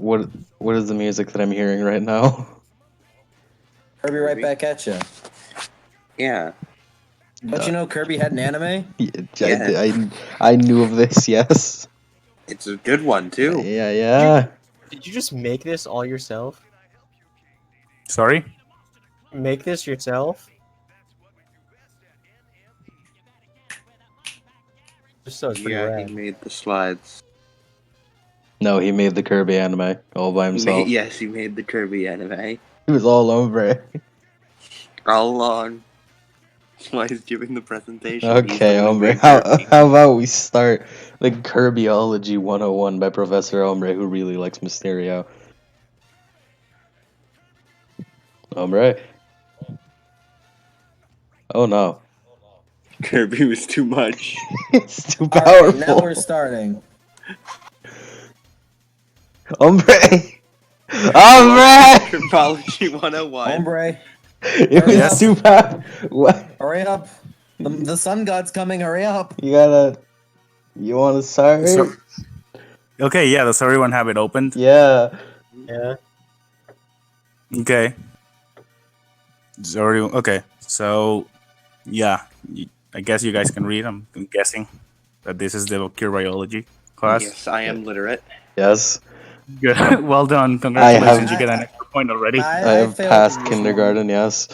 what is the music that I'm hearing right now? Kirby right back at you. Yeah. Don't you know Kirby had an anime? Yeah, I knew of this. Yes. It's a good one, too. Yeah. Did you just make this all yourself? Sorry? Make this yourself? Just so it's pretty Yeah, rad. he made the slides. No, he made the Kirby anime all by himself. Yes, he made the Kirby anime. He was all over it. All along. That's why he's giving the presentation. Okay, Hombre. How about we start the Kirbyology 101 by Professor Hombre, who really likes Mysterio. Hombre. Oh no. Kirby was too much. It's too All right, powerful. now we're starting. Hombre! Hombre! Kirbyology 101. Hombre, It was Yes. too powerful. What? hurry up. The sun god's coming, hurry up. You want to start? So- Okay, yeah, does everyone have it opened? Yeah. Yeah. Okay. Okay, so, yeah, I guess you guys can read. I'm guessing that this is the Kirbyology class. Yes, I am literate. Yes. Good. Well done. Congratulations, you get an extra point already. I have failed passed this kindergarten, yes.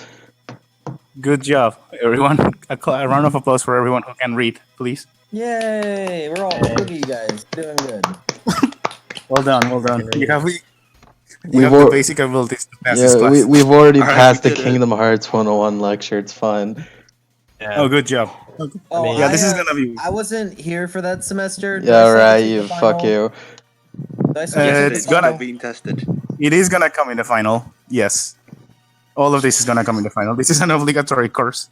Good job, everyone. A round of applause for everyone who can read, please. one. Yay! We're all look at you guys doing good. Well done, well done. You have We've the al- basic abilities to pass this Yeah, class. we've already Alright, passed we the did it. Kingdom Hearts 101 lecture. It's fine. Yeah. Oh, good job. Oh, Yeah, this is gonna be. I wasn't here for that semester. Did Yeah, I right. submit You the fuck final? you. Did I submit the it's final? gonna- being tested. It is gonna come in the final. Yes, all of this is gonna come in the final. This is an obligatory course.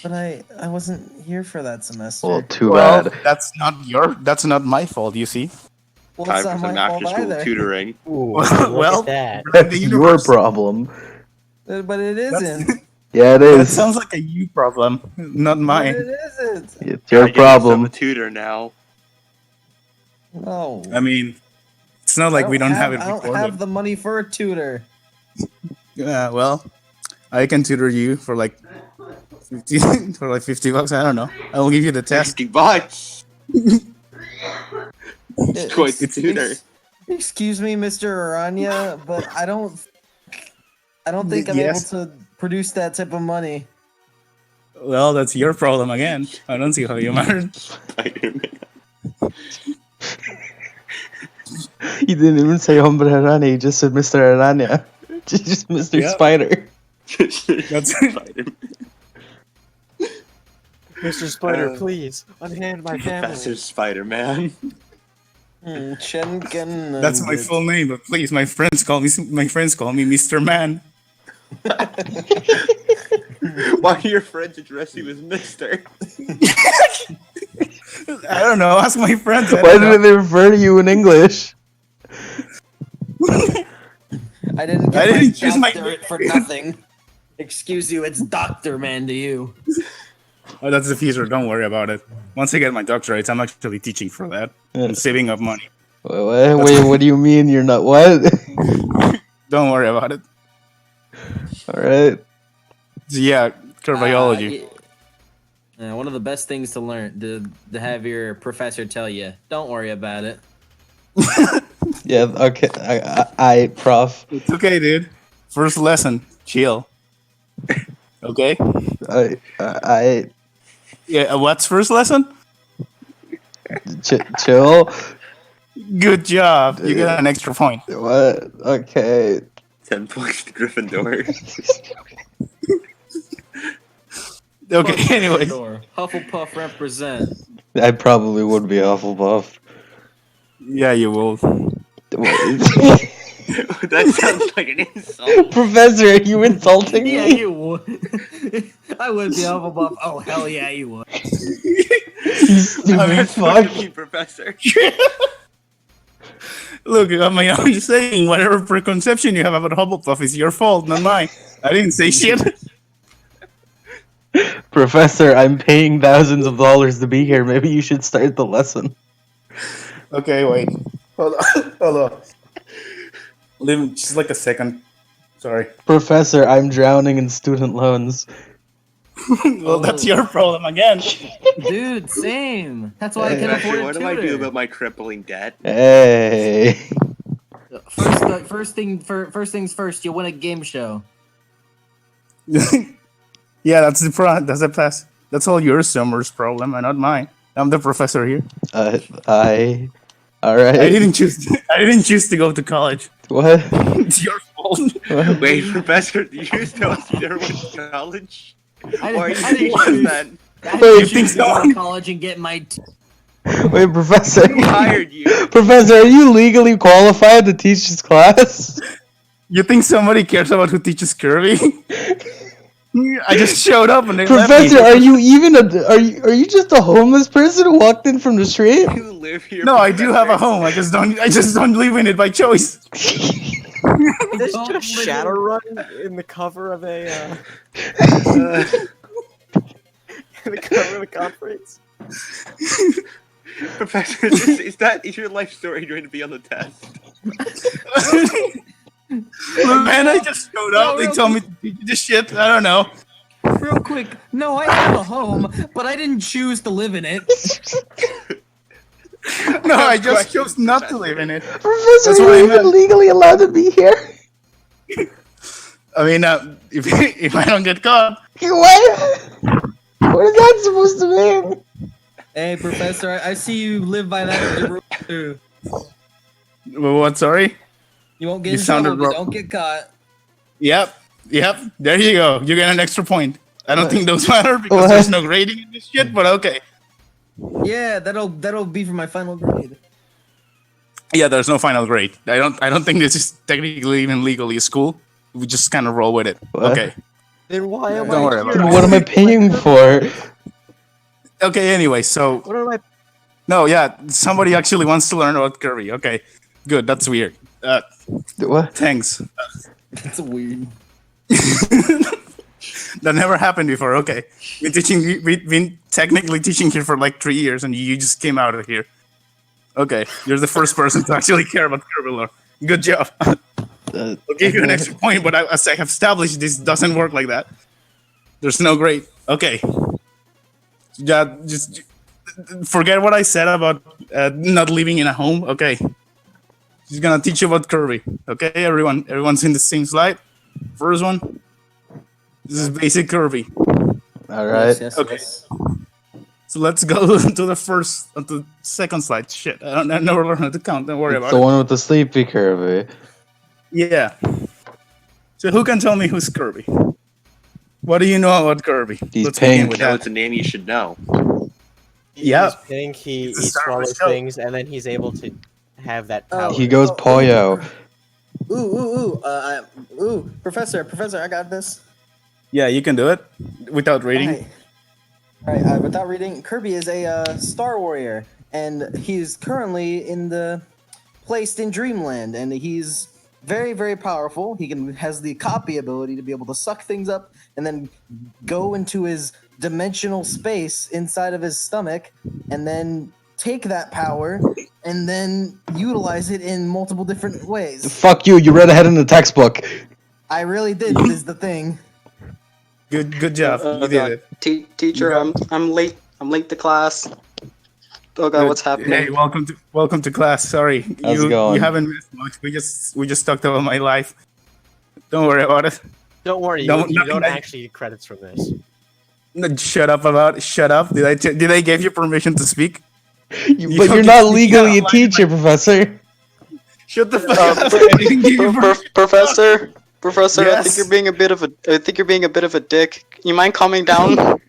But I wasn't here for that semester. Well, too Well, bad. that's not my fault. You see. Well, Time it's for not some my fault after-school either. tutoring. Ooh, Well, look at that. That's The your universe. problem. But it isn't. Yeah, it That is. sounds like a you problem, not But mine. it isn't. It's your I problem. am a tutor now. No. I mean, it's not like we don't have it I don't recorded. have the money for a tutor. Yeah, well, I can tutor you for like 50 for like $50. I don't know. I will give you the test. 60 bucks! Quite the Ex- tutor. Excuse me, Mr. Aranya, but I don't think I'm Yes. able to produce that type of money. Well, that's your problem again. I don't see how you matter. Spider-Man. He didn't even say Hombre Arana, he just said Mr. Arana. Just Mr. Yeah. Spider. That's Spider-Man. Mr. Spider, Uh, please, unhand my family. Professor Spider-Man. Shenken. That's my full name, but please, my friends call me Mr. Man. Why do your friends address you as Mister? I don't know. Ask my friends. I Why don't know. did they refer to you in English? I didn't I get didn't choose my- doctorate for nothing. Excuse you, it's Doctor Man to you. Oh, that's the future. Don't worry about it. Once I get my doctorate, I'm actually teaching for that. I'm saving up money. Wait, what do you mean you're not what? Don't worry about it. Alright. So, yeah, Kirbyology. One of the best things to learn to have your professor tell you. Don't worry about it. Yeah, okay. I prof. It's okay, dude. First lesson. Chill. Okay? I Yeah, what's first lesson? chill. Good job. You get an extra point. What? Okay. 10 points to Gryffindor. Okay, anyways. Hufflepuff represent. I probably would be Hufflepuff. Yeah, you will. That sounds like an insult. Professor, are you insulting Yeah, me? you would. I would be Hufflepuff. Oh, hell yeah, you would. You stupid That's what fuck. I mean, Professor. Look, I mean, I'm just saying, whatever preconception you have about Hufflepuff is your fault, not mine. I didn't say shit. Professor, I'm paying thousands of dollars to be here. Maybe you should start the lesson. Okay, wait. Hold on. Live just like a second. Sorry. Professor, I'm drowning in student loans. Well, that's your problem again. Dude, same. That's why I can Professor, afford a what do tutor. I do about my crippling debt? Hey. First things first. You win a game show. Yeah, that's the pass. That's all your summer's problem, and not mine. I'm the professor here. All I right. didn't choose. I didn't choose to go to college. What? It's your fault. What? Wait, Professor, do you still never went to college? I Or are didn't, you I didn't teaching choose. then? I Wait, didn't you think choose to go so? to college and get my. Wait, Professor. Who hired you? Professor, are you legally qualified to teach this class? You think somebody cares about who teaches Kirby? I just showed up and they Professor, left me. are you even are you just a homeless person who walked in from the street? You live here. No, I do have a Professor. home. I just don't live in it by choice. This Don't just live- Shadowrun in the cover of a Uh, in the cover of a conference. Professor, is your life story going to be on the test? Man, I just showed up. They told me to teach you this shit. I don't know. Real quick. No, I have a home, but I didn't choose to live in it. No, I just chose not to live in it. Professor, That's are what I you even meant. legally allowed to be here? I mean, if I don't get caught, What? What is that supposed to mean? Hey, Professor, I see you live by that rule too. what? Sorry. You won't get You in trouble sounded if you ro- don't get caught. Yep. There you go. You get an extra point. I don't What? think those matter because What? there's no grading in this shit. But okay. Yeah, that'll be for my final grade. Yeah, there's no final grade. I don't think this is technically even legally a school. We just kind of roll with it. What? Okay. Then why am Don't I worry about here? it. What am I paying for? Okay. Anyway, so What am I? no, yeah, somebody actually wants to learn about Kirby. Okay, good. That's weird. What? Thanks. That's weird. That never happened before. Okay, we've been technically teaching here for like 3 years, and you just came out of here. Okay, you're the first person to actually care about Kirby lore. Good job. I'll give you an extra point, but as I have established, this doesn't work like that. There's no grade. Okay. Yeah, just forget what I said about not living in a home. Okay. She's gonna teach you about Kirby. Okay, everyone's in the same slide. First one. This is basic Kirby. All right. Yes, Okay. yes. So let's go to the second slide. Shit, I never learned how to count. Don't worry It's about the it. one with the sleepy Kirby. Yeah. So who can tell me who's Kirby? What do you know about Kirby? He's Let's begin pink. with No, that. it's a name you should know. Yeah. He's pink. He It's the star of the swallows show. things, and then he's able to have that power. He goes Poyo. Professor, I got this. Yeah, you can do it without reading. Alright, without reading, Kirby is a Star Warrior, and he's currently placed in Dreamland, and he's very, very powerful. He has the copy ability to be able to suck things up and then go into his dimensional space inside of his stomach, and then take that power and then utilize it in multiple different ways. Fuck you! You read ahead in the textbook. I really did. Is the thing. Good job. You did it. Teacher, I'm late. I'm late to class. Oh god, what's happening? Hey, welcome to class. Sorry, How's it going? you haven't missed much. We just talked about my life. Don't worry about it. Don't worry, No, you nothing don't like- actually get credits from this. No, shut up. Did I give you permission to speak? But don't you're get not to speak legally a out loud. teacher, Professor. Shut the fuck up. I didn't give you permission. Professor, I Yes. think you're being a bit of a dick. You mind calming down?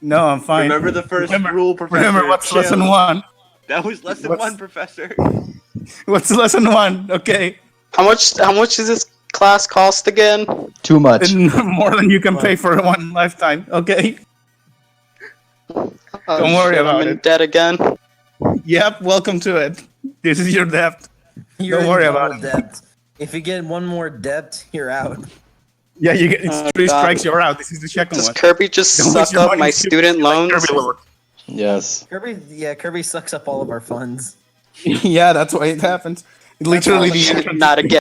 No, I'm fine. Remember the first Remember- rule, Professor. Remember what's Chill. lesson 1? That was lesson What's- 1, Professor. What's lesson 1? Okay. How much does this class cost again? Too much. More than you can pay for one lifetime. Okay. Oh, Don't worry shit, about I'm in it. debt again. Yep. Welcome to it. This is your debt. You're Don't in worry double about it. debt. If you get one more debt, you're out. Yeah, you get it's Oh, 3 God. strikes. You're out. This is the second Does one. Kirby just Don't waste suck your up money my on student loans? Kirby lore. Yes. Kirby sucks up all of our funds. Yeah, that's why it happens. Literally, That's the all entrance, Not again.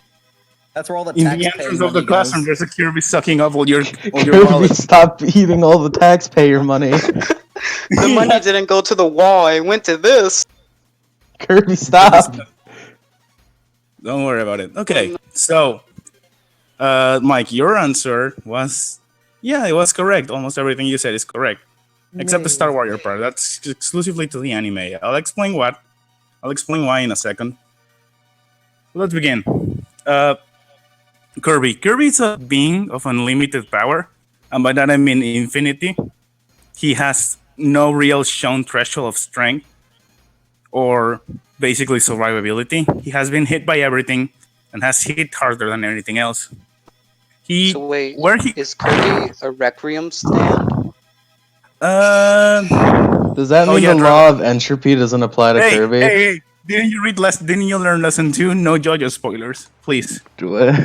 That's where all the in the taxpaying entrance of the money classroom, goes. there's a Kirby sucking up all your Kirby, wallet. stop eating all the taxpayer money. The money didn't go to the wall. It went to this. Kirby, stop. Don't worry about it. Okay, so, Mike, your answer was, yeah, it was correct. Almost everything you said is correct, except the Star Warrior part. That's exclusively to the anime. I'll explain what. I'll explain why in a second. Let's begin. Kirby. Kirby is a being of unlimited power, and by that I mean infinity. He has no real shown threshold of strength or basically survivability. He has been hit by everything and has hit harder than anything else. So wait, where he is Kirby a Requiem stand? Does that Oh, mean yeah, the law of entropy doesn't apply to Kirby? Hey, didn't you read Didn't you learn lesson 2? No JoJo spoilers, please. What?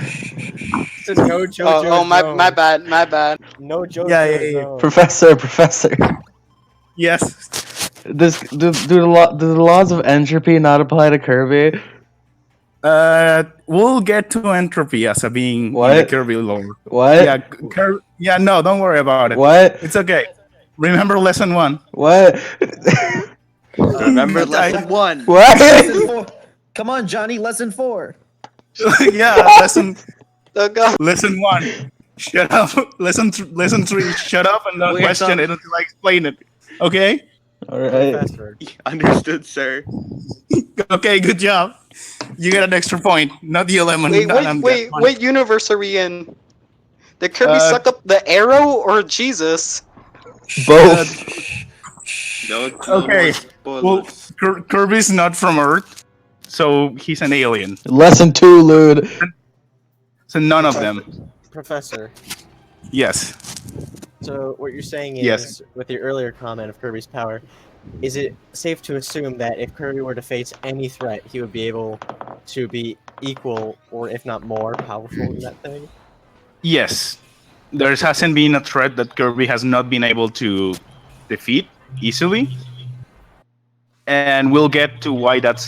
So no JoJo Oh, my zone. bad, my bad. No JoJo Yeah. zone. Professor. Yes. Do the laws of entropy not apply to Kirby? We'll get to entropy as a being in the What? Kirby lore. What? Yeah, no, don't worry about it. What? It's okay. Remember lesson 1. What? Remember lesson 1. What? Lesson 4. Come on, Johnny. Lesson 4. Yeah, Oh god. lesson 1. Shut up. Lesson 3. Shut up and don't Wait, question it until I explain it. Okay? All right. Professor. Understood, sir. Okay, good job. You get an extra point, not the 11. Wait, universe are we in? Did Kirby suck up the arrow or Jesus? Both. Okay. Well, Kirby's not from Earth, so he's an alien. Lesson 2, Lude. So none of them. Professor. Yes. So what you're saying is, Yes. with your earlier comment of Kirby's power, is it safe to assume that if Kirby were to face any threat, he would be able to be equal, or if not more, powerful in that thing? Yes. There hasn't been a threat that Kirby has not been able to defeat easily. And we'll get to why that's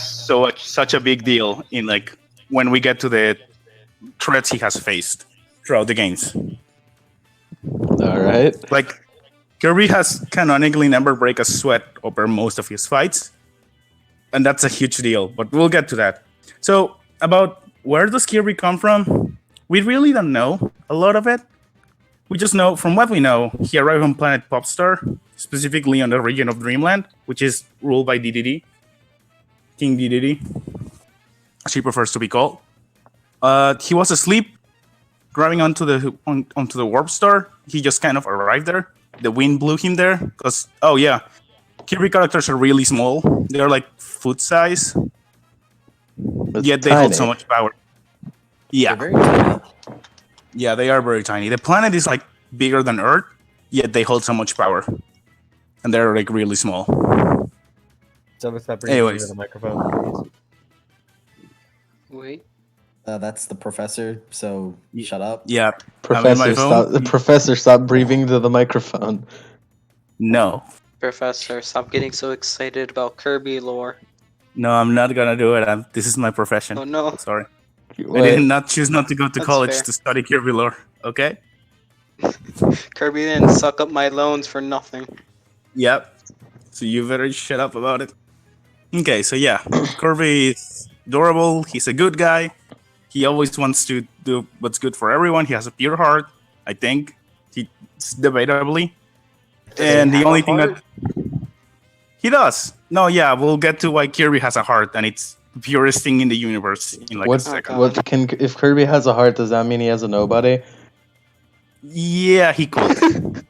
such a big deal in when we get to the threats he has faced throughout the games. All right. Kirby has canonically never break a sweat over most of his fights, and that's a huge deal, but we'll get to that. So, about where does Kirby come from? We really don't know a lot of it. We just know, from what we know, he arrived on planet Popstar, specifically on the region of Dreamland, which is ruled by DDD. King DDD, as he prefers to be called. He was asleep, grabbing onto the warp star. He just kind of arrived there. The wind blew him there, because, oh yeah, Kirby characters are really small. They're like foot size, That's yet they tiny. hold so much power. Yeah. They're very tiny. Yeah, they are very tiny. The planet is bigger than Earth, yet they hold so much power. And they're really small. So let's not bring Anyways. you to the microphone, please. Wait. That's the professor, so shut up. Yeah. Professor, stop breathing to the microphone. No. Professor, stop getting so excited about Kirby lore. No, I'm not gonna do it. This is my profession. Oh no. Sorry. I Wait, did not choose not to go to That's college fair. to study Kirby lore. Okay? Kirby didn't suck up my loans for nothing. Yep. So you better shut up about it. Okay, so yeah. Kirby is adorable. He's a good guy. He always wants to do what's good for everyone. He has a pure heart, I think. It's debatably. And the only thing that he does. No, yeah, we'll get to why Kirby has a heart, and it's the purest thing in the universe in a second. if Kirby has a heart, does that mean he has a nobody? Yeah, he could.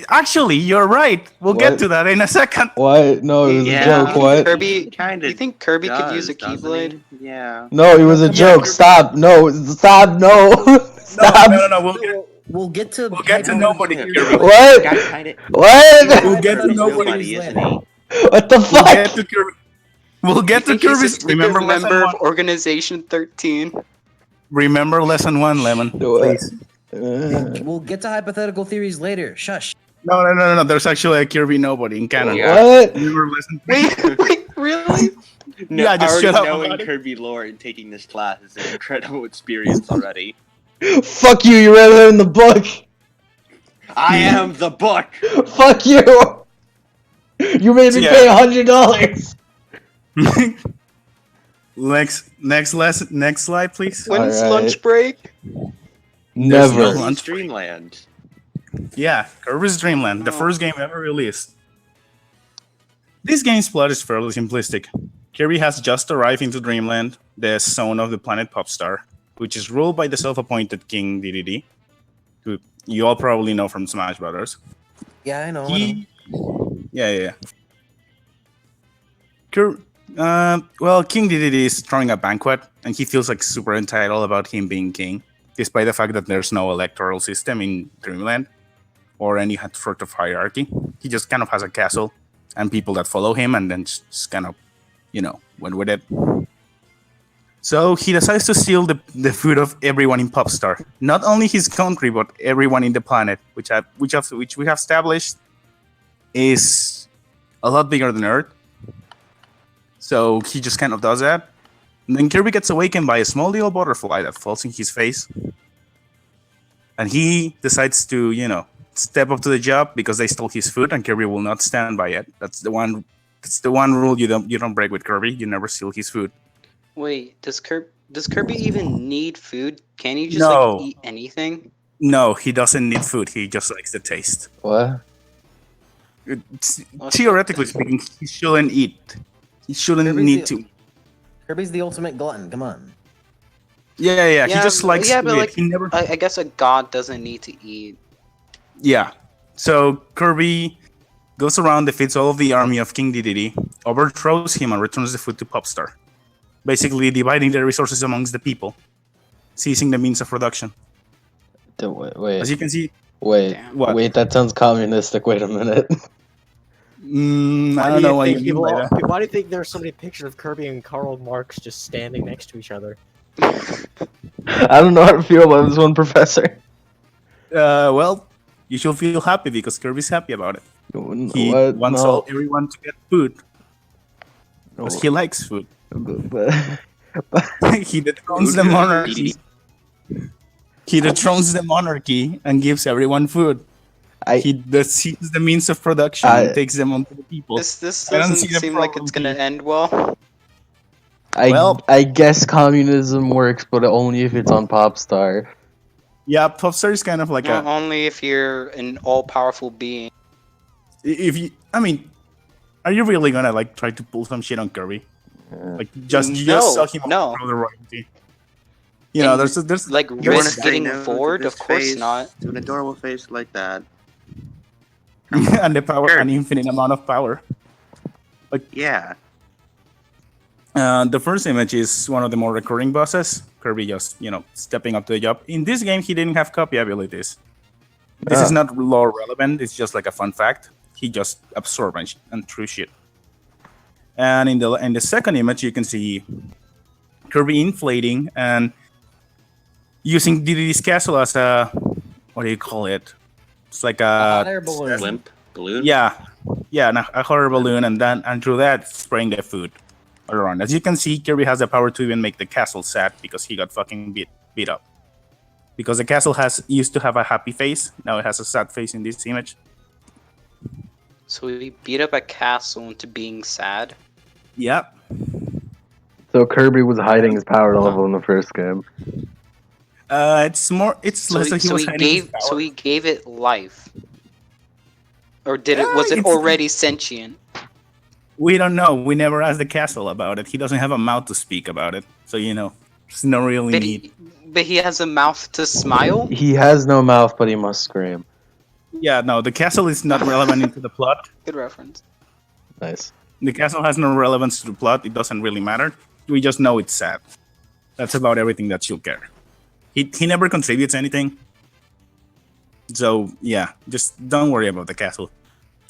Actually, you're right. We'll get What? to that in a second. What? No, it was a joke. What? Kirby, Kinda you think Kirby could use a doesn't Keyblade? he? Yeah. No, it was a joke. Stop. No. Stop. No. Stop. No. We'll get to nobody. Kirby. What? Got kinda. What? We'll get to Nobody, nobody. isn't he? What the We'll fuck? get to Kirby. We'll get to You think he's a Kirby's. secret Remember lesson member of 1. Organization 13? Remember lesson 1, Lemon. Please. We'll get to hypothetical theories later. Shush. No. There's actually a Kirby nobody in canon. Yeah. What? Remember lesson 3? Wait, really? No, Yeah, just already shut up knowing about it. Kirby lore and taking this class is an incredible experience already. Fuck you, you read that in the book! I am the book! Fuck you! You made me Yeah. pay $100! Next slide, please. When's Alright. lunch break? There's no Never. lunch. Dreamland. Yeah, Kirby's Dream Land, the first game ever released. This game's plot is fairly simplistic. Kirby has just arrived into Dreamland, the zone of the planet Popstar, which is ruled by the self-appointed King DDD, who you all probably know from Smash Brothers. Yeah, I know. Yeah. Well, King DDD is throwing a banquet, and he feels like super entitled about him being king, despite the fact that there's no electoral system in Dreamland or any sort of hierarchy. He just kind of has a castle and people that follow him, and then just kind of, went with it. So he decides to steal the food of everyone in Popstar, not only his country, but everyone in the planet, which we have established is a lot bigger than Earth. So he just kind of does that. And then Kirby gets awakened by a small little butterfly that falls in his face. And he decides to, step up to the job because they stole his food, and Kirby will not stand by it. That's the one rule you don't break with Kirby. You never steal his food. Wait, does Kirby even need food? Can he just No. eat anything? No, he doesn't need food. He just likes the taste. What? Theoretically speaking, he shouldn't eat. He shouldn't need to. Kirby's the ultimate glutton. Come on. Yeah. He just likes yeah, to but eat. like, He never. I guess a god doesn't need to eat. Yeah. So Kirby goes around, defeats all of the army of King Dedede, overthrows him, and returns the food to Popstar. Basically dividing the resources amongst the people, seizing the means of production. Wait. As you can see, Wait. What? Wait, that sounds communistic. Wait a minute. I don't know what you mean by that. Why do you think there's so many pictures of Kirby and Karl Marx just standing next to each other? I don't know how to feel about this one, Professor. Well, you should feel happy because Kirby's happy about it. He What? wants No. everyone to get food because No. he likes food. But- He dethrones the monarchy. He dethrones the monarchy and gives everyone food. He seizes the means of production and takes them onto the people. This I don't doesn't see the seem like problem it's gonna here. end well. I guess communism works, but only if it's on Popstar. Yeah, Popstar is kind of like No, only if you're an all-powerful being. are you really gonna like try to pull some shit on Kirby? Like just No, suck him no. up for the royalty. There's Like You wanna risk say getting no to bored? this Of course face, not. To an adorable face like that. and the power, an infinite amount of power. Yeah. The first image is one of the more recurring bosses. Kirby just, stepping up to the job. In this game, he didn't have copy abilities. This is not lore relevant. It's just like a fun fact. He just absorbed and threw shit. And in the second image, you can see Kirby inflating and using Didi's castle as a, what do you call it? It's like a Hot air balloon. Blimp. Balloon? Yeah, a hot air balloon, and through that, spraying the food all around. As you can see, Kirby has the power to even make the castle sad because he got fucking beat up. Because the castle used to have a happy face, now it has a sad face in this image. So we beat up a castle into being sad. Yep. So Kirby was hiding his power level in the first game. It's So less he, like he so was he hiding his gave power. so he gave it life, or did it? Was it it's- already sentient? We don't know. We never asked the castle about it. He doesn't have a mouth to speak about it, so there's no really need. But he has a mouth to smile. He has no mouth, but he must scream. Yeah, no, the castle is not relevant into the plot. Good reference. Nice. The castle has no relevance to the plot. It doesn't really matter. We just know it's sad. That's about everything that you'll care. He never contributes anything. So, yeah, just don't worry about the castle.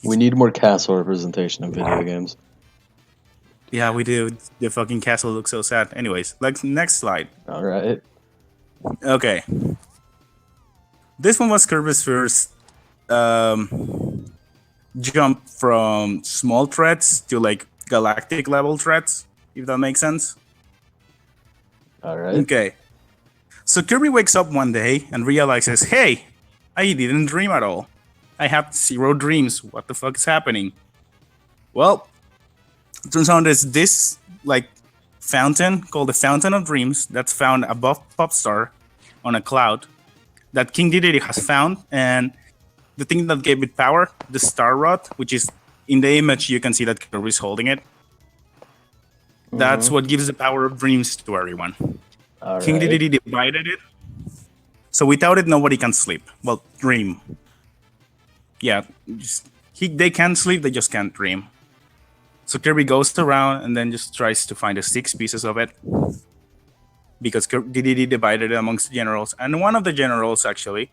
We need more castle representation in video games. Yeah, we do. The fucking castle looks so sad. Anyways, next slide. Alright. Okay. This one was Kirby's first jump from small threats to like galactic level threats. if that makes sense. All right. Okay. So Kirby wakes up one day and realizes, hey, I didn't dream at all. I had 0 dreams. What the fuck is happening? Well, it turns out there's this like fountain called the Fountain of Dreams that's found above Popstar on a cloud that King Dedede has found, and the thing that gave it power, the Star Rod, which is in the image you can see that Kirby's holding it. That's what gives the power of dreams to everyone. All King right. Dedede divided it, so without it nobody can sleep. Well, dream. Yeah, they can sleep, they just can't dream. So Kirby goes around and then just tries to find the 6 pieces of it, because Dedede divided it amongst the generals, and one of the generals actually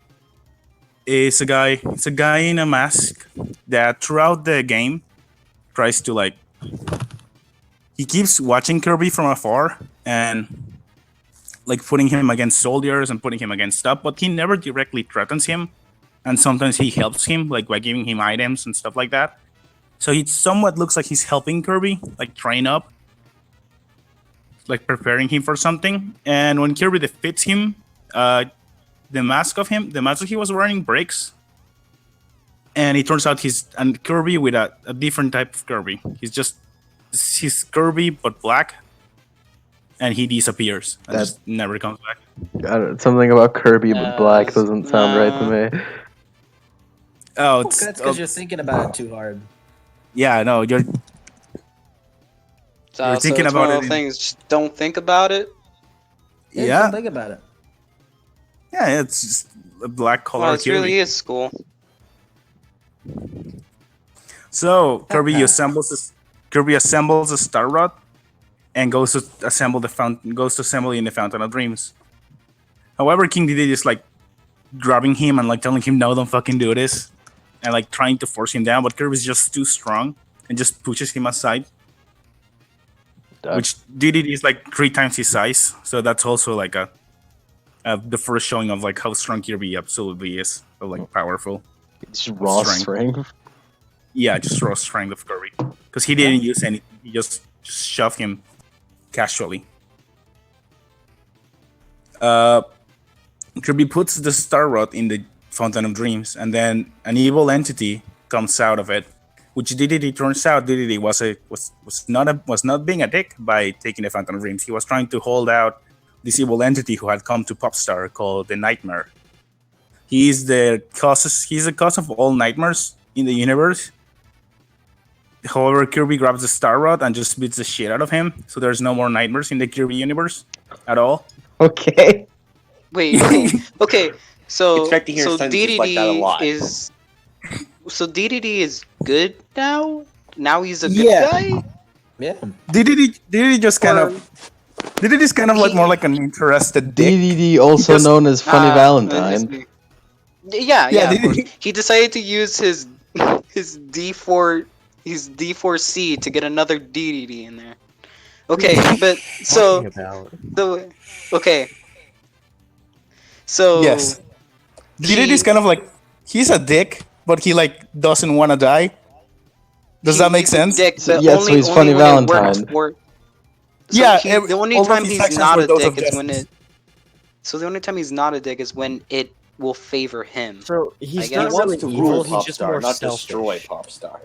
is a guy. It's a guy in a mask that throughout the game tries to like. He keeps watching Kirby from afar and like putting him against soldiers and putting him against stuff, but he never directly threatens him. And sometimes he helps him, like by giving him items and stuff like that. So it somewhat looks like he's helping Kirby, like train up, like preparing him for something. And when Kirby defeats him, the mask that he was wearing breaks. And it turns out he's Kirby with a different type of Kirby. He's Kirby but black, and he disappears and just never comes back. Something about Kirby but black doesn't sound right to me. Oh, That's because you're thinking about it too hard. Yeah, no, you're So thinking it's about one of it those in- things. Just don't think about it. Yeah. Don't think about it. yeah, it's just a black color. Well, it really is school. So Kirby assembles a Star Rod and goes to assemble in the Fountain of Dreams. However, King Dedede is like grabbing him and like telling him, "No, don't fucking do this," and like trying to force him down. But Kirby's just too strong and just pushes him aside. Which Dedede is like 3 times his size, so that's also like the first showing of like how strong Kirby absolutely is, of like powerful. It's raw strength. Yeah, just raw strength of Kirby, because he didn't use any. He just shoved him casually. Kirby puts the Star Rod in the Fountain of Dreams, and then an evil entity comes out of it. Which turns out Dedede was not being a dick by taking the Fountain of Dreams. He was trying to hold out this evil entity who had come to Popstar called the Nightmare. He's the cause of all nightmares in the universe. However, Kirby grabs the Star Rod and just beats the shit out of him, so there's no more nightmares in the Kirby universe at all. Okay. Wait, okay. So Expect to hear sentences like that a lot. So DDD is good now? Now he's a good Yeah. guy? Yeah. Dedede just kind of. Dedede is kind of like more like an interested dick. DDD, also Just- known as Funny Valentine. Yeah, of course. DDD. He decided to use his D4C to get another DDD in there. Okay, but so Talking about. okay. So Yes. Dedede is kind of like, he's a dick, but he like doesn't want to die. Does that make he's a sense? Dick, but Yes, so only, he's only Funny when it works Valentine. for- Yeah, the only all of time his he's actions not were a those dick of is when justice. it. So the only time he's not a dick is when it will favor him. So he's I not guess. He wants really to evil. rule He's just more Popstar, not selfish. destroy Popstar.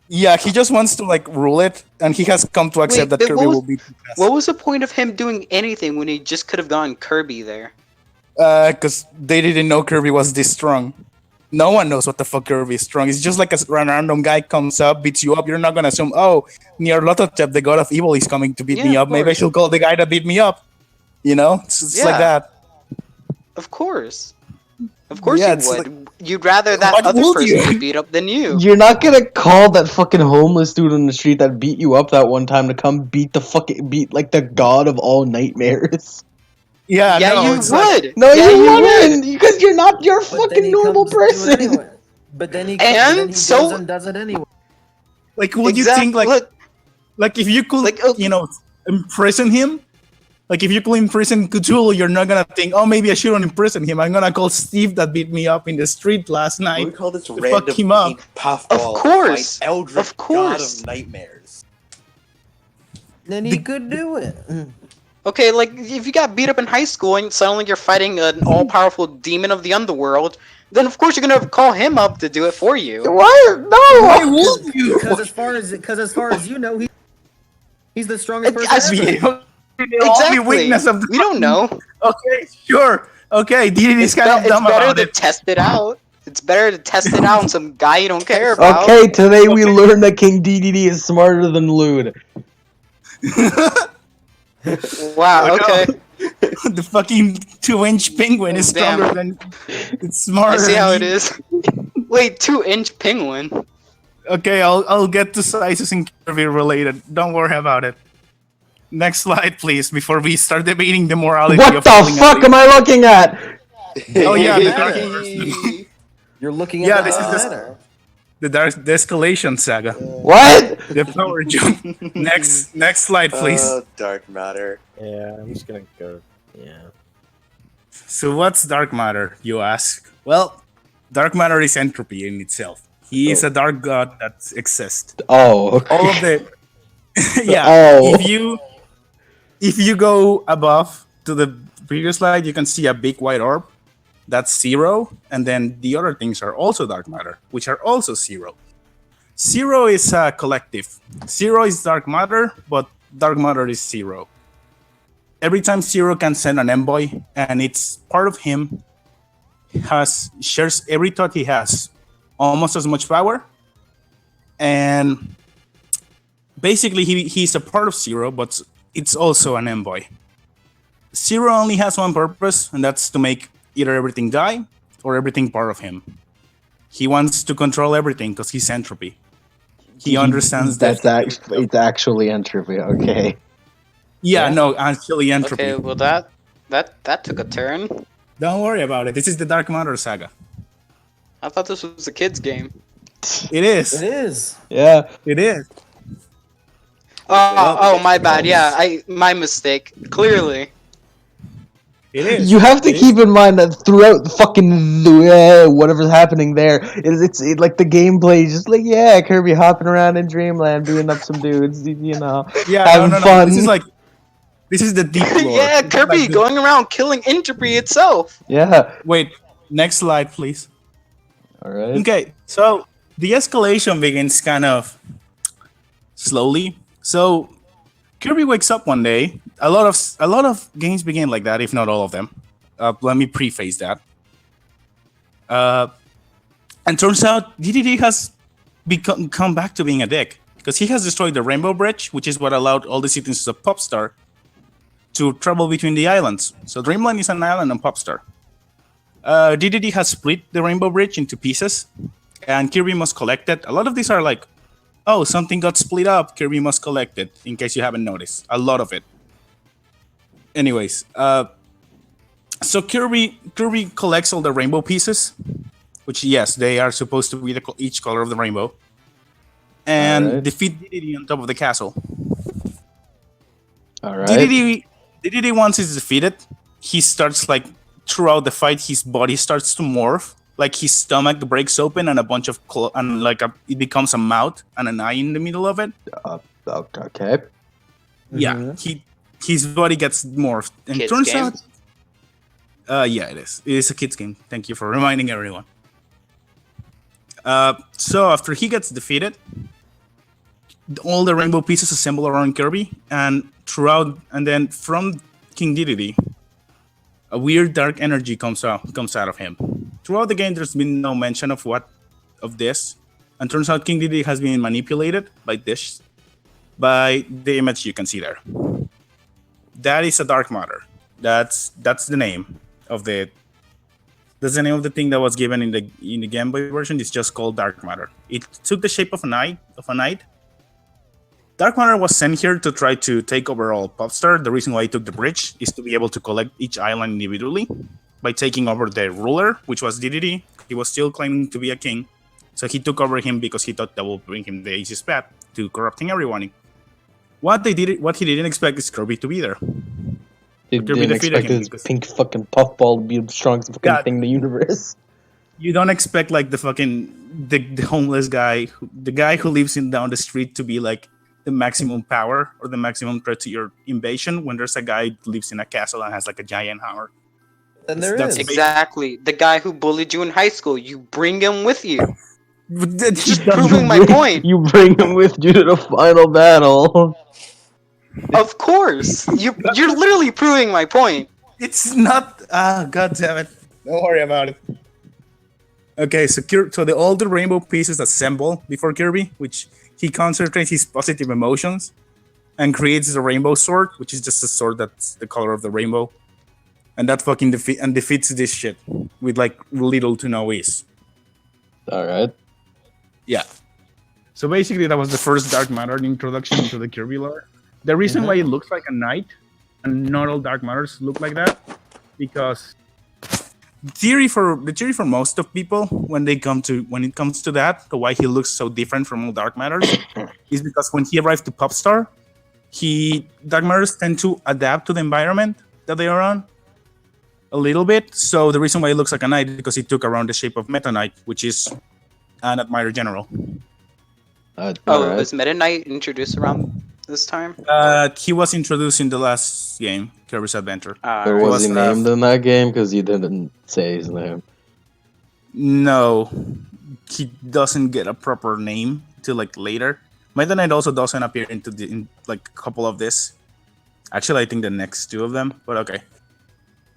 Yeah, he just wants to like rule it, and he has come to accept Wait, that but Kirby what was- will be. What was the point of him doing anything when he just could have gotten Kirby there? Because they didn't know Kirby was this strong. No one knows what the fuck Kirby is strong. It's just like a random guy comes up, beats you up. You're not gonna assume, oh, Nyarlathotep, the god of evil, is coming to beat Yeah, me of up. Maybe I course. should call the guy that beat me up. You know, it's Yeah. like that. Of course. Of course Yeah, you it's would. You'd rather that What other would person you? get beat up than you. You're not gonna call that fucking homeless dude on the street that beat you up that one time to come beat like the god of all nightmares. Yeah, Yeah, no, you it's like- would. No, yeah, you would. wouldn't, because you're not. You're a But then fucking he normal comes to it person. anyway. But then he And then he so- goes and does it anyway. like, would you think Look, like if you could, Like, you know, imprison him? Like if you could imprison Cthulhu, you're not gonna think, oh, maybe I shouldn't imprison him. I'm gonna call Steve that beat me up in the street last We night. call this fuck random him up. pink puffball. Of course. Fight Eldritch Of course. God of nightmares. then he could do it. Okay, like if you got beat up in high school and suddenly you're fighting an all-powerful demon of the underworld, then of course you're gonna call him up to do it for you. What? No. Why would you? Because as far as you know, he's the strongest person As ever. The only Exactly. weakness of the We don't know. Okay, sure. Okay, DDD's kind of It's dumb better about to it. test it out. It's better to test it out on some guy you don't care about. Okay, today we learned that King DDD is smarter than Lude. Wow. Oh, no. Okay. The fucking 2-inch penguin is Damn. stronger than. It's smarter. I see than how you. it is. Wait, 2-inch penguin. Okay, I'll get to sizes and Kirby related. Don't worry about it. Next slide, please, before we start debating the morality What of the falling fuck asleep. am I looking at? Oh yeah, the dark, You're looking Yeah, at this the is letter. the escalation saga, What? the power jump. Next slide, please. Dark matter. Yeah, I'm just gonna go. Yeah. So what's dark matter, you ask? Well, dark matter is entropy in itself. He is a dark god that exists. Oh, okay. All of the yeah. Oh. If you go above to the previous slide, you can see a big white orb. That's 0, and then the other things are also dark matter, which are also 0. 0 is a collective. 0 is dark matter, but dark matter is 0. Every time 0 can send an envoy, and it's part of him, shares every thought he has, almost as much power, and basically he's a part of 0, but it's also an envoy. 0 only has one purpose, and that's to make either everything die or everything part of him. He wants to control everything because he's entropy. He understands That's that. actually it's actually entropy. Okay. Yeah, no, actually entropy. Okay, well that took a turn. Don't worry about it. This is the Dark Matter saga. I thought this was a kid's game. It is. It is. Yeah. It is. Oh, my bad. Yeah, my mistake. Clearly. It is. You have to It is. keep in mind that throughout fucking whatever's happening there, it's like the gameplay is just like, yeah, Kirby hopping around in Dreamland, beating up some dudes, you know, Yeah, having no. fun. This is the deep lore. Yeah, This is Kirby like the- going around killing entropy itself. Yeah. Wait, next slide, please. All right. Okay, so the escalation begins kind of slowly. So Kirby wakes up one day. A lot of games begin like that, if not all of them. Let me preface that. And turns out DDD has come back to being a dick because he has destroyed the Rainbow Bridge, which is what allowed all the citizens of Popstar to travel between the islands. So Dreamland is an island on Popstar. DDD has split the Rainbow Bridge into pieces, and Kirby must collect it. A lot of these are like, oh, something got split up, Kirby must collect it, in case you haven't noticed. A lot of it. Anyways, so Kirby collects all the rainbow pieces, which, yes, they are supposed to be each color of the rainbow, and Alright. defeat DDD on top of the castle. All right. DDD once he's defeated, he starts like throughout the fight, his body starts to morph. Like his stomach breaks open and a bunch of it becomes a mouth and an eye in the middle of it. Okay. Yeah, his body gets morphed, and Kids turns game? out, yeah, it is. It is a kids game. Thank you for reminding everyone. So after he gets defeated, all the rainbow pieces assemble around Kirby, and then from King Dedede, a weird dark energy comes out of him. Throughout the game, there's been no mention of this, and turns out King Dedede has been manipulated by the image you can see there. That is a dark matter. That's the name of the. That's the name of the thing that was given in the Game Boy version. It's just called dark matter. It took the shape of a knight. Dark matter was sent here to try to take over all Popstar. The reason why he took the bridge is to be able to collect each island individually by taking over the ruler, which was Dedede. He was still claiming to be a king, so he took over him because he thought that would bring him the easiest path to corrupting everyone. What he didn't expect is Kirby to be there. They Kirby didn't defeated expect him this because- pink fucking puffball to be the strongest fucking Yeah. thing in the universe. You don't expect like the homeless guy, the guy who lives down the street to be like the maximum power or the maximum threat to your invasion when there's a guy who lives in a castle and has like a giant hammer. Then there That's is. Exactly. The guy who bullied you in high school, you bring him with you. But that he Just doesn't- proving my point. You bring him with you to the final battle. Of course. You're literally proving my point. It's not. Ah, god damn it! Don't worry about it. Okay, so all the rainbow pieces assemble before Kirby, which he concentrates his positive emotions and creates the rainbow sword, which is just a sword that's the color of the rainbow, and that fucking defeats this shit with like little to no ease. All right. Yeah. So basically, that was the first dark matter introduction into the Kirby lore. The reason why it looks like a knight and not all dark matters look like that, because the theory for most of people when it comes to that, the why he looks so different from all dark matters, is because when he arrived to Popstar, dark matters tend to adapt to the environment that they are on a little bit. So the reason why it looks like a knight is because he took around the shape of Meta Knight, which is an admirer general. Oh, was Meta Knight introduced around this time? He was introduced in the last game, Kirby's Adventure. Or was he named in that game? Because you didn't say his name. No, he doesn't get a proper name till like later. Meta Knight also doesn't appear in like a couple of this. Actually, I think the next two of them. But okay.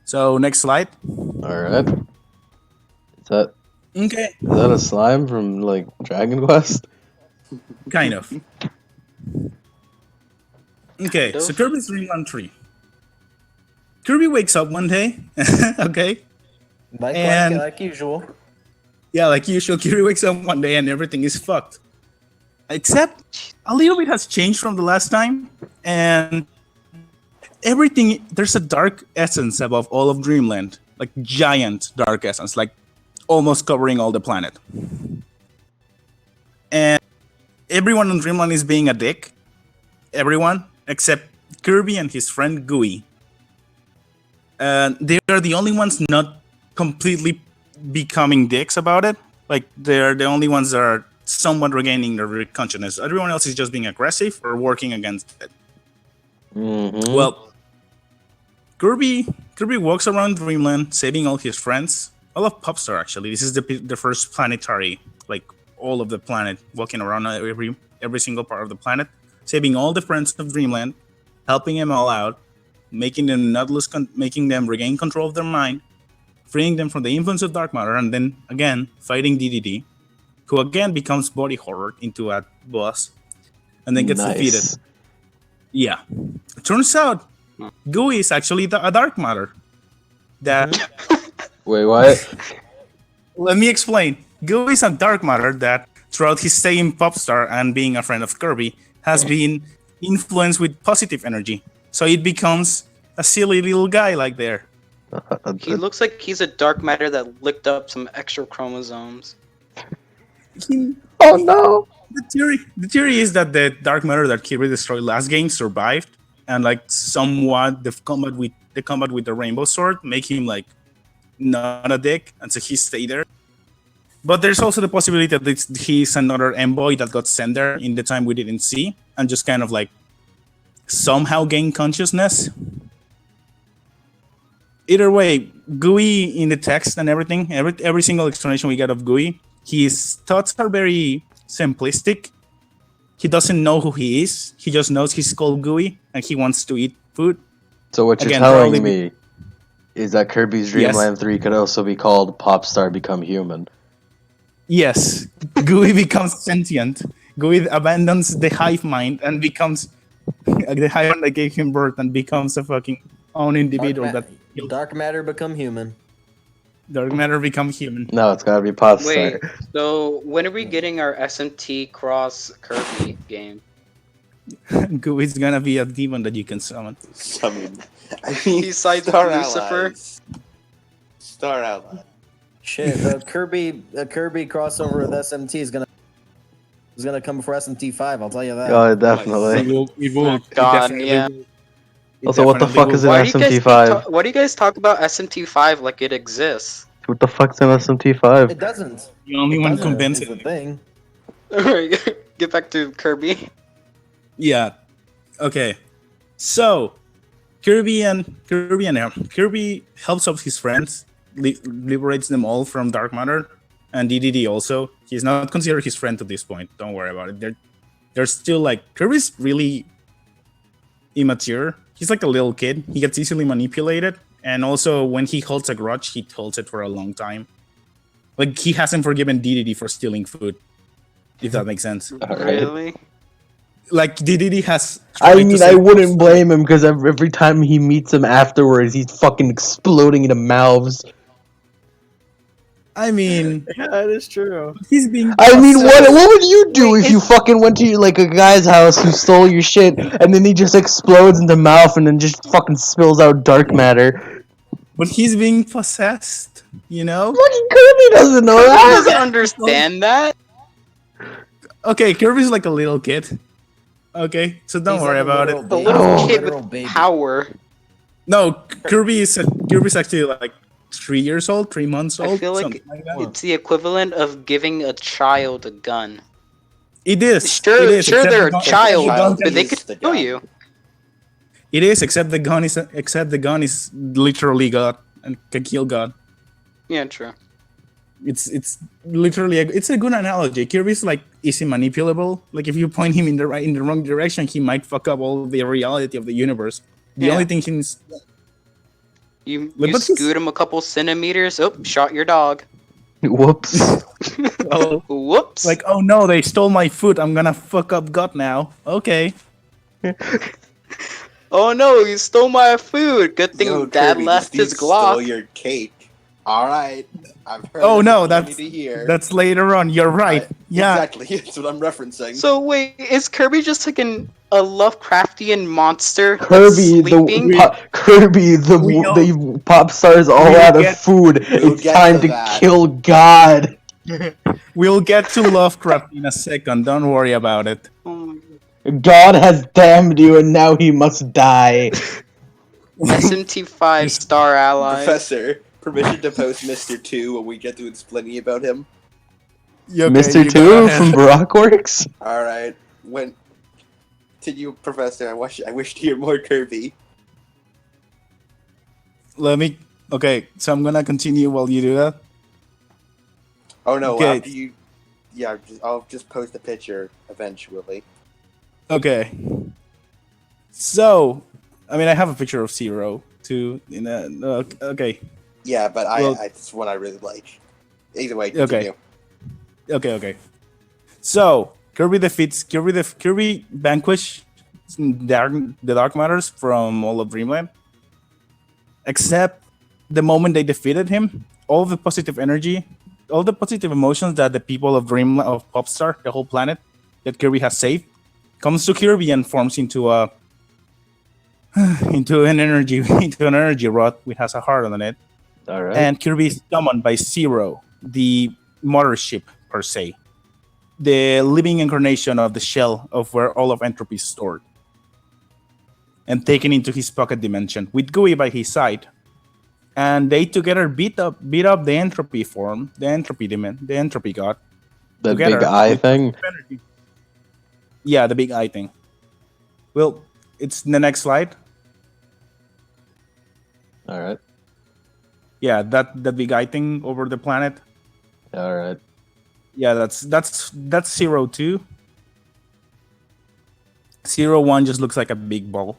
So next slide. All right. Is that Okay. a slime from like Dragon Quest? Kind of. Okay, so Kirby's Dreamland 3. Kirby wakes up one day, okay? Like usual. Yeah, like usual, Kirby wakes up one day and everything is fucked. Except a little bit has changed from the last time, and there's a dark essence above all of Dreamland. Like giant dark essence, like almost covering all the planet. And everyone on Dreamland is being a dick. Everyone except Kirby and his friend Gooey. They are the only ones not completely becoming dicks about it. Like they're the only ones that are somewhat regaining their consciousness. Everyone else is just being aggressive or working against it. Mm-hmm. Well, Kirby walks around Dreamland, saving all his friends. All of Popstar, actually. This is the first planetary, like all of the planet, walking around every single part of the planet, saving all the friends of Dreamland, helping them all out, making them regain control of their mind, freeing them from the influence of dark matter, and then again fighting DDD, who again becomes body horror into a boss, and then gets defeated. Yeah, it turns out Gooey is actually a dark matter. That Wait, what? let me explain. Gooey is a dark matter that, throughout his stay in Popstar and being a friend of Kirby, has been influenced with positive energy. So it becomes a silly little guy like there. He looks like he's a dark matter that licked up some extra chromosomes. Oh no! The theory is that the dark matter that Kirby destroyed last game survived, and like somewhat the combat with the rainbow sword make him like not a dick, and so he stayed there. But there's also the possibility that he's another envoy that got sent there in the time we didn't see, and just kind of like somehow gain consciousness. Either way, Gooey in the text and everything, every single explanation we get of Gooey, his thoughts are very simplistic. He doesn't know who he is. He just knows he's called Gooey and he wants to eat food. So what you're Again, telling probably me is that Kirby's Dream Land 3 could also be called Popstar Become Human. Yes, Gooey becomes sentient. Gooey abandons the hive mind and becomes the hive mind that gave him birth and becomes a fucking own individual Dark matter become human. Dark matter become human. No, it's gotta be Popstar. Wait, so when are we getting our SMT cross Kirby game? Gooey's gonna be a demon that you can summon. I mean, Besides Star Lucifer? Allies. Star Ally. Shit, the Kirby crossover with SMT is gonna come before SMT5. I'll tell you that. Oh, definitely. It will. God, It yeah. Also, what the fuck is an Why do you guys SMT5? why do you guys talk about SMT5 like it exists? What the fuck's an SMT5? It doesn't. The only one Doesn't, convinced is the thing. Alright, get back to Kirby. Yeah. Okay. So Kirby helps out his friends, liberates them all from dark matter, and DDD also. He's not considered his friend to this point. Don't worry about it. They're still like Kirby's really immature. He's like a little kid. He gets easily manipulated, and also when he holds a grudge, he holds it for a long time. Like he hasn't forgiven DDD for stealing food, if that makes sense. Really? Like DDD has. I tried to mean, save I wouldn't us, blame him because every time he meets him afterwards, he's fucking exploding into mouths. I mean, Yeah, that is true. he's being. I mean, possessed. what would you do Wait, if you fucking went to like a guy's house who stole your shit and then he just explodes into mouth and then just fucking spills out dark matter? But he's being possessed. You know. Fucking Kirby doesn't know Kirby that. doesn't understand that. Okay, Kirby's like a little kid. Okay, so don't He's worry like a about literal it. The baby. little Oh. kid Literal with baby. power. No, Kirby's actually like 3 years old, 3 months old. I feel like something like that. it's the equivalent of giving a child a gun. It is. Sure, it is, sure, except they're the a gun- child, child but they is could the kill gun. you. It is, except the gun is literally God and can kill God. Yeah, true. It's literally it's a good analogy. Kirby's like easy manipulable. Like if you point him in the wrong direction, he might fuck up all the reality of the universe. The Yeah. only thing he's You But he's- scoot him a couple centimeters. Oh, shot your dog. Whoops. oh, Whoops. like, oh no, they stole my food. I'm gonna fuck up God now. Okay. Oh no, you stole my food. Good thing Yo, Dad Kirby, left this his dude stole Glock. your cake. All right, I've heard. Oh no, everything I that's need to hear. that's later on. You're right. Yeah. Exactly. That's what I'm referencing. So wait, is Kirby just like a Lovecraftian monster? that's Kirby, sleeping? the pop stars all we'll out of get- food. we'll It's get time to to that. kill God. We'll get to Lovecraft in a second. Don't worry about it. Oh my God has damned you, and now he must die. God. SMT5 star ally. Professor, permission to post Mr. 2 when we get to explaining about him. Okay, Mr. you Two go ahead. from Brockworks. All right. When continue, Professor. I wish to hear more Kirby. Let me. Okay, so I'm gonna continue while you do that. Oh no! Okay. After you, yeah, I'll just post a picture eventually. Okay. So, I mean, I have a picture of Zero too. In a, okay. Yeah, but Well- it's one I really like. Either way, Okay. continue. Okay. So Kirby vanquish the dark matters from all of Dreamland. Except the moment they defeated him, all the positive energy, all the positive emotions that the people of Dreamland, of Popstar, the whole planet that Kirby has saved, comes to Kirby and forms into a into an energy rod which has a heart on it. All right. And Kirby is summoned by Zero, the mothership per se, the living incarnation of the shell of where all of entropy is stored, and taken into his pocket dimension with Gooey by his side. And they together beat up the entropy form, the entropy god. the together big eye with thing. energy. Yeah, the big eye thing. Well, it's the next slide. All right. Yeah, that big eye thing over the planet. All right. Yeah, that's 02. 01 just looks like a big ball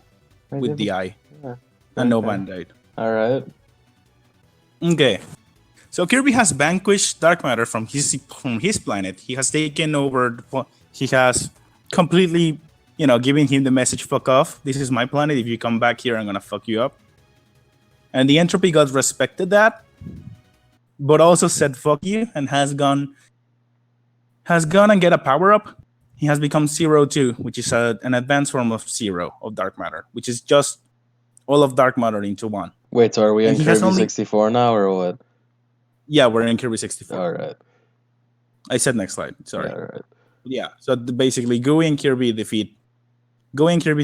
with the eye Yeah. and no Okay. band-aid. All right. Okay. So Kirby has vanquished dark matter from his planet. He has taken over he has completely, giving him the message, fuck off. This is my planet. If you come back here, I'm going to fuck you up. And the entropy god respected that, but also said fuck you and has gone and get a power up. He has become 02, which is an advanced form of Zero of dark matter, which is just all of dark matter into one. Wait, so are we in And he has Kirby only- 64 now, or what? Yeah, we're in Kirby 64. All right. I said next slide. Sorry. Yeah, all right. Yeah. So basically, Gooey and Kirby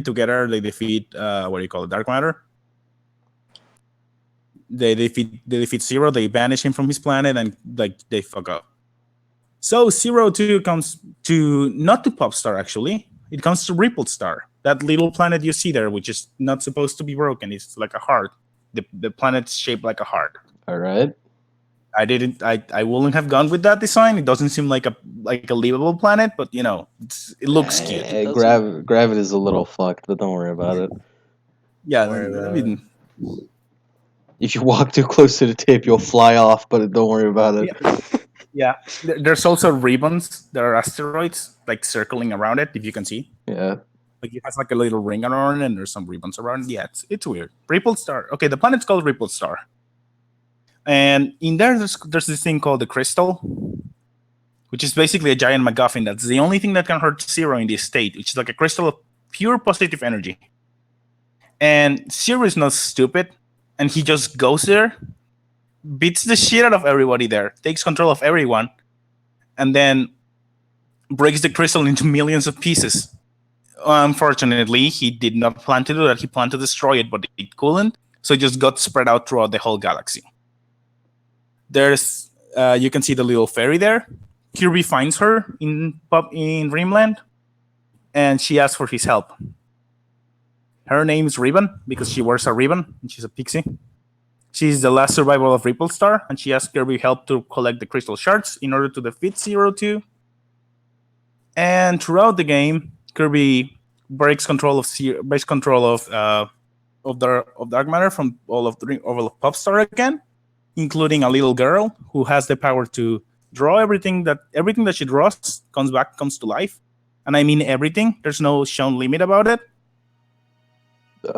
together. They defeat what do you call it? Dark matter. They defeat Zero. They banish him from his planet, and they fuck up. So 02 comes to not to Popstar actually. it comes to Ripple Star, that little planet you see there, which is not supposed to be broken. It's like a heart. The planet's shaped like a heart. All right. I wouldn't have gone with that design. It doesn't seem like a livable planet, but you know, it looks cute. It doesn't. Gravity is a little fucked, but don't worry about it. Yeah, Don't worry I about mean, If you walk too close to the tip, you'll fly off, but don't worry about it. yeah. There's also ribbons. There are asteroids like circling around it. If you can see, Yeah. like it has like a little ring around it, and there's some ribbons around it. Yeah, it's weird. Ripple Star. Okay, the planet's called Ripple Star, and in there's this thing called the crystal, which is basically a giant MacGuffin. That's the only thing that can hurt Zero in this state, which is like a crystal of pure positive energy. And Zero is not stupid, and he just goes there, beats the shit out of everybody there, takes control of everyone, and then breaks the crystal into millions of pieces. Unfortunately, he did not plan to do that. He planned to destroy it, but it couldn't, so it just got spread out throughout the whole galaxy. There's, you can see the little fairy there. Kirby finds her in Dreamland, and she asks for his help. Her name's Ribbon because she wears a ribbon and she's a pixie. She's the last survivor of Ripple Star, and she asks Kirby help to collect the crystal shards in order to defeat 02. And throughout the game, Kirby breaks control of dark matter from all of Popstar again, including a little girl who has the power to draw everything that she draws comes to life. And I mean everything. There's no shown limit about it.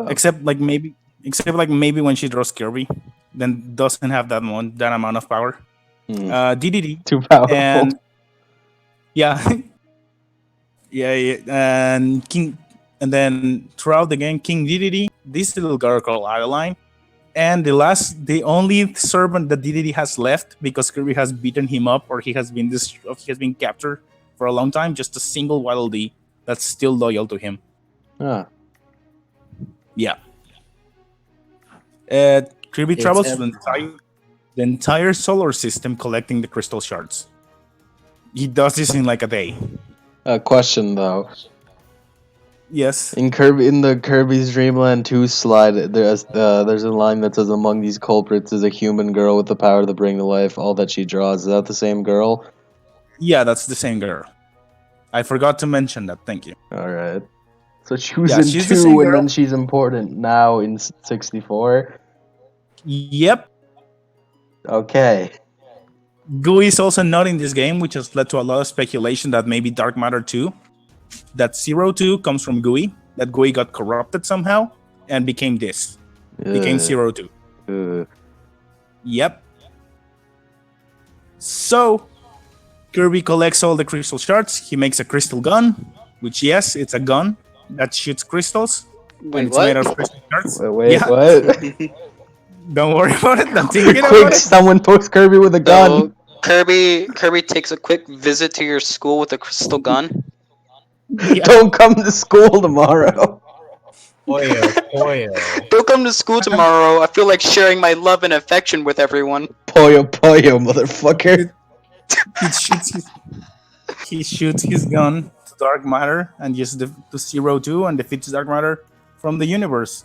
Except maybe when she draws Kirby, then doesn't have that amount of power. DDD Too powerful. and yeah, and then throughout the game, King DDD, this little girl called Adeline, and the only servant that DDD has left because Kirby has beaten him up or he has been captured for a long time, just a single Waddle Dee that's still loyal to him. Yeah. Kirby travels to the entire solar system collecting the crystal shards. He does this in like a day. Question though. Yes. In the Kirby's Dreamland 2 slide, there's a line that says, "Among these culprits is a human girl with the power to bring to life all that she draws." Is that the same girl? Yeah, that's the same girl. I forgot to mention that. Thank you. All right. So she was she's the in same 2, and girl. then she's important now in 64. Yep. Okay. Gooey is also not in this game, which has led to a lot of speculation that maybe Dark Matter 2, that 02 comes from Gooey, that Gooey got corrupted somehow and became this. Became 02. Yep. So, Kirby collects all the crystal shards. He makes a crystal gun, which, yes, it's a gun that shoots crystals. Wait, it's what? made out of crystal shards. Wait, Yeah. what? Don't worry about it. I'm thinking Quick, about it. someone post Kirby with a gun. So Kirby takes a quick visit to your school with a crystal gun. Yeah. Don't come to school tomorrow. Poyo. Don't come to school tomorrow. I feel like sharing my love and affection with everyone. Poyo, motherfucker. He shoots his gun to Dark Matter and uses to 02 and defeats Dark Matter from the universe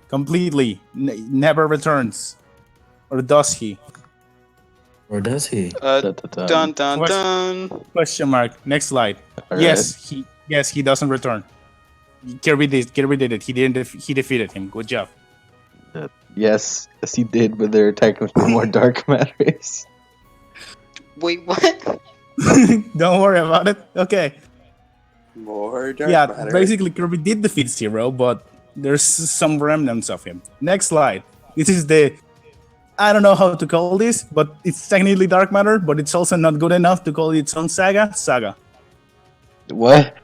completely. Never returns, or does he? Or does he? Dun dun dun. Question mark. Next slide. All Yes, he doesn't return. Kirby did it. He defeated him. Good job. Yes, he did, but there are technically more dark matters. Wait, what? Don't worry about it. Okay. More dark matter. Basically Kirby did defeat Zero, but there's some remnants of him. Next slide. This is I don't know how to call this, but it's technically dark matter, but it's also not good enough to call it its own saga. What?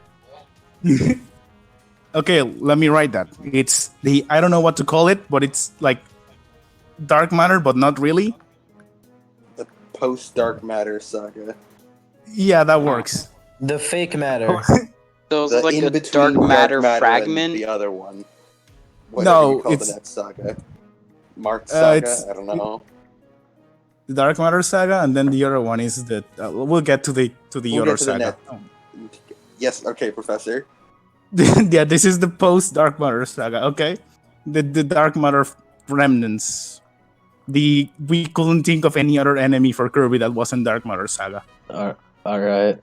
Okay, let me write that. It's I don't know what to call it, but it's like dark matter, but not really. The post-dark matter saga. Yeah, that works. The fake matter. So it's The like a in-between dark matter and fragment. the other one. Whatever No, you call it's- the next saga. Mark saga? it's- I don't know. The dark matter saga, and then the other one is we'll get to the We'll other get to the saga. Yes, okay, Professor. Yeah, this is the post Dark Matter saga. Okay, the Dark Matter remnants. We couldn't think of any other enemy for Kirby that wasn't Dark Matter saga. All right.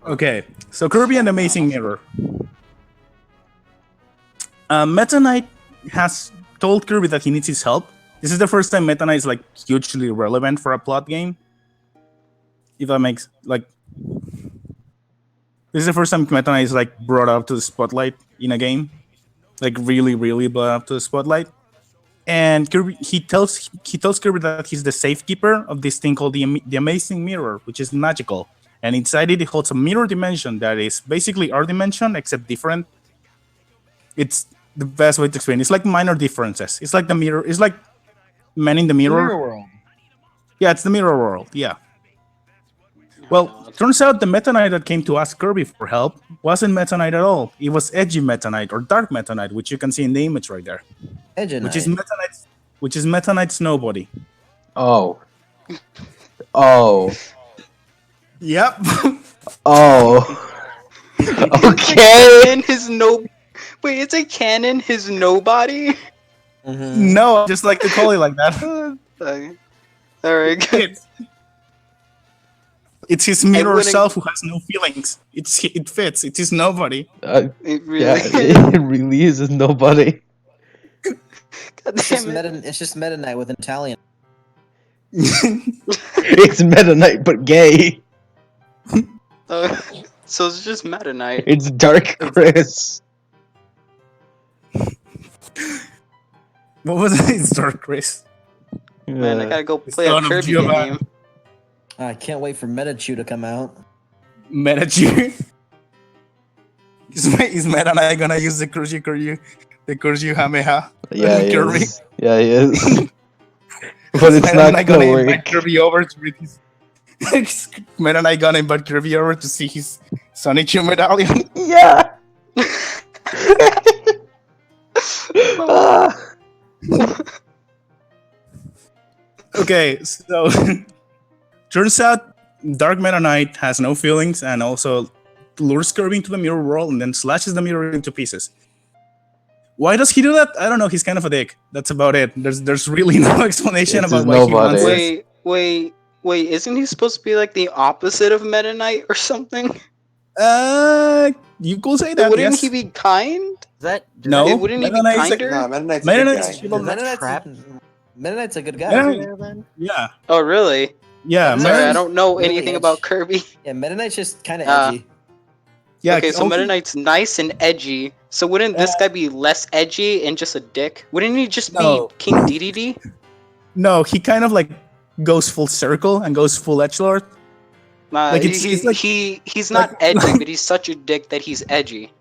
Okay, so Kirby and the Amazing Mirror. Meta Knight has told Kirby that he needs his help. This is the first time Meta Knight is like hugely relevant for a plot game. If that makes like, this is the first time Meta Knight is like brought up to the spotlight in a game, like really, really brought up to the spotlight. And Kirby, he tells Kirby that he's the safekeeper of this thing called the Amazing Mirror, which is magical. And inside it holds a mirror dimension that is basically our dimension except different. It's the best way to explain. It's like minor differences. It's like the mirror. It's like Man in the Mirror. Mirror world. Yeah, it's the mirror world. Yeah. Well, turns out the Meta Knight that came to ask Kirby for help wasn't Meta Knight at all. It was Edgy Meta Knight or Dark Meta Knight, which you can see in the image right there. Edge Which is Meta Knight's nobody. Oh. Oh. Yep. Oh. Okay. In his no. Wait, it's a canon. His nobody. No, I just like to call it like that. All right. Good. It's his mirror wouldn't- self who has no feelings. It fits. It's his nobody. It really. Yeah, it really is nobody. God It's just damn it. It's just Meta Knight with an Italian. It's Meta Knight, but gay. So it's just Meta Knight. It's Dark Chris. What was it? It's Dark Chris. Man, I gotta go It's play a son of Kirby Giovanni. game. I can't wait for Metachu to come out. Metachu. Is Meta Knight gonna use the Kuryu Hameha? Yeah, he Kirby? is. Yeah, he is. But it's Meta not Knight gonna invite work. Kirby over to read his. Meta Knight gonna invite Kirby over to see his Sonichu medallion. Yeah. Ah. Okay, so turns out Dark Meta Knight has no feelings and also lures Kirby into the mirror world and then slashes the mirror into pieces. Why does he do that? I don't know. He's kind of a dick. That's about it. There's really no explanation It's about just why he wants nobody. this. Wait! Isn't he supposed to be like the opposite of Meta Knight or something? You could say that. Wouldn't Yes. he be kind? Is that No. Wouldn't he Meta be Knight's kinder? Nah, Meta Knight's Meta a good Knight's guy. people Meta that Knight's, trap Meta Knight's a good guy. Yeah. there then? Yeah. Oh, really? Yeah. Sorry, Meta- I don't know really anything edgy. about Kirby. Yeah, Meta Knight's just kind of Uh, edgy. Yeah. Okay, so also- Meta Knight's nice and edgy. So wouldn't this guy be less edgy and just a dick? Wouldn't he just No. be King DDD? No, he kind of like goes full circle and goes full edgelord. Nah, Like, it's like- he's not like- edgy, but he's such a dick that he's edgy.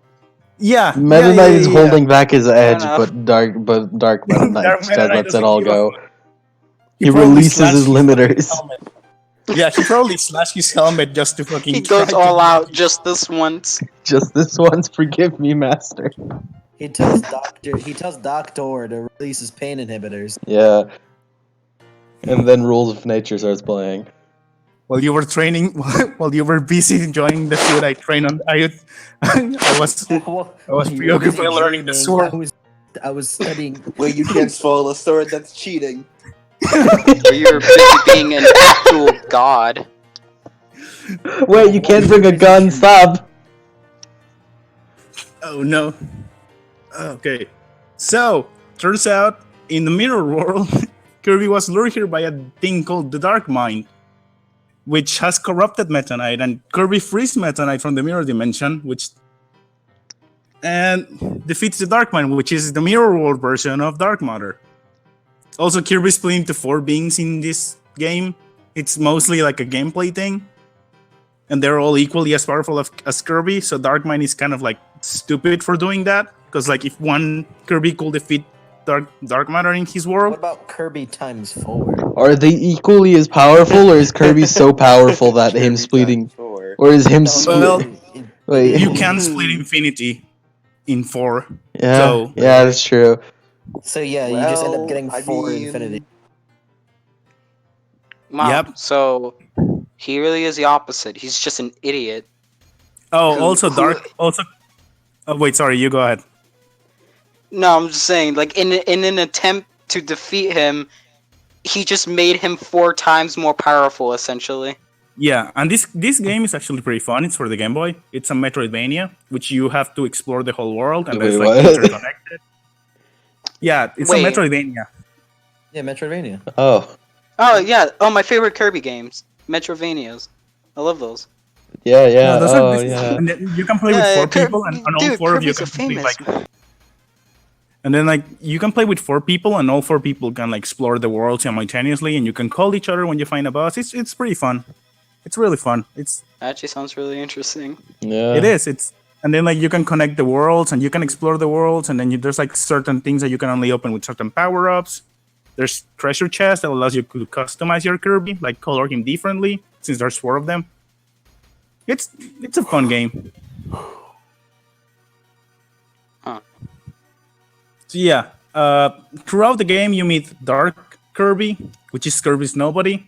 Yeah. Meta yeah, Knight yeah, is yeah. holding back his edge, enough. but Dark Meta Knight Dark just Meta Knight lets it doesn't all give a go. fuck. He probably releases slashed his limiters. helmet. Yeah, he probably slashed his helmet just to fucking. He try goes to- all out just this once. Just this once, forgive me, Master. He tells Doctor to release his pain inhibitors. Yeah. And then Rules of Nature starts playing. While you were training, while you were busy enjoying the food I trained on, I was preoccupied learning the sword. I was studying. Where you can't swallow a sword, that's cheating. Where you're busy being an actual god. Wait, you can't bring a gun, stop! Oh no. Okay. So, turns out, in the mirror world, Kirby was lured here by a thing called the Dark Mind, which has corrupted Meta Knight, and Kirby frees Meta Knight from the mirror dimension, and defeats the Dark Mind, which is the mirror world version of Dark Matter. Also, Kirby split into 4 beings in this game. It's mostly like a gameplay thing, and they're all equally as powerful as Kirby, so Dark Mind is kind of like stupid for doing that, because like if one Kirby could defeat Dark Matter in his What world, about Kirby times 4? Are they equally as powerful, or is Kirby so powerful that him splitting... Or is him Well, Wait. you can split Infinity in 4. Yeah, so- yeah, that's true. So yeah, you just end up Well, getting I 4 mean- infinity. Wow. Yep. So he really is the opposite. He's just an idiot. Oh, Who- also who- Dark, Oh, wait, sorry, you go ahead. No, I'm just saying, like in an attempt to defeat him, he just made him 4 times more powerful, essentially. Yeah, and this game is actually pretty fun. It's for the Game Boy. It's a Metroidvania, which you have to explore the whole world, and Wait, there's like what? interconnected. Yeah, it's a Wait. Metroidvania. Yeah, Metroidvania. Oh, Oh yeah. Oh, my favorite Kirby games, Metrovanias. I love those. yeah, yeah. No, those Oh, are yeah. and then you can play with Yeah, 4 people, and all dude, 4 of you Kirby's can are complete famous. like. And then like you can play with 4 people, and all 4 people can like explore the world simultaneously, and you can call each other when you find a boss. It's pretty fun. It's really fun. Actually, sounds really interesting. Yeah. It is. And then like you can connect the worlds, and you can explore the worlds, and then there's like certain things that you can only open with certain power ups. There's treasure chests that allows you to customize your Kirby, like color him differently, since there's 4 of them. It's a fun game. Huh. So yeah, throughout the game you meet Dark Kirby, which is Kirby's nobody,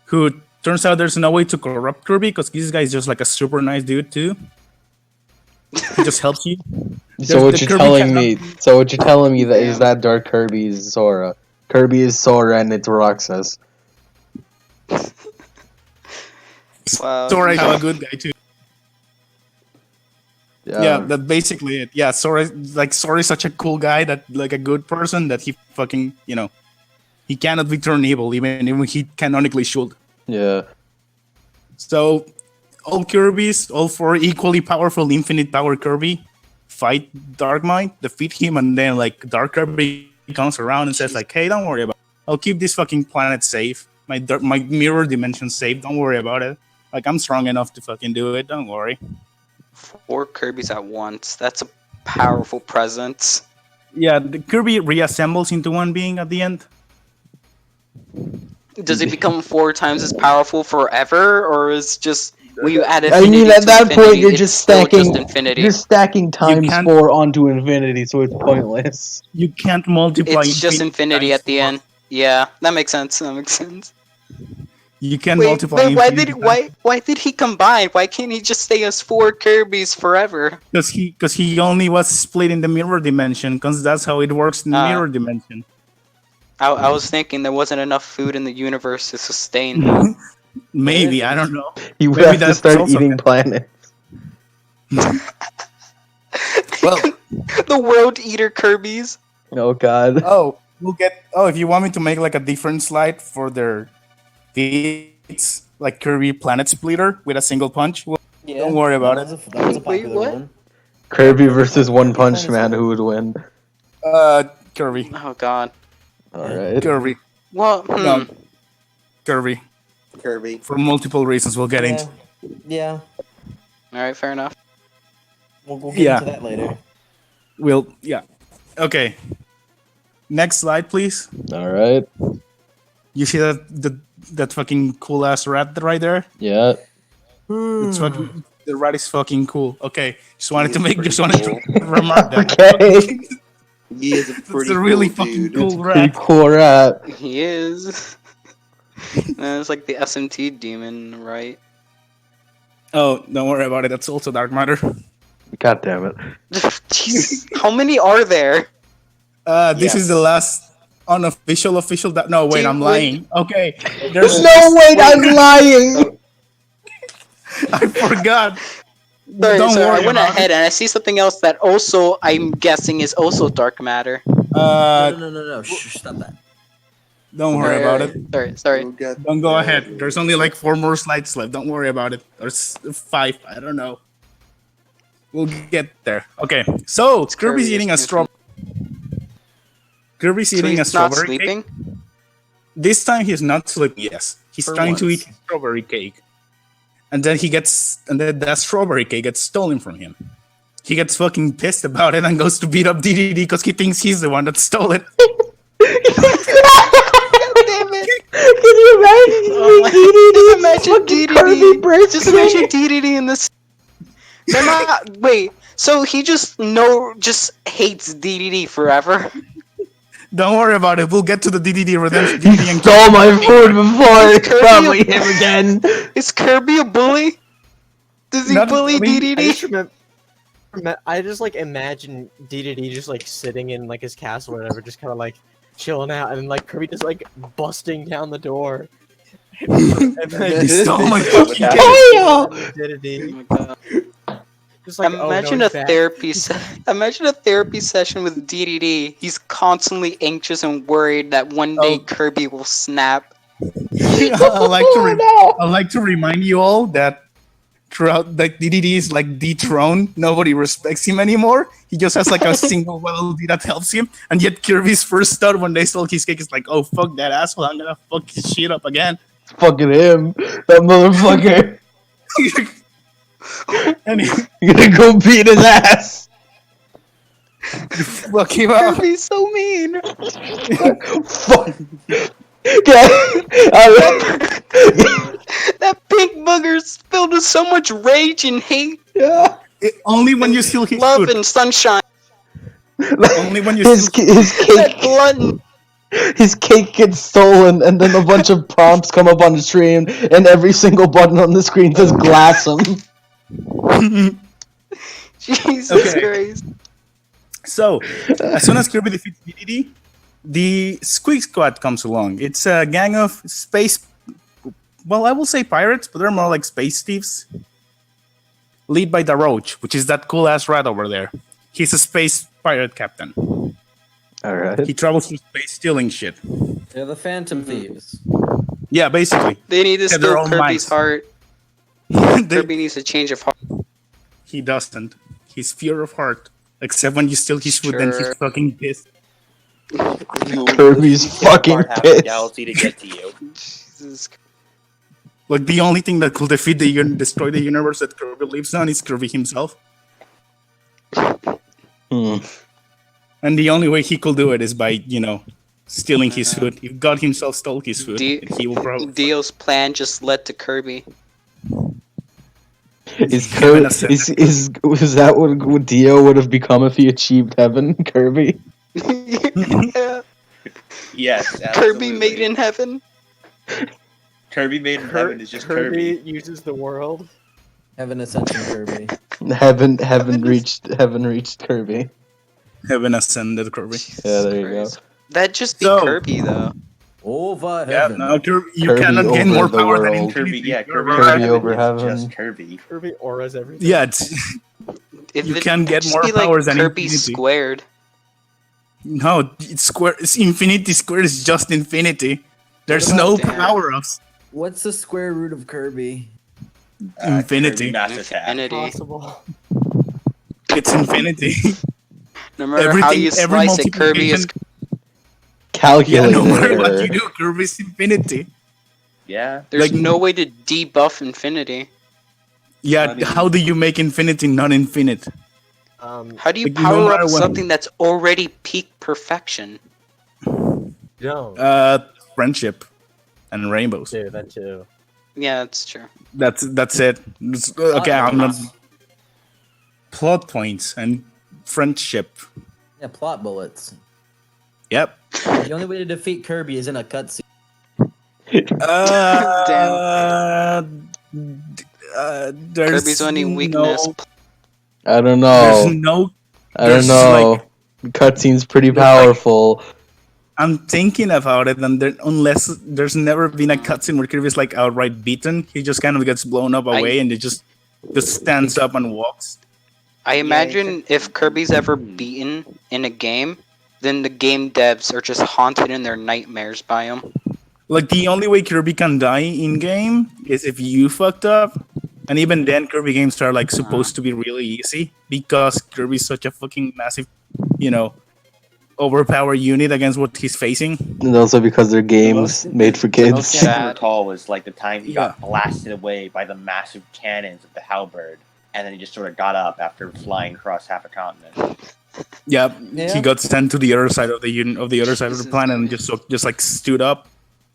who turns out there's no way to corrupt Kirby because this guy is just like a super nice dude too. He just helps you. So what the you're Kirby telling cannot- me? So what you're telling me that is that Dark Kirby is Sora. Kirby is Sora and it's Roxas. Wow. Sora is a good guy too. Yeah, that's basically it. Yeah, Sora is such a cool guy that like a good person that he fucking he cannot be turned evil even he canonically should. Yeah. So all Kirby's, all 4 equally powerful infinite power Kirby fight Darkmind, defeat him, and then like Dark Kirby comes around and says like, "Hey, don't worry about it. I'll keep this fucking planet safe. My mirror dimension safe. Don't worry about it. Like I'm strong enough to fucking do it. Don't worry." 4 Kirby's at once. That's a powerful presence. Yeah, the Kirby reassembles into one being at the end. Does it become 4 times as powerful forever, or is just when you add I infinity mean, at to that infinity, point, you're it's just still stacking. infinity? You're stacking times can't- 4 onto infinity, so it's pointless. You can't multiply. It's just infinity times at the 4. end. Yeah, that makes sense. That makes sense. You can't Wait, multiply. but why did he combine? Why can't he just stay as 4 Kirby's forever? Because he only was split in the mirror dimension. Because that's how it works in the mirror dimension. I was thinking there wasn't enough food in the universe to sustain him. Maybe, I don't know. You would Maybe have to that's start also eating good. planets. Well, The World Eater Kirby's. Oh god. if you want me to make like a different slide for their feats, like Kirby Planet Splitter with a single punch, Yeah, don't worry about it. That was a Wait, popular what? one. Kirby versus One Punch Man, who would win? Kirby. Oh god. Alright. Kirby. Well, No. Kirby. Kirby. For multiple reasons we'll get into. Yeah, Alright, fair enough. we'll get Yeah. into that later. Yeah. Okay. Next slide, please. Alright. You see that fucking cool ass rat right there? Yeah. It's fucking, the rat is fucking cool. Okay, just wanted to Pretty remark that. Okay. He is a It's pretty a really cool fucking dude. cool Pretty rat. cool rat. He is. It's like the SMT demon, right? Oh, don't worry about it. That's also dark matter. God damn it. Jeez, how many are there? This is the last unofficial official. No, wait, Dude, I'm wait. lying. Okay, there's No, wait, I'm lying! I forgot. Sorry, Don't worry I went about ahead and I see something else that also I'm guessing is also dark matter. No. Shh, stop that. Don't worry about it. Sorry. We'll get Don't go there. ahead. There's only like 4 more slides left. Don't worry about it. There's 5. I don't know. We'll get there. Okay. So Kirby's Kirby eating a is strawberry. Kirby's So eating a he's not strawberry cake. sleeping? This time he's not sleeping. Yes, he's For trying to once. eat strawberry cake, and then that strawberry cake gets stolen from him. He gets fucking pissed about it and goes to beat up DDD because he thinks he's the one that stole it. Damn it! Can you imagine? Oh my- Just imagine Fucking Kirby DDD. breaks Just imagine DDD in this. They're not. Wait. So he just hates DDD forever. Don't worry about it. We'll get to the DDD redemption. He DDD and stole my food before, it's Kirby probably a- him again. Is Kirby a bully? Does he Not- bully I mean, DDD? I just like imagine DDD just like sitting in like his castle or whatever, just kind of like chilling out, and then like Kirby just like busting down the door. And then He stole my Basically what fucking happened. game. Oh, DDD, Oh my God. just like oh, Imagine no, a he's back. imagine a therapy session with DDD. He's constantly anxious and worried that one day Oh. Kirby will snap. no. I'd like to remind you all that throughout like DDD is like dethroned. Nobody respects him anymore. He just has like a single melody that helps him. And yet Kirby's first thought when they stole his cake is like, oh fuck that asshole, I'm gonna fuck his shit up again. Fucking him, that motherfucker. And he You're gonna go beat his ass. fuck him up. Kirby's so mean. Fuck. Yeah. That pink booger's filled with so much rage and hate, Yeah. Only when you steal his love, food. and sunshine. Only when you his steal his That cake glutton. his cake gets stolen, and then a bunch of prompts come up on the screen, and every single button on the screen says "glass him." Jesus Okay. Christ. So, as soon as Kirby defeats DDD, the Squeak Squad comes along. It's a gang of space, well, I will say pirates, but they're more like space thieves. Lead by the Roach, which is that cool-ass rat over there. He's a space pirate captain. All right. He travels through space stealing shit. They're the Phantom Thieves. Yeah, basically. They need to Have their steal own Kirby's minds. heart. They- Kirby needs a change of heart. he doesn't. He's fear of heart. Except when you steal his food, then he's Sure. fucking pissed. Kirby's fucking Apart half the pissed. galaxy to get to you. Jesus Christ. Like, the only thing that could defeat destroy the universe that Kirby lives on is Kirby himself. And the only way he could do it is by, stealing his food. If God himself stole his food, D- he will probably... Dio's plan just led to Kirby. Is Heaven Kirby, ascended. is that what Dio would have become if he achieved heaven? Kirby. Yeah. Yes, Kirby absolutely. made in heaven. Kirby made in heaven is just Kirby Kirby. uses the world. Heaven Ascension Kirby. Heaven reached Kirby. Heaven ascended Kirby. Yeah, there you go. Christ. That'd just be So- Kirby, though. Over Yeah, heaven. no, Kirby, you Kirby cannot gain over more the power than world. Kirby, infinity. yeah, Kirby, Kirby heaven over is heaven. just Kirby. Kirby auras everything. Yeah, If You it- can get just more be like powers than Kirby infinity. squared. no, it's square. It's infinity squared is just infinity. There's What no about- power-ups. What's the square root of Kirby? Infinity. Kirby Mass Attack. Infinity. Possible. It's infinity. No matter how you every slice it, Kirby is. Yeah, no matter Calculator. what you do, Kirby's infinity. Yeah. There's like- no way to debuff infinity. Yeah, I mean- how do you make infinity not infinite? How do you Like, no power matter up what- something that's already peak perfection? No. Friendship and rainbows. Dude, that too. Yeah, that's true. That's it. Okay, I'm not. Plot points and friendship. Yeah, plot bullets. Yep. The only way to defeat Kirby is in a cutscene. There's Kirby's only weakness. I don't There's know. no. I don't there's, know. Cutscene's pretty there's, like- powerful. I'm thinking about it, and unless there's never been a cutscene where Kirby's like outright beaten, he just kind of gets blown up away, and he just stands up and walks. I imagine if Kirby's ever beaten in a game, then the game devs are just haunted in their nightmares by him. Like, the only way Kirby can die in game is if you fucked up, and even then, Kirby games are like supposed to be really easy because Kirby's such a fucking massive, overpowered unit against what he's facing. And also because they're games made for The kids. most I can Sad. recall was like the time he got Yeah. blasted away by the massive cannons of the halberd, and then he just sort of got up after flying across half a continent. Yeah, Yeah. he got sent to the other side of the other side of the planet and just like stood up,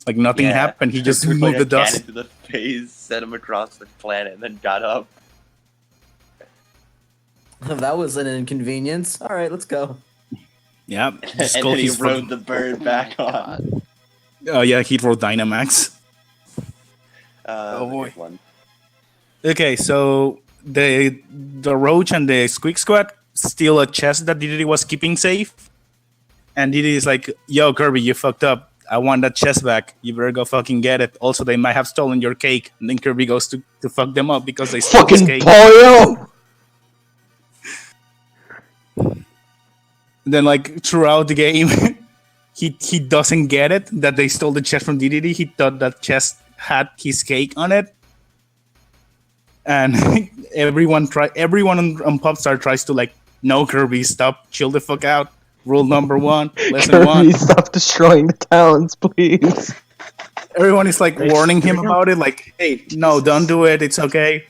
like nothing Yeah. happened. He just Threw, removed like, the a dust. cannon to the face, sent him across the planet, and then got up. That was an inconvenience. All right, let's go. Yeah, just And called then he his rode fucking- the bird back on. Oh yeah, he wrote Dynamax. Oh boy. One. Okay, so the Roach and the Squeak Squad steal a chest that Diddy was keeping safe, and Diddy is like, "Yo, Kirby, you fucked up. I want that chest back. You better go fucking get it. Also, they might have stolen your cake." And then Kirby goes to fuck them up because they stole his Fucking cake. pollo! Then, like, throughout the game, he doesn't get it that they stole the chest from Diddy. He thought that chest had his cake on it. And everyone on Popstar tries to, like, no, Kirby, stop, chill the fuck out. Rule number 1, lesson Kirby, 1. stop destroying the towns, please. Everyone is like warning him about it, like, hey, no, don't do it. It's okay.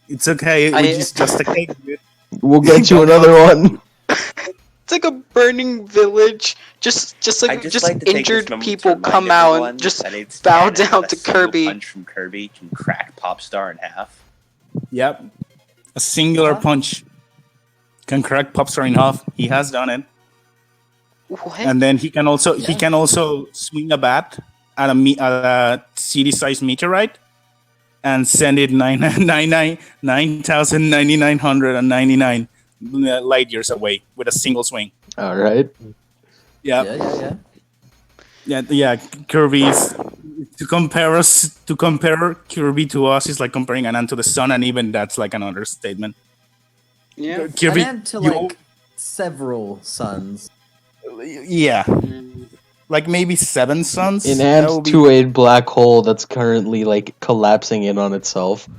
It's okay. It's just a cake, dude. We'll get you another one. It's like a burning village. Just I'd just like to take injured this moment people to remind come out everyone and just that it's bow canon down that to a single Kirby. punch from Kirby can crack Popstar in half. Yep. A singular punch can crack Popstar in half. He has done it. What? And then he can also swing a bat at a city-sized meteorite and send it 9,999 light years away with a single swing. All right. Yeah. Yeah. Kirby's to compare Kirby to us is like comparing an ant to the sun, and even that's like an understatement. Yeah. Kirby, And to like several suns. yeah, like maybe 7 suns. An That ant would be- to a black hole that's currently like collapsing in on itself.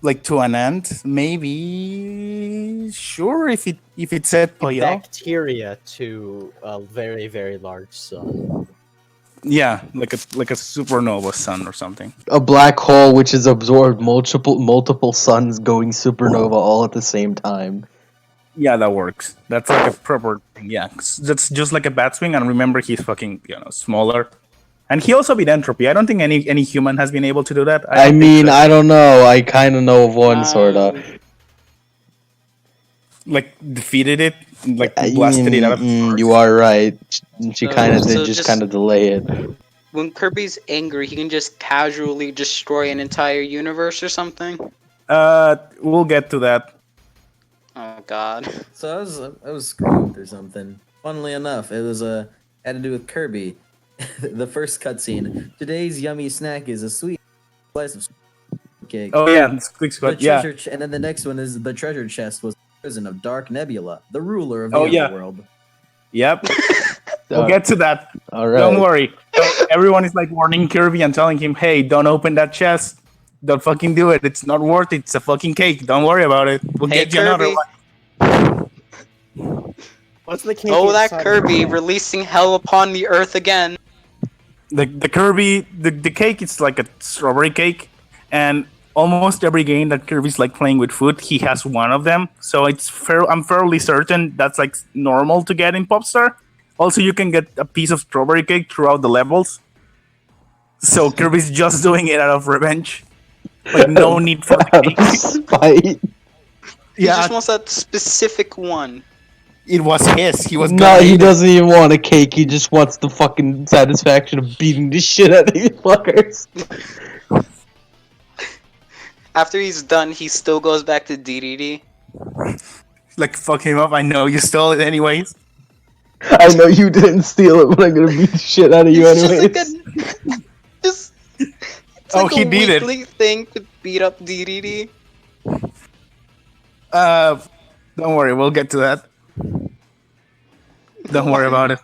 like to an ant, maybe. Sure, if it said Poyo. Bacteria to a very, very large sun. Yeah, like a supernova sun or something. A black hole which has absorbed multiple suns going supernova all at the same time. Yeah, that works. That's like a proper thing. Yeah, that's just like a bat swing. And remember, he's fucking smaller. And he also beat entropy. I don't think any human has been able to do that. I mean, I don't know. I kind of know of one, sorta. Like defeated it, like blasted it out of. You are right. She kind of So did just kind of delay it. When Kirby's angry, he can just casually destroy an entire universe or something. We'll get to that. Oh God. So I was screwed or something. Funnily enough, it was had to do with Kirby. The first cutscene. Today's yummy snack is a sweet slice of cake. Oh yeah, Squeak Squad. Yeah. And then the next one is the treasure chest was the prison of Dark Nebula, the ruler of the Oh, yeah. underworld. Yep. We'll get to that. All right. Don't worry. Everyone is like warning Kirby and telling him, "Hey, don't open that chest. Don't fucking do it. It's not worth it. It's a fucking cake. Don't worry about it. We'll Hey, get you another Kirby. one." What's the cake? Oh, that inside Kirby of the- releasing hell upon the earth again. The Kirby the cake is like a strawberry cake, and almost every game that Kirby's like playing with food, he has one of them. So I'm fairly certain that's like normal to get in Popstar. Also, you can get a piece of strawberry cake throughout the levels. So Kirby's just doing it out of revenge. Like no need for the cake. Spite. He Yeah, just wants that specific one. it was his. He was No, gonna he eat it. doesn't even want a cake. He just wants the fucking satisfaction of beating the shit out of these fuckers. After he's done, he still goes back to DDD. Like fuck him up. I know you stole it anyways. I know you didn't steal it, but I'm gonna beat the shit out of you It's anyways. just like a, just, it's Oh, like he a did it. weekly thing to beat up DDD. Don't worry, we'll get to that. Don't worry about it.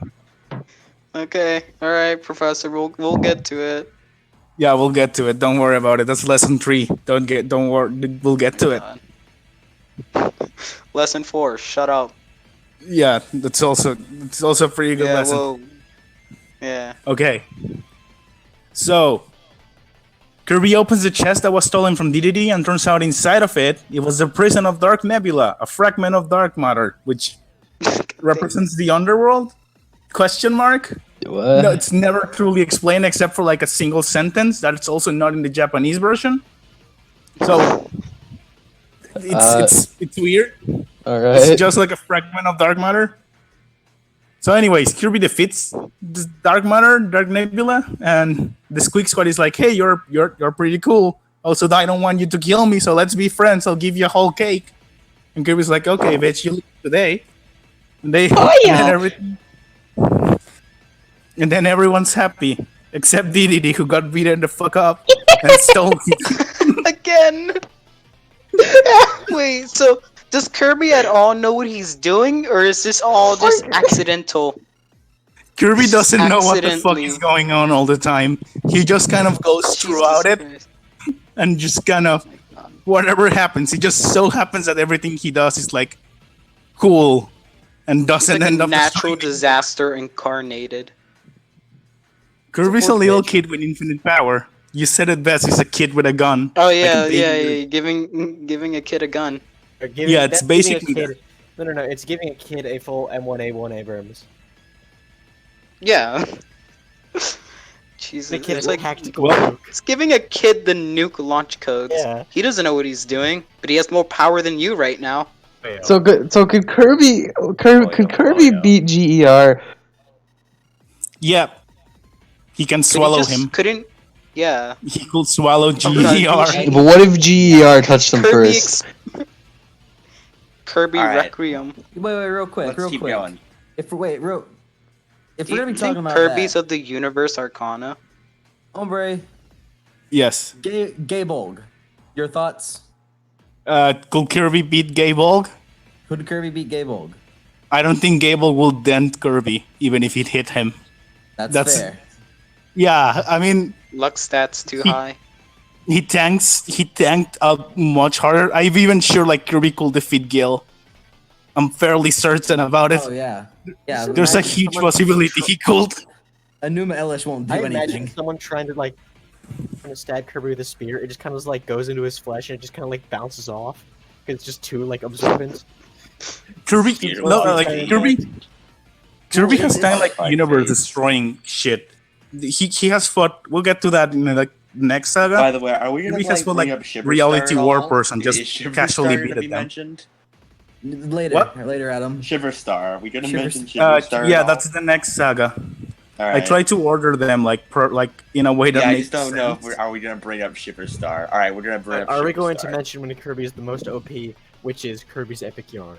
Okay, all right, Professor, we'll get to it. Yeah, we'll get to it. Don't worry about it. That's lesson 3. Don't worry. We'll get to it. Lesson 4. Shut up. Yeah, it's also a pretty good Yeah, lesson. well, yeah. Okay. So, Kirby opens the chest that was stolen from DDD, and turns out inside of it was the prison of Dark Nebula, a fragment of dark matter, which represents the underworld? Question mark? What? No, it's never truly explained except for like a single sentence that it's also not in the Japanese version. So it's weird. All It's right. just like a fragment of dark matter. So, anyways, Kirby defeats this dark matter, Dark Nebula, and the Squeak Squad is like, "Hey, you're pretty cool. Also, I don't want you to kill me, so let's be friends. I'll give you a whole cake. And Kirby's like, okay, bitch, you leave today. And they, and then everyone's happy, except DDD, who got beaten the fuck up and stole Again. Wait, so does Kirby at all know what he's doing, or is this all just accidental? Kirby doesn't know what the fuck Accidentally. is going on all the time. He just kind of goes throughout it Christ. and just kind of whatever happens. It just so happens that everything he does is like cool and He's doesn't like end a up natural destroying. disaster incarnated. Kirby's a little kid with infinite power. You said it best. He's a kid with a gun. Oh Like a yeah, baby. yeah. Giving a kid a gun. Or giving, Yeah, it's that's giving a basically kid- No, it's giving a kid a full M1A1 Abrams. Yeah. Jesus, The kid it's is like tactical. Well- nuke. it's giving a kid the nuke launch codes. Yeah. He doesn't know what he's doing, but he has more power than you right now. So good. So could Kirby? Could Kirby yeah. beat GER? Yeah. He can But he swallow just him. couldn't. Yeah. He could swallow God, GER. But what if GER touched them Kirby. first? Kirby Alright. Requiem. Wait, real quick, Let's real keep quick. going. If we're gonna be Do you talking think about Kirby's that, of the Universe Arcana? Hombre, Yes. Gaybolg, your thoughts? Could Kirby beat Gaybolg? Could Kirby beat Gaybolg? I don't think Gable will dent Kirby, even if it hit him. That's fair. Yeah, I mean, Luck stats too He- high. he tanked out much harder. I'm even sure like Kirby could defeat Gil. I'm fairly certain about it. Oh yeah, yeah. There's a imagine huge someone- possibility he could. Enuma Elish won't do I imagine anything. someone trying to stab Kirby with a spear. It just kind of like goes into his flesh and it just kind of like bounces off. It's just too like absorbent. Kirby, no, like Kirby has it's kind of like fight universe phase. destroying shit. He has fought. We'll get to that in the next saga. By the way, are we gonna Kirby has like, fought bring like up Shiver reality Star at war all? person just Is Shiver casually Star beat gonna be at them. mentioned? Later, What? later, Adam. Shiver Star. Are we gonna Shiver- mention Shiver Star? at Yeah, all? that's the next saga. All I right. try to order them like in a way that Yeah, I makes just don't know if sense. are we gonna bring up Shiver Star. All right, we're gonna bring up. Are we Shiver going Star. to mention when Kirby is the most OP, which is Kirby's Epic Yarn?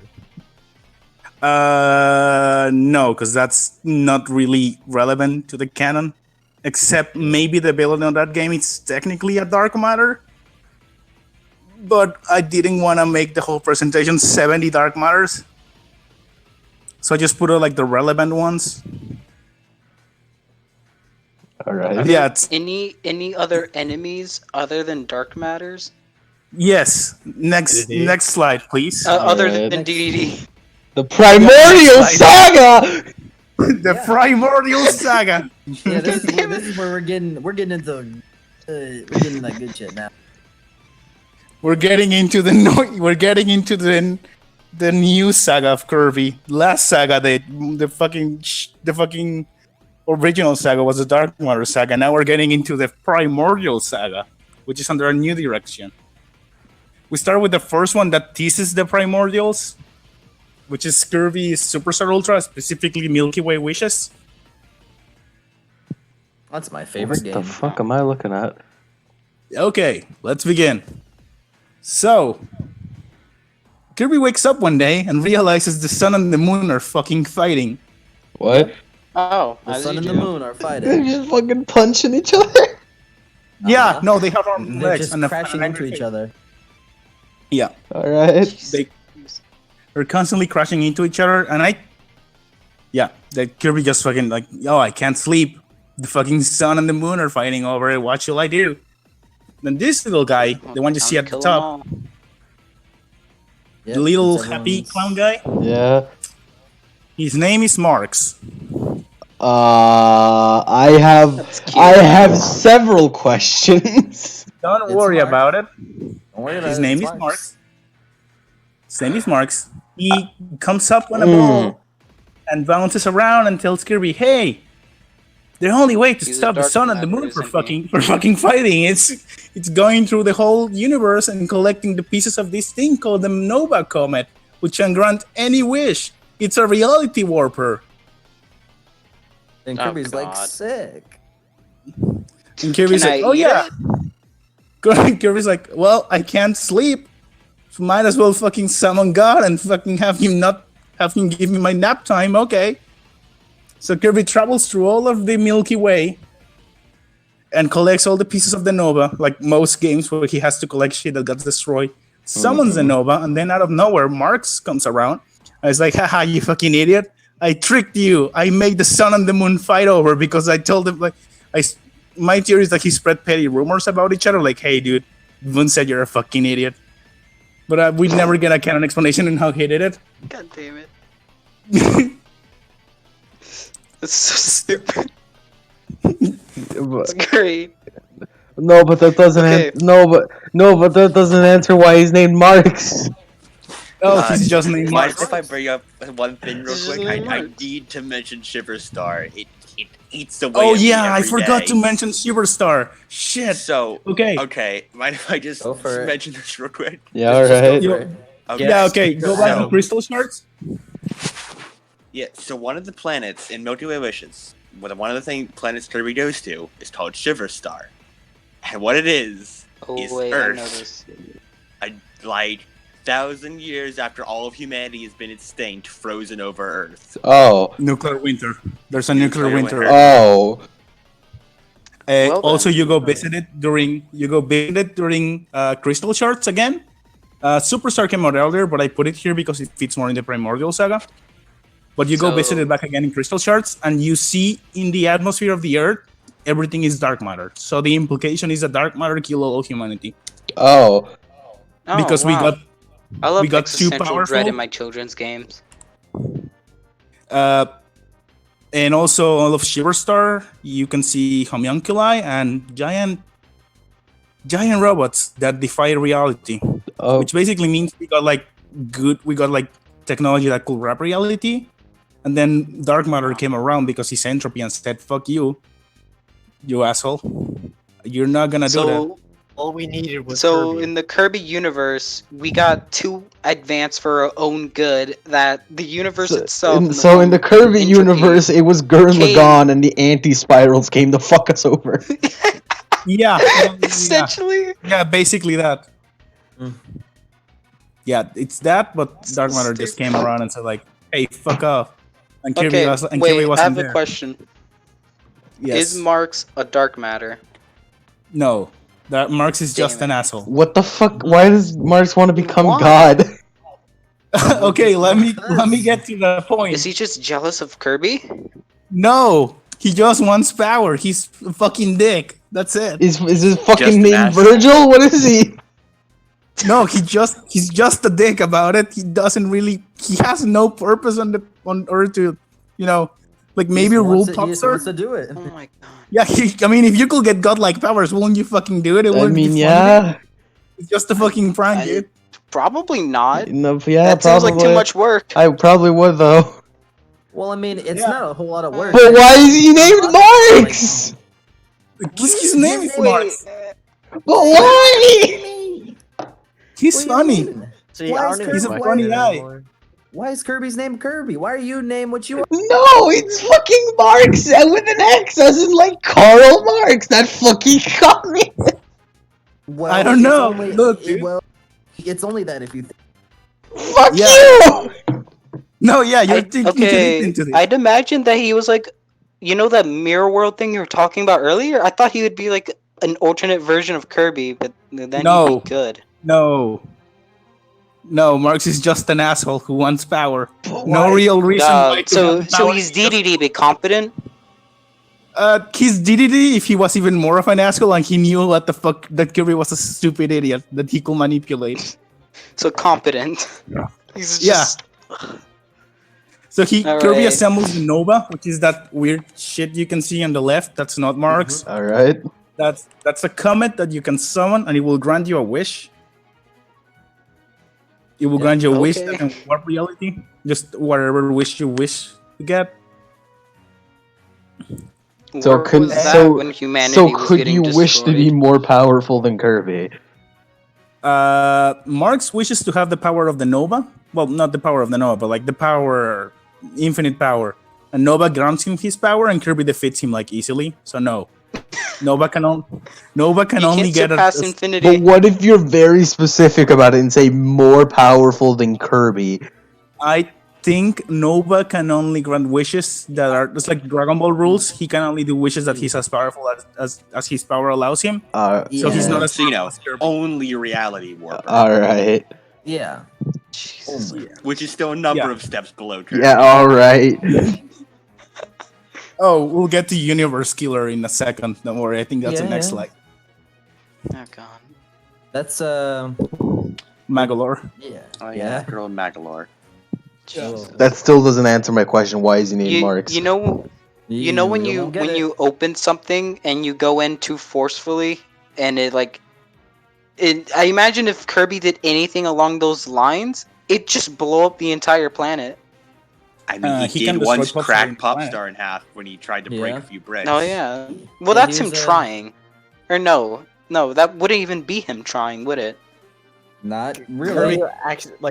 No, because that's not really relevant to the canon. Except maybe the ability on that game is technically a dark matter. But I didn't want to make the whole presentation 70 dark matters. So I just put out like the relevant ones. All right. Yeah, it's, Any other enemies other than Dark Matters? yes. Next slide, please. Other Alright. than DDD. The Primordial Saga. The Primordial Saga. Yeah, this is where we're getting into that good shit now. We're getting into the new saga of Kirby. Last saga, the fucking original saga was the Dark Matter saga. Now we're getting into the Primordial saga, which is under a new direction. We start with the first one that teases the Primordials, which is Kirby's Superstar Ultra, specifically Milky Way Wishes. That's my favorite What game. the fuck am I looking at? Okay, let's begin. So, Kirby wakes up one day and realizes the sun and the moon are fucking fighting. What? Oh, The as sun you and the do. moon are They're fighting. just fucking punching each other. Yeah, no, they have armed They're legs just and a crashing into each other. Yeah, All right. they're constantly crashing into each other, and the Kirby just fucking like, oh, I can't sleep. The fucking sun and the moon are fighting over it. What shall I do? Then this little guy, the one you see at the Kill 'em top, all. Yep, the little it's happy everyone's- clown guy, Yeah. his name is Marks. I have several questions. Don't It's worry Mark. about it. Don't worry about His it, name it's is Marks. His name is Marks. He comes up on a Mm. ball and bounces around and tells Kirby, "Hey, the only way to He's a stop the dark sun and the matter, moon isn't for fucking fighting it's going through the whole universe and collecting the pieces of this thing called the Nova Comet, which can grant any wish. It's a reality warper." And Oh, Kirby's like God. sick. And Kirby's Can like, I "Oh eat yeah." it? Kirby's like, well, I can't sleep. So might as well fucking summon God and fucking have him give me my nap time. Okay. So Kirby travels through all of the Milky Way and collects all the pieces of the Nova, like most games where he has to collect shit that got destroyed. Summons the Nova, and then out of nowhere, Marx comes around. And it's like, haha, you fucking idiot. I tricked you. I made the sun and the moon fight over because I told them, like, my theory is that he spread petty rumors about each other. Like, hey, dude, Moon said you're a fucking idiot. But we never get a canon explanation on how he did it. God damn it. That's so stupid. It's great. No, but that doesn't. Okay. But that doesn't answer why he's named Marx. Oh, he's just named Mind Marx. if I bring up one thing real Just quick? named I Marx. need to mention Shiver Star. It eats away. Oh at me yeah, I every forgot day. to mention Superstar. Shit. So Okay. mind if I just Go for it. mention this real quick? Yeah, Just go alright. for it. Okay. Yeah, okay. Go back to So- Crystal Shards. Yeah, so one of the planets in Milky Way wishes, one of the planets Kirby goes to, is called Shiver Star. And what it is Oh Is wait, I Earth. know this. like 1,000 years after all of humanity has been extinct, frozen over Earth. Oh. Nuclear winter. There's a nuclear Nuclear winter. winter. Oh. Well Also, then. you go visit it during Crystal Shards again. Superstar came out earlier, but I put it here because it fits more in the Primordial Saga. But you go visit So- it back again in Crystal Shards, and you see in the atmosphere of the Earth, everything is dark matter. So the implication is that dark matter killed all humanity. Oh. Oh, Because wow. I love we got too existential dread powerful. in my children's games. And also all of Shiverstar, you can see homunculi and giant robots that defy reality. Oh. Which basically means we got like technology that could wrap reality, and then dark matter came around because his entropy and said, "Fuck you, you asshole! You're not gonna do that." So, All we needed was so Kirby. in the Kirby universe, we got too advanced for our own good that the universe itself. So in the Kirby entropy universe, it was Gurren came- Lagann and the anti-spirals came to fuck us over. Yeah, essentially. yeah, basically that. Yeah, it's that, but dark matter just Stupid. came around and said like, "Hey, fuck off." And Kirby Okay, Kirby wait. I wasn't have a there. question. Yes. Is Marx a dark matter? No, that Marx is just Damn an it. asshole. What the fuck? Why does Marx want to become Why? God? Okay, let me get to the point. Is he just jealous of Kirby? No, he just wants power. He's a fucking dick. That's it. Is his Just fucking an name asshole. Virgil? What is he? No, he's just a dick about it. He doesn't really. He has no purpose on Earth to, like maybe rule He Pop just Star. wants to do it. Oh my god. Yeah, I mean, if you could get godlike powers, wouldn't you fucking do it? It I wouldn't be mean, funny. yeah. It's just a fucking prank, I- dude. Probably not. No, yeah, That probably. seems like too much work. I probably would though. Well, I mean, it's Yeah. not a whole lot of work. But why is he named Marx? His name is Marx. But why? He's funny. See, Why I is don't even Kirby- question funny it guy. anymore. Why is Kirby's name Kirby? Why are you named what you are? No, it's fucking Marx with an X, as in like Karl Marx, that fucking communist. Well, I don't it's know. only- Look, dude. well, it's only that if you. Fuck Yeah. you! No, yeah, you're thinking too Okay, deep into this. I'd imagine that he was like, that mirror world thing you were talking about earlier? I thought he would be like an alternate version of Kirby, but then No. he'd be good. No, Marx is just an asshole who wants power. No real reason why. to So have power. he's DDD, but competent? He's DDD if he was even more of an asshole and he knew what the fuck that Kirby was a stupid idiot that he could manipulate. So competent. Yeah. He's Yeah. just... So Kirby Alright. assembles the Nova, which is that weird shit you can see on the left. That's not Marx. Alright. That's a comet that you can summon and it will grant you a wish. It will grant you a wish that okay. can warp reality. Just whatever wish you wish to get. So Where could was that so when humanity so was could getting you wish to be destroyed? more powerful than Kirby? Marx wishes to have the power of the Nova. Well, not the power of the Nova, but like the power, infinite power. And Nova grants him his power, and Kirby defeats him like easily. So no. Nova can only You can't get surpass a infinity. But what if you're very specific about it and say more powerful than Kirby? I think Nova can only grant wishes that are just like Dragon Ball rules. He can only do wishes that he's as powerful as his power allows him. So he's not Yeah. as So, you know, powerful as Kirby. only reality warper, Alright. Yeah. Jesus. Only. which is still a number Yeah. of steps below Kirby. Yeah, alright. Oh, we'll get to Universe Killer in a second. Don't worry. I think that's the Yeah, next yeah. slide. Oh god. That's Magalore. yeah. Oh yeah, after all Magalore. Jesus. That still doesn't answer my question. Why is he named Marks? You know when you won't get it. open something and you go in too forcefully and it like I imagine if Kirby did anything along those lines, it'd just blow up the entire planet. I mean, He he can did destroy once Popstar crack in the planet. Popstar in half when he tried to break Yeah. a few bricks. Oh yeah. Well, Yeah, that's he him was, trying. Or no, that wouldn't even be him trying, would it? Not really.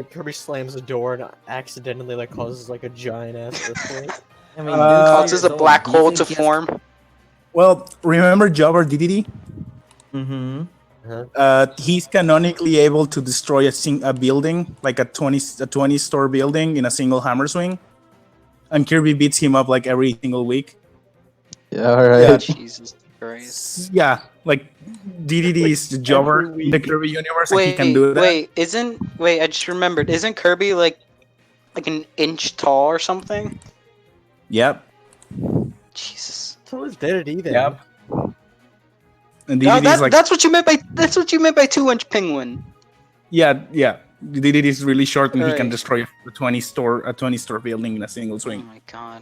Kirby slams a door and accidentally like causes like a giant ass earthquake. I mean, Causes a black hole to form. Well, remember Jobber DDD? Mm-hmm. He's canonically able to destroy a building, like a 20 store building in a single hammer swing. And Kirby beats him up like every single week. Yeah, alright. Yeah. Jesus Christ. Yeah, like DDD is the Jobber in the Kirby universe, and he can do that. Wait, I just remembered. Isn't Kirby like an inch tall or something? Yep. Jesus. So is Dedede then. Yep. And No, DDD is like, that's what you meant by 2-inch penguin. yeah. DDD is really short, and he can Right. destroy a 20 store building in a single Oh swing. my god.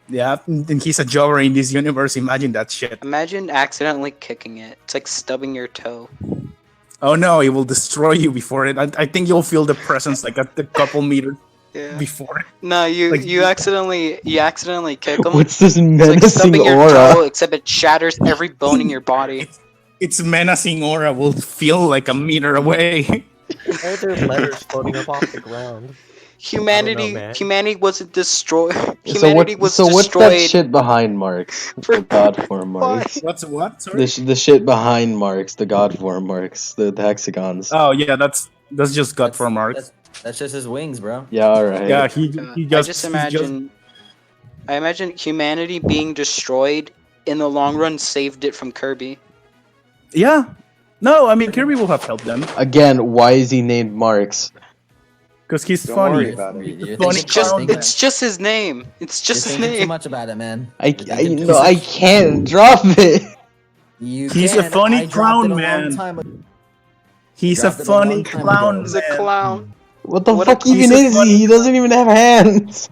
Yeah, and he's a Jobber in this universe. Imagine that shit. Imagine accidentally kicking it. It's like stubbing your toe. Oh no, it will destroy you before it. I think you'll feel the presence like a couple meters Yeah. before it. No, you Like- you accidentally kick them. What's this It's like menacing stubbing your toe, aura? except it shatters every bone in your body. Its menacing aura will feel like a meter away. Why are there letters floating up off the ground? Humanity, man. humanity wasn't destroyed. So Humanity what? was So what's that destroyed. shit behind Marks? For- The God form Marks. What's what? Sorry. The shit behind Marks, the God form Marks, the hexagons. Oh yeah, that's just gut for Marks. That's just his wings, bro. Yeah, alright. Yeah, he I just imagine. I imagine humanity being destroyed in the long run saved it from Kirby. Yeah. No, I mean Kirby will have helped them Again, why is he named Marks? because he's Don't funny. worry about it. You're Funny thinking- It's just his name. It's just his thinking too name. much about it, man. I You're thinking too I much. can't drop it. You He's a can. funny I dropped clown, it a long man. time ago. He's a Dropped it a funny long time clown. ago. He's a clown. What the What a- fuck even he's a is funny- he? He doesn't even have hands.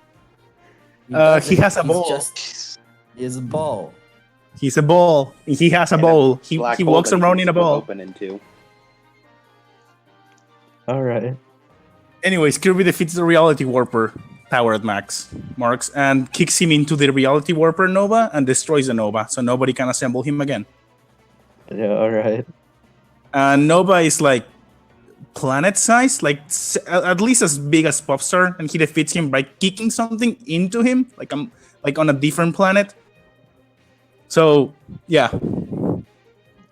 He He has a He's ball. just his ball. He's a ball. He has a And ball. He black he hole walks that he around can in a split ball. Open into. Alright. Anyways, Kirby defeats the Reality Warper power at max Marks and kicks him into the Reality Warper Nova and destroys the Nova, so nobody can assemble him again. Yeah, alright. And Nova is like planet size, like at least as big as Popstar, and he defeats him by kicking something into him, like on a different planet. So yeah,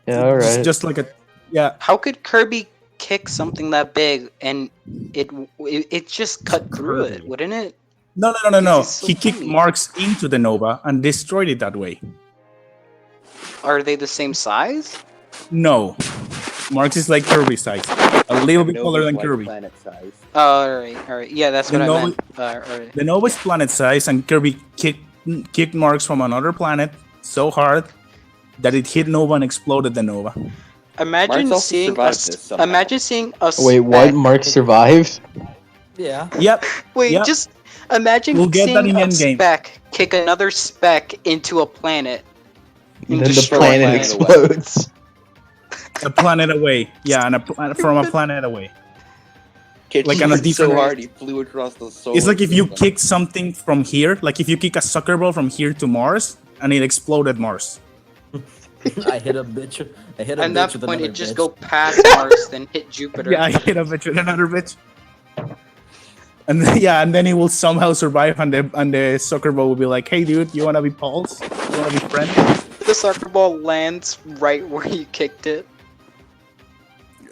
Yeah, alright. just like a yeah. How could Kirby kick something that big and it just cut through it, wouldn't it? No. He's so He kicked funny. Marks into the Nova and destroyed it that way. Are they the same size? No, Marks is like Kirby size, a little bit Nova's taller than like Kirby. Planet size. Oh, all right. Yeah, that's The what I Nova- meant. Alright. The Nova is planet size, and Kirby kicked Marks from another planet so hard that it hit Nova and exploded the Nova. Imagine Mark's also seeing survived us. this somehow. Imagine seeing us. Wait, what? Mark survived? Yeah. Yep. Wait, Yep. just imagine We'll get that seeing in a Endgame. speck kick another speck into a planet. And And then the destroy planet it. explodes. A planet away. Yeah, and from a planet away. Kid Like on a so different- hard he flew across the solar It's like if you system. kick something from here, like if you kick a soccer ball from here to Mars, and it exploded Mars. I hit a bitch. I hit a At bitch that with point, another it just bitch. go past Mars, then hit Jupiter. Yeah, I hit a bitch with another bitch. And then, yeah, and then he will somehow survive, and the soccer ball will be like, "Hey, dude, you wanna be pals? You wanna be friends?" The soccer ball lands right where you kicked it.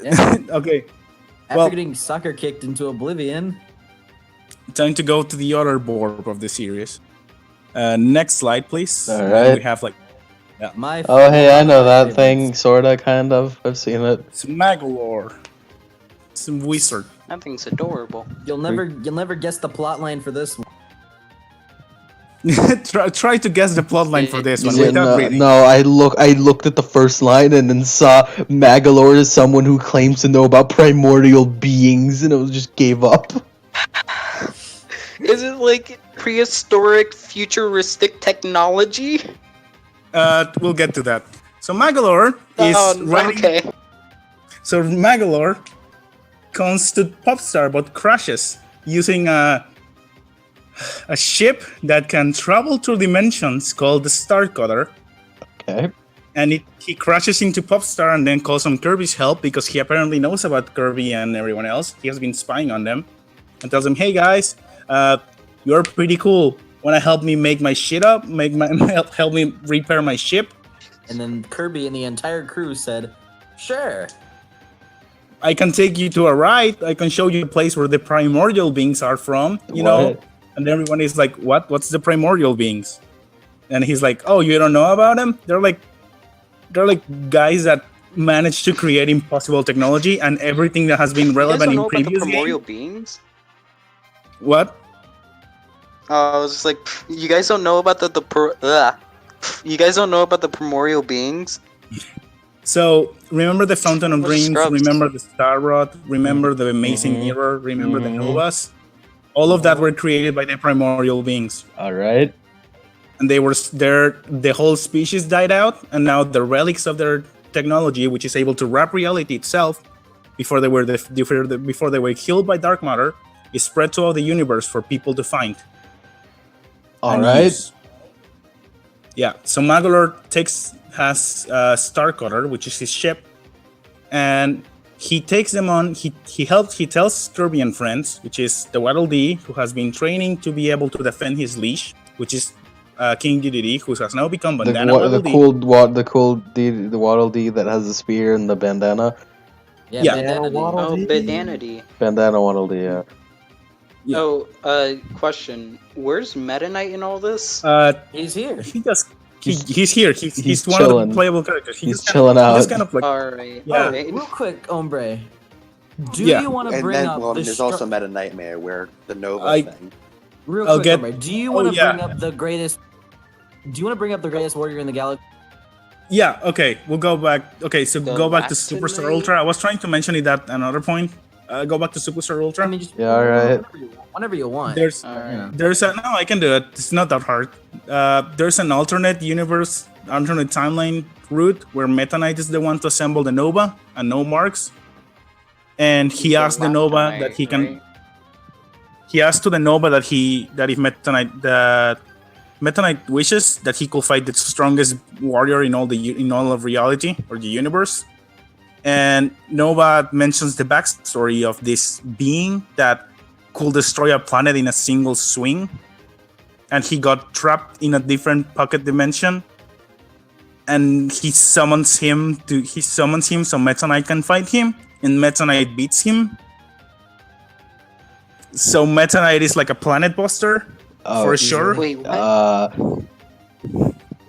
Yeah. Okay, After Well- getting sucker kicked into oblivion. time to go to the other board of the series. Next slide, please. All And right. We have like My Oh, hey, I one of know my that favorites. thing, sorta, kind of. I've seen it. some Magalore, some wizard. That thing's adorable. You'll never guess the plot line for this one. try to guess the plotline for this one Yeah, without no, reading. no, I looked at the first line and then saw Magalore is someone who claims to know about primordial beings, and it was just gave up. Is it like prehistoric, futuristic technology? We'll get to that. So Magalore is riding. okay. So Magalore comes to Popstar but crashes using a ship that can travel through dimensions called the Star Cutter. Okay. And he crashes into Popstar and then calls on Kirby's help because he apparently knows about Kirby and everyone else. He has been spying on them and tells them, "Hey guys, you're pretty cool. Want to help me make my shit up? Help me repair my ship? And then Kirby and the entire crew said, "Sure." I can take you to a ride. I can show you a place where the primordial beings are from. You know." What? And everyone is like, "What? What's the primordial beings?" And he's like, "Oh, you don't know about them? They're like guys that managed to create impossible technology and everything that has been You guys relevant don't in know about the previous primordial games." beings? What? I was just like, you guys don't know about you guys don't know about the primordial beings? So remember the Fountain of Bunch of Dreams, scrubs. remember the Star Rod, remember the Amazing Mhm. Mirror, remember the Mhm. Novas. All of that were created by the primordial beings, All right. and they were there. The whole species died out, and now the relics of their technology, which is able to wrap reality itself, before they were killed by dark matter, is spread throughout the universe for people to find. All and right. use. Yeah, so Magalore has Star Cutter, which is his ship, and he takes them on. He tells Kirby and friends, which is the Waddle Dee, who has been training to be able to defend his leash, which is King Dedede, who has now become Bandana Waddle Dee. The Waddle Dee that has the spear and the bandana. Yeah. Bandana Waddle Oh, Dee. Bandanity. Bandana Waddle Dee, yeah. Yeah. Oh, question. Where's Meta Knight in all this? He's here. He's here. He's one chilling. of the playable characters. He's chilling He out. just kind of like Alright. Yeah. Oh, real quick, Hombre. Do Yeah. you want to And bring then, up well, the there's also Meta Nightmare where the Nova I- thing. real I'll quick, get- Hombre? Do you oh, want to yeah. bring up the greatest? Do you want to bring up the greatest warrior in the galaxy? Yeah, okay, we'll go back. Okay, so go back to Galactonite? Superstar Ultra. I was trying to mention it at another point. Go back to Superstar Ultra. I mean, just Yeah, all right. whenever you want. There's Alright. no, I can do it. It's not that hard. There's an alternate universe, alternate timeline route where Meta Knight is the one to assemble the Nova and no marks. And he asked the Nova that he can. Right? He asked to the Nova that if Meta Knight wishes that he could fight the strongest warrior in all of reality or the universe. And Nova mentions the backstory of this being that could destroy a planet in a single swing, and he got trapped in a different pocket dimension. And he summons him so Meta Knight can fight him, and Meta Knight beats him. So Meta Knight is like a planet buster Oh, for sure. Wait, what?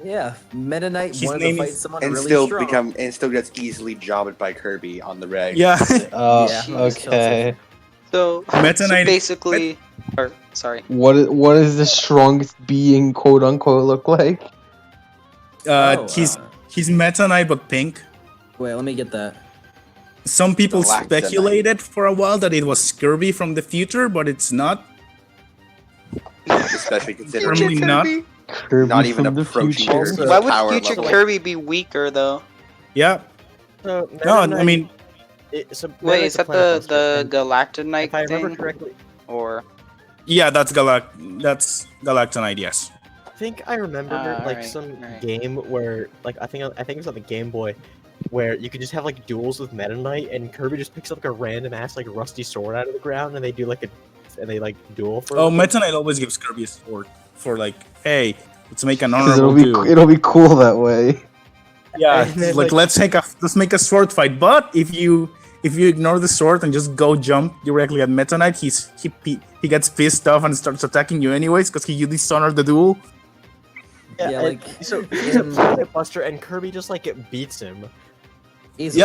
Yeah, Meta Knight His wanted name to fight is- someone And really strong. still gets easily jobbed by Kirby on the reg. Yeah. Yeah. Okay. So, Meta Knight- basically, sorry. What is the strongest being, quote unquote, look like? He's Meta Knight but pink. Wait, let me get that. Some people Galactonite. speculated for a while that it was Kirby from the future, but it's not. Especially considering Probably not. Kirby not even from the approaching future. Kirby's Why would power future level. Kirby be weaker though? Yeah. So, No, Meta I mean, Knight- so Meta Wait, Knight's is a that planet the buster, and Galactonite if I remember thing? correctly, Or yeah, that's Galactonite, yes. I think I remember like alright, some alright. game where like I think it was on the Game Boy where you could just have like duels with Meta Knight and Kirby just picks up like a random ass like rusty sword out of the ground and they do like a duel for Oh, it. Meta Knight always gives Kirby a sword for like, hey, Let's make an 'Cause honorable duel. it'll be cool that way. Yeah, And then, like let's make a sword fight. But if you ignore the sword and just go jump directly at Meta Knight, he gets pissed off and starts attacking you anyways because you dishonored the duel. Yeah, and like, so he's a planet buster, and Kirby just like beats him. easy.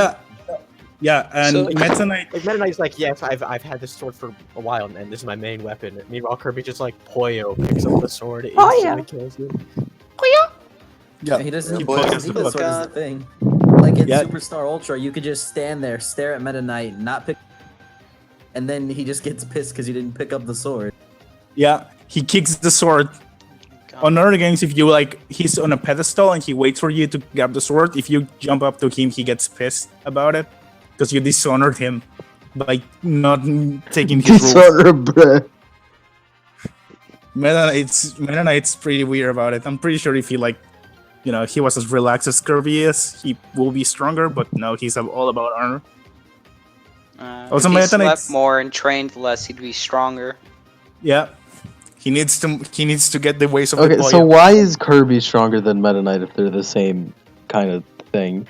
Yeah, and So- Meta Knight. Like Meta Knight's like, yes, I've had this sword for a while, and this is my main weapon. Meanwhile, Kirby just like Poyo picks up the sword, it instantly kills you. Yeah, He doesn't he need poisons the the sword is the God. thing. Like in Yeah. Superstar Ultra, you could just stand there, stare at Meta Knight, not pick, and then he just gets pissed because you didn't pick up the sword. Yeah, he kicks the sword. God. On other games, if you like, he's on a pedestal and he waits for you to grab the sword. If you jump up to him, he gets pissed about it because you dishonored him by not taking his rules. Dishonor, bruh. Meta Knight's pretty weird about it. I'm pretty sure if he he was as relaxed as Kirby is, he will be stronger. But no, he's all about honor. Also, if he Meta slept Knight's- more and trained less, he'd be stronger. Yeah, he needs to get the ways of the Okay, Poyo. so why is Kirby stronger than Meta Knight if they're the same kind of thing?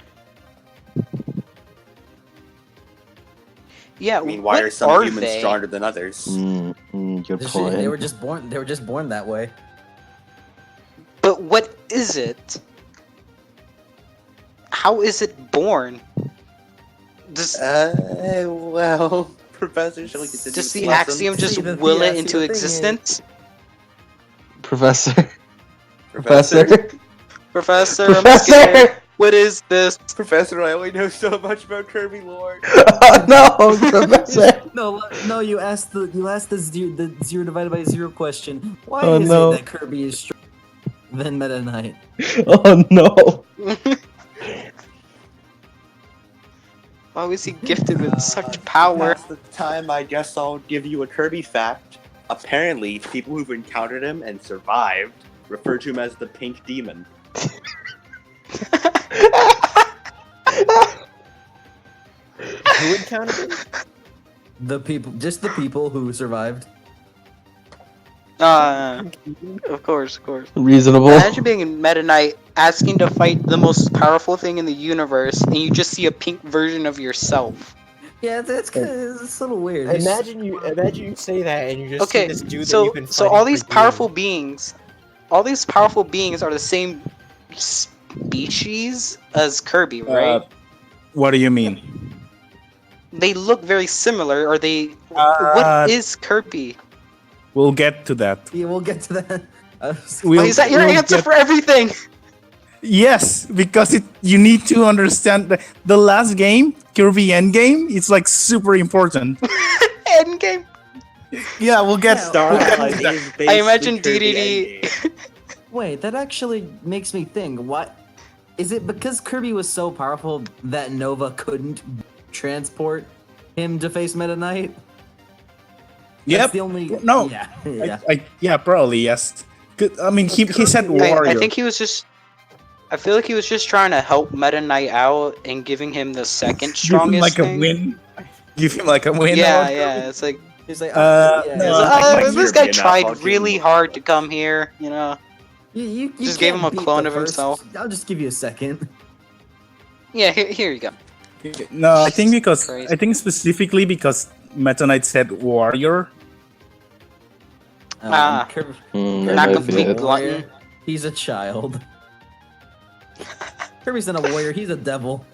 Yeah, I mean, why what are some humans they? stronger than others? Good Just- point. They were just born that way. But what is it? How is it born? Does Well, Professor shall we continue does this the lesson? axiom just See, the- will yeah, it see, into the thing is- existence? Professor. Professor? Professor, I'm Professor! scared. What is this? Professor, I only know so much about Kirby lore. Oh no, Professor! No, you asked the zero divided by zero question. Why Oh, is no. it that Kirby is stronger than Meta Knight? Oh no! Why was he gifted with such power? Past the time, I guess I'll give you a Kirby fact. Apparently, people who've encountered him and survived refer to him as the Pink Demon. Who encountered him? Just the people who survived. Of course. Reasonable. Imagine being in Meta Knight asking to fight the most powerful thing in the universe, and you just see a pink version of yourself. Yeah, it's a little weird. Imagine you say that and you just Okay, see this dude that so you've been so fighting all for these years. powerful beings, are the same species as Kirby, right? What do you mean? They look very similar. Are they? Uh, What is Kirby? We'll get to that. Yeah, we'll get to that. Why is that your answer for everything? Yes, because you need to understand the last game, Kirby Endgame, it's like super important. Endgame. Yeah, we'll get Yeah, we'll get Starlight to that. is basically I imagine Kirby DDD. Endgame. Wait, that actually makes me think. What is it? Because Kirby was so powerful that Nova couldn't transport him to face Meta Knight? That's Yep. the only. No. Yeah. Yeah, probably yes. I mean, he said warrior. I think he was just. I feel like he was just trying to help Meta Knight out and giving him the second Give him strongest like thing. a win. Give him like a win. Yeah, out. yeah. It's like He's like, Uh, yeah. no, like this Kirby guy enough, tried I'll give really him- hard to come here. You know. You Just gave can't him a beat clone the of first- himself. I'll just give you a second. Yeah. Here you go. No, I think Jesus because Christ. I think specifically because Meta Knight said warrior. Kirby, That Not might be complete it. glutton. He's a child. Kirby's not a warrior. He's a devil.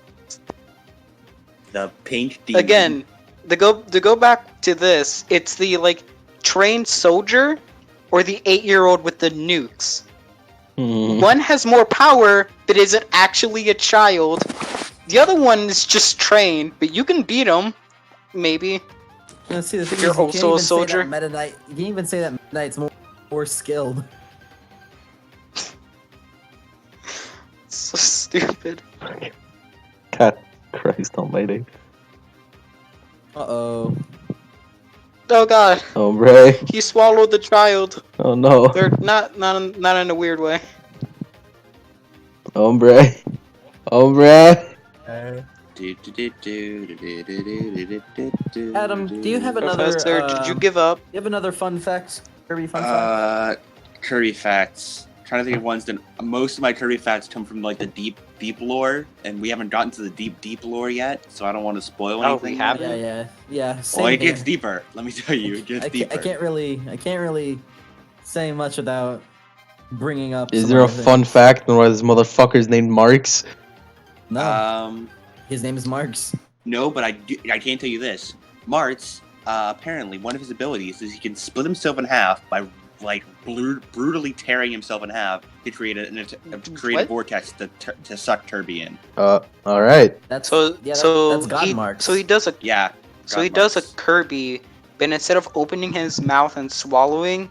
The Pink Demon. Again, to go back to this, it's the trained soldier or the 8-year-old with the nukes. One has more power but isn't actually a child. The other one is just trained, but you can beat him, maybe. You know, see, the thing You're is, you also can't a even say soldier? that Meta Knight. You can't even say that Meta Knight's more skilled. So stupid. God Christ almighty. Uh-oh. Oh god, Hombre. he swallowed the child. Oh no. They're not in a weird way. Hombre. Hombre. Adam, do you have another? Professor, did you give up? You have another fun fact? Kirby fun fact? Kirby facts. trying to think of ones that most of my Kirby facts come from like the deep lore, and we haven't gotten to the deep lore yet, so I don't want to spoil Oh, anything. we haven't? Yeah. Well, Same it gets here. deeper. Let me tell you, it gets deeper. I can't really say much without bringing up. Is some there a other fun things. fact on why this motherfucker's named Marks? No, his name is Marks. No, but I can tell you this. Martz, apparently, one of his abilities is he can split himself in half by like brutally tearing himself in half to create a vortex to suck Kirby in. All right. That's So God he Marks. so he does a Yeah. so he does a Kirby, but instead of opening his mouth and swallowing,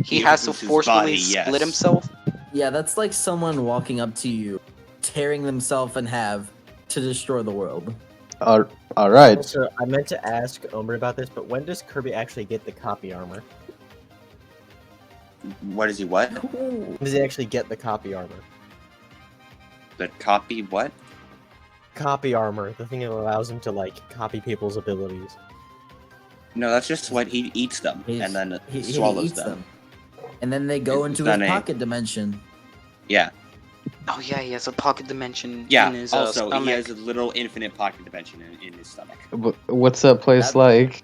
he has to opens his forcefully body, split yes. himself. Yeah, that's like someone walking up to you, tearing themselves in half to destroy the world. All right. Also, I meant to ask Hombre about this, but when does Kirby actually get the copy armor? What is he? What? When does he actually get the copy armor? The copy? What? Copy armor, the thing that allows him to like copy people's abilities. No, that's just what he eats them and then he swallows eats them. and then they go It's into not his a- pocket dimension. Yeah. Oh yeah, he has a pocket dimension Yeah. in his Also, stomach. he has a little infinite pocket dimension in his stomach. What's that place That- like?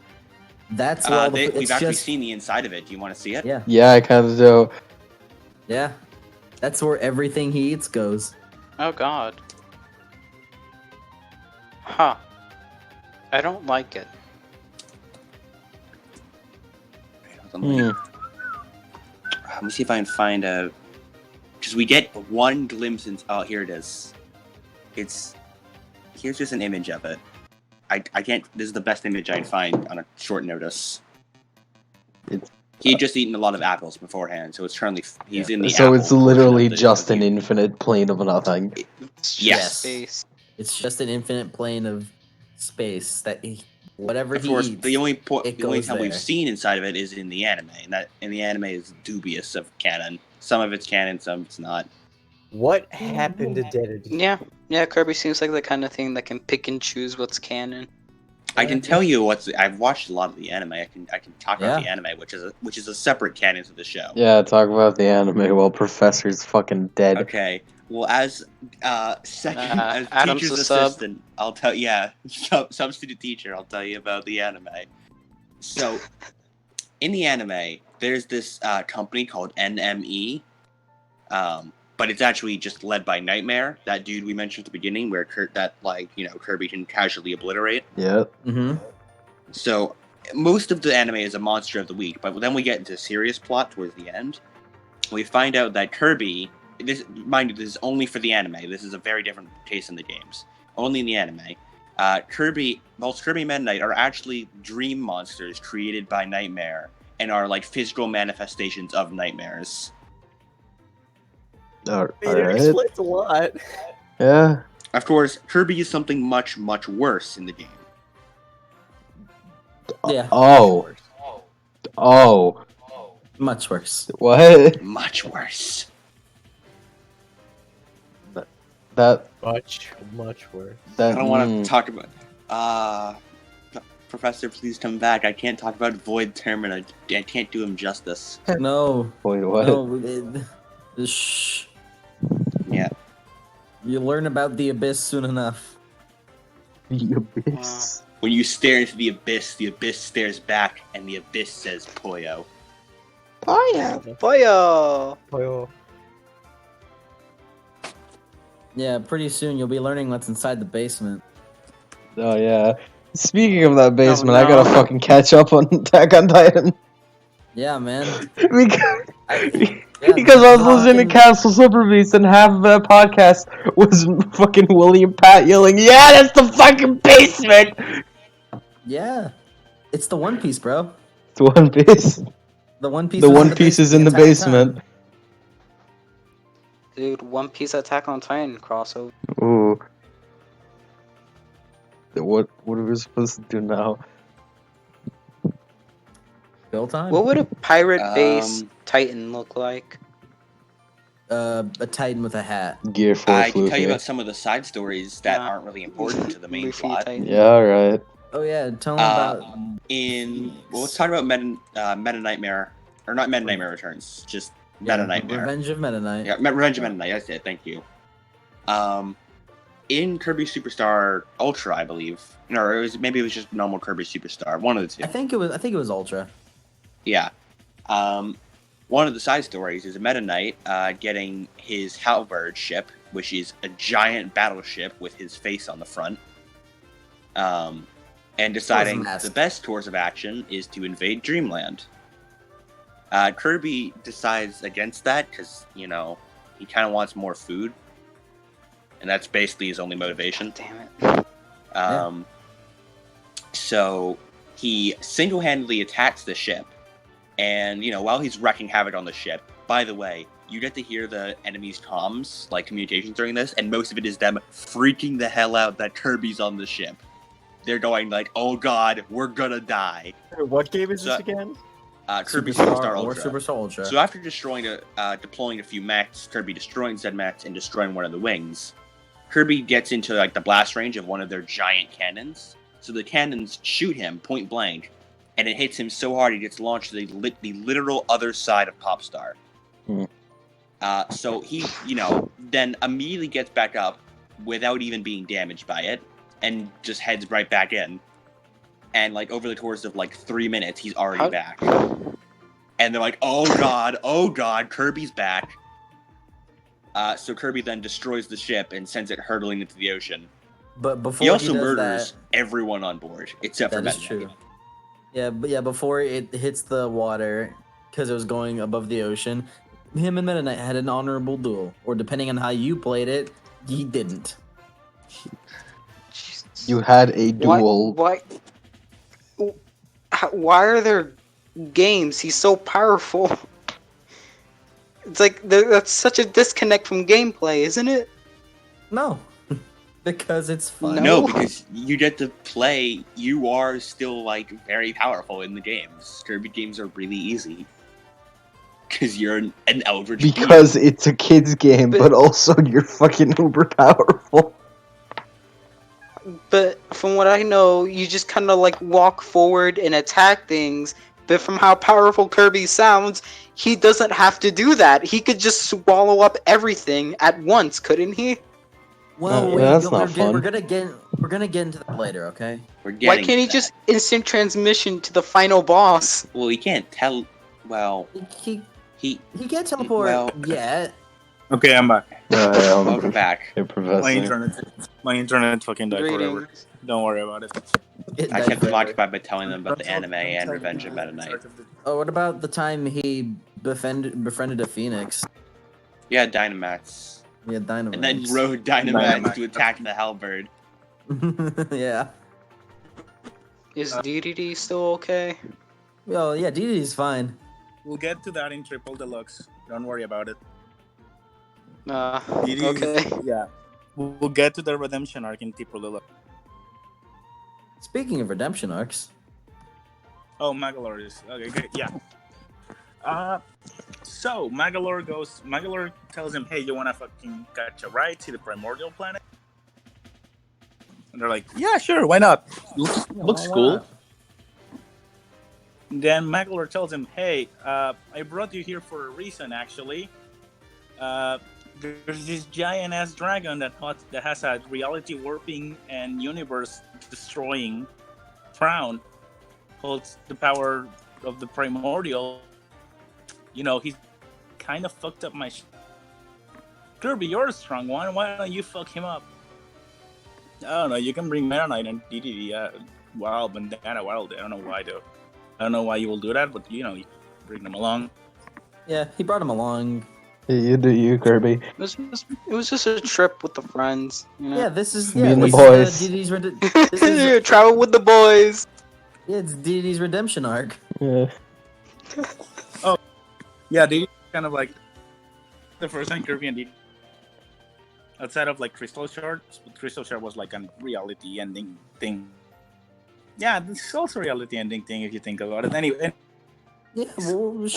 That's where all the, We've it's actually just seen the inside of it. Do you want to see it? yeah, Yeah, I kind of do. yeah. That's where everything he eats goes. Oh god. Huh. I don't like it. Hmm. Let me see if I can find a. Because we get one glimpse into. Oh, here it is. Here's just an image of it. I can't. This is the best image I can find on a short notice. It's- He had just eaten a lot of apples beforehand, so it's currently he's in the. So apple it's portion literally of the- just of an the- infinite plane of nothing. It's Yes. just space. It's just an infinite plane of space that whatever Of he course, eats. the only it time goes we've there. seen inside of it is in the anime, and that in the anime is dubious of canon. Some of it's canon, some it's not. What happened to Dedede? Yeah, Kirby seems like the kind of thing that can pick and choose what's canon. I can tell you I've watched a lot of the anime. I can talk about the anime, which is a separate canon to the show. Yeah, talk about the anime while Professor's fucking dead. Okay. Well, as as Adam's teacher's the sub. assistant, I'll tell substitute teacher. I'll tell you about the anime. So, in the anime, there's this company called NME, but it's actually just led by Nightmare, that dude we mentioned at the beginning, where Kirby can casually obliterate. Yeah. Mm-hmm. So most of the anime is a monster of the week, but then we get into serious plot towards the end. We find out that Kirby, mind you, this is only for the anime. This is a very different case in the games. Only in the anime. Both Kirby and Meta Knight are actually dream monsters created by Nightmare and are like physical manifestations of nightmares. All It right. explains a lot. Yeah. Of course, Kirby is something much, much worse in the game. Yeah. Oh. Oh. Much worse. What? Much worse. That. Much worse. That. I don't want to talk about. Professor, please come back. I can't talk about Void Termin. I can't do him justice. No. Wait, what? No. Shh. Yeah. You learn about the abyss soon enough. The abyss. When you stare into the abyss stares back, and the abyss says Poyo. Boyo! Oh, Yeah, pretty soon you'll be learning what's inside the basement. Oh yeah. Speaking of that basement, no. I gotta fucking catch up on Attack on Titan. Yeah, man. because Yeah, because I was listening to fucking- Castle Super Beast and half of that podcast was fucking William Pat yelling, "Yeah, that's the fucking basement." Yeah. It's the One Piece, bro. It's One Piece. The One Piece. The was One Piece is in the entire basement. time. Dude, One Piece Attack on Titan crossover. Ooh. What are we supposed to do now? Fill time. What would a pirate-based Um, Titan look like? A Titan with a hat. Gear 4 I can tell you Luffy. about some of the side stories that Yeah. aren't really important to the main Luffy plot. Titan. Yeah, alright. Oh yeah, tell them about. Let's talk about Meta Nightmare, or not Meta Nightmare Returns. Just Meta Nightmare. Revenge of Meta Knight. Yeah, Revenge of Meta Knight. That's it. Thank you. In Kirby Superstar Ultra, I believe. No, maybe it was just normal Kirby Superstar. One of the two. I think it was Ultra. Yeah. One of the side stories is a Meta Knight getting his Halberd ship, which is a giant battleship with his face on the front. And deciding the best course of action is to invade Dreamland. Kirby decides against that because, you know, he kind of wants more food. And that's basically his only motivation. Damn it. So he single-handedly attacks the ship. And, you know, while he's wreaking havoc on the ship, by the way, you get to hear the enemy's comms, like communications during this, and most of it is them freaking the hell out that Kirby's on the ship. They're going like, oh god, we're gonna die. What game is this again? Kirby Superstar or Ultra. Superstar Ultra. So after deploying a few mechs, Kirby destroying said mechs and destroying one of the wings, Kirby gets into like the blast range of one of their giant cannons. So the cannons shoot him point blank, and it hits him so hard he gets launched to the literal other side of Popstar. So he, you know, then immediately gets back up without even being damaged by it, and just heads right back in. And like over the course of like 3 minutes, he's already back. And they're like, oh god, Kirby's back. So Kirby then destroys the ship and sends it hurtling into the ocean. But before he also does murders that, everyone on board except for that is Meta Knight. true. Yeah, before it hits the water, because it was going above the ocean, him and Meta Knight had an honorable duel. Or depending on how you played it, he didn't. You had a duel. Why are there games? He's so powerful. It's like that's such a disconnect from gameplay, isn't it? No, because it's fun. No, because you get to play. You are still like very powerful in the games. Kirby games are really easy because you're an eldritch. Because it's a kid's game, but also you're fucking uber powerful. But from what I know, you just kind of like walk forward and attack things. But from how powerful Kirby sounds, he doesn't have to do that. He could just swallow up everything at once, couldn't he? Well, No, that's not fun. We're gonna get into that later, okay? Why can't he just instant transmission to the final boss? Well, he can't tell. Well, he can't teleport yet. Okay, I'm back. Welcome back. Hey, Professor. My internet fucking died forever. Don't worry about it. I kept them occupied by telling them about the anime and Revenge of Meta Knight. Oh, what about the time he befriended a phoenix? Yeah, Dynamax. Yeah, Dynamax. And then rode Dynamax to attack the Halberd. Yeah. Is DDD still okay? Well, yeah, DDD's fine. We'll get to that in Triple Deluxe. Don't worry about it. Okay. Yeah. We'll get to the redemption arc in Triple Deluxe. Speaking of redemption arcs. Oh, Magalore is okay. Good. Yeah. So Magalore tells him, "Hey, you wanna fucking catch a ride to the primordial planet?" And they're like, "Yeah, sure, why not? Looks cool." Then Magalore tells him, "Hey, I brought you here for a reason, actually. There's this giant ass dragon that has a reality warping and universe destroying crown, holds the power of the primordial. You know, he's kind of fucked up my Kirby, you're a strong one. Why don't you fuck him up? I don't know. You can bring Meta Knight and DDD Wild Bandana Wild. I don't know why though. I don't know why you will do that, but you know, you bring them along." Yeah, he brought him along. You do you, Kirby. It was just a trip with the friends. You know? Yeah, this is Me and the this boys. is, this is Travel with the boys. Yeah, it's DDD's redemption arc. Yeah. Yeah, DDD kind of like the first time Kirby and DDD outside of like Crystal Shards. Crystal Shard was like a reality ending thing. Yeah, this is also a reality ending thing if you think about it. Anyway, Yeah, well,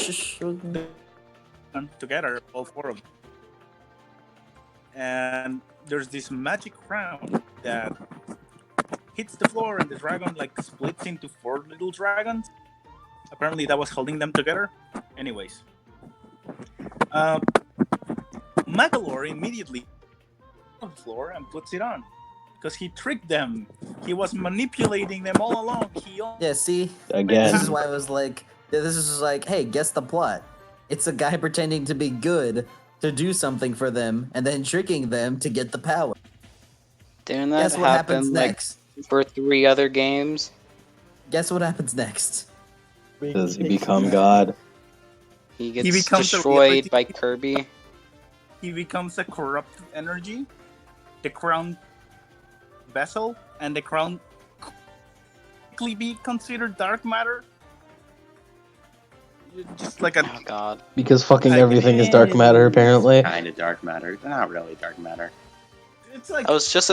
together, all four of them. And there's this magic crown that hits the floor and the dragon like splits into 4 little dragons. Apparently that was holding them together. Anyways. Uh, Magalore immediately on the floor and puts it on because he tricked them. He was manipulating them all along. Yeah, see? Again. This is why I was like, this is just like, hey, guess the plot. It's a guy pretending to be good to do something for them and then tricking them to get the power. Didn't that Guess what happens happen like next? for 3 other games? Guess what happens next? Does he become God? He gets becomes a destroyed reality. by Kirby. He becomes a corrupted energy, the crown vessel, and the crown quickly be considered dark matter. Just like a Oh god. Because fucking Like, everything is dark matter, apparently. Kind of dark matter. Not really dark matter. it's like I was just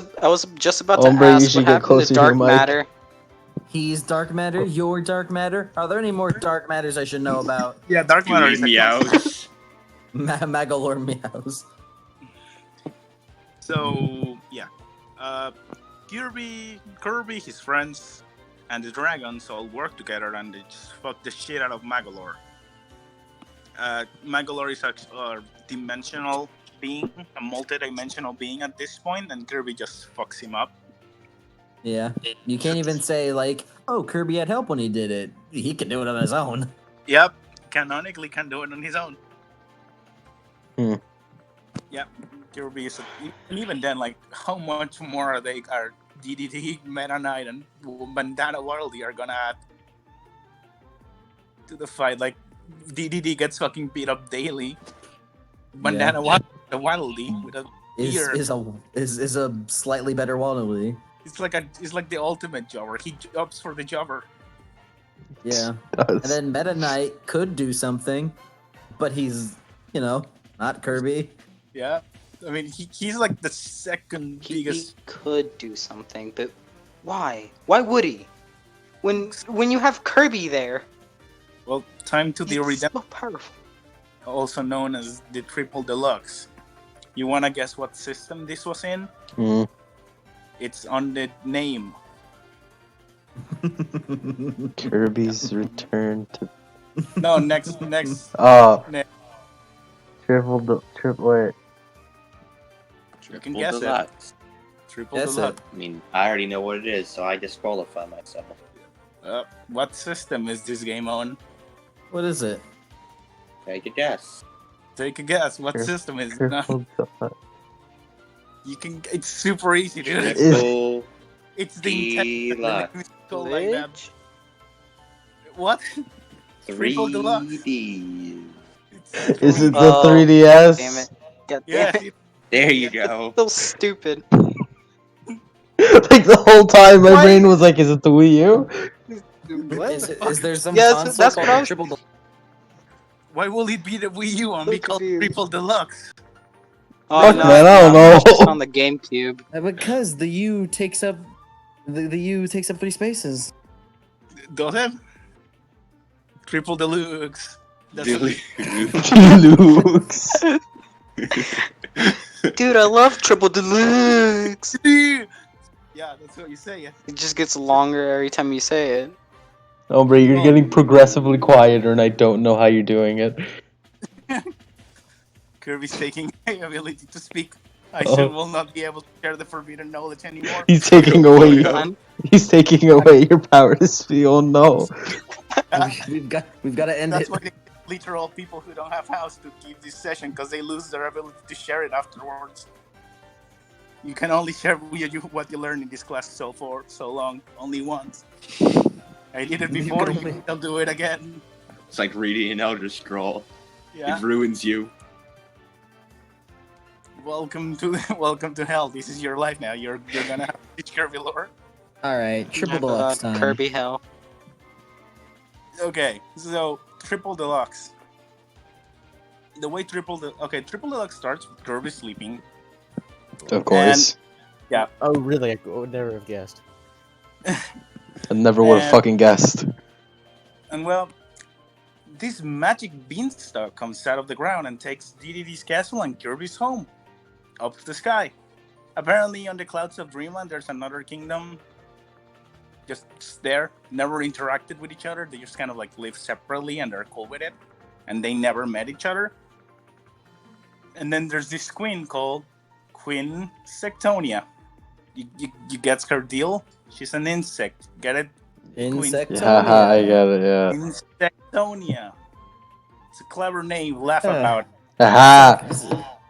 about to Hombre, you ask should what get happened closer to to your dark mic. matter. He's dark matter, you're dark matter. Are there any more dark matters I should know about? yeah, dark matter is Gooey a concept. meows. Magalore meows. So yeah, Kirby, his friends, and the dragons all work together and they just fuck the shit out of Magalore. Magalore is a dimensional being, a multi-dimensional being at this point, and Kirby just fucks him up. Yeah. You can't even say, like, oh, Kirby had help when he did it. He can do it on his own. Yep, canonically can do it on his own. Hmm. Yep, Kirby is, and even then, like, how much more are DDD, Meta Knight, and Bandana Worldy are gonna add to the fight? Like, DDD gets fucking beat up daily. Bandana Worldy with a beer. Is a slightly better Wallaby. It's like the ultimate jobber. He jobs for the jobber. Yeah. And then Meta Knight could do something, but he's, not Kirby. Yeah, I mean he's like the second He biggest. could do something, but why? Why would he? When you have Kirby there, Well, time to the he's redemption, so powerful. also known as the Triple Deluxe. You wanna guess what system this was in? Mm. It's on the name. Kirby's Return to... No, next. Oh. Ne- Triple... Wait. You can guess it. Deluxe. Triple Guess Deluxe. I mean, I already know what it is, so I disqualify myself. What system is this game on? What is it? Take a guess. Take a guess. What system is it? No, Triple Deluxe. you can. It's super easy, dude. Triple It's the intent. Deluxe. Like that. What? Triple Deluxe. 3D. Is it the Oh, 3DS? Damn it. God Yeah. damn it. There you go. So stupid. Like the whole time my Why- brain was like, is it the Wii U? Is there some Yes, console that's what called I was- Triple Why will it be the Wii U and So be called confused. Triple Deluxe? Oh, Fuck, no, man, I don't no, know. it's just on the GameCube. Because the U takes up the U takes up 3 spaces. Does it? Triple Deluxe. That's Deluxe. Dude, I love Triple Deluxe. Yeah, that's what you say. Yeah. It just gets longer every time you say it. Hombre, you're getting progressively quieter and I don't know how you're doing it. Kirby's taking my ability to speak. I Oh. soon will not be able to share the forbidden knowledge anymore. He's taking away Fun. he's taking away your power to speak. Oh no. We've got to end That's it. why they literal people who don't have house to keep this session because they lose their ability to share it afterwards. You can only share what you learn in this class for so long, only once. I did it You before. can only- I'll do it again. It's like reading an Elder Scroll. Yeah. It ruins you. Welcome to hell. This is your life now. You're gonna have to teach Kirby lore. All right, Triple Deluxe time. Kirby Hell. Okay, so Triple Deluxe. The way Triple Deluxe starts with Kirby sleeping. Of course. Oh, really? I would never have guessed. I never would have And- fucking guessed. And well, this magic beanstalk comes out of the ground and takes DDD's castle and Kirby's home up to the sky. Apparently, on the clouds of Dreamland, there's another kingdom just there, never interacted with each other. They just kind of like live separately and they're cool with it. And they never met each other. And then there's this queen called Queen Sectonia. You get her deal? She's an insect. Get it? Haha, I get it. Yeah. Insectonia. It's a clever name. Laugh Huh. about. Aha.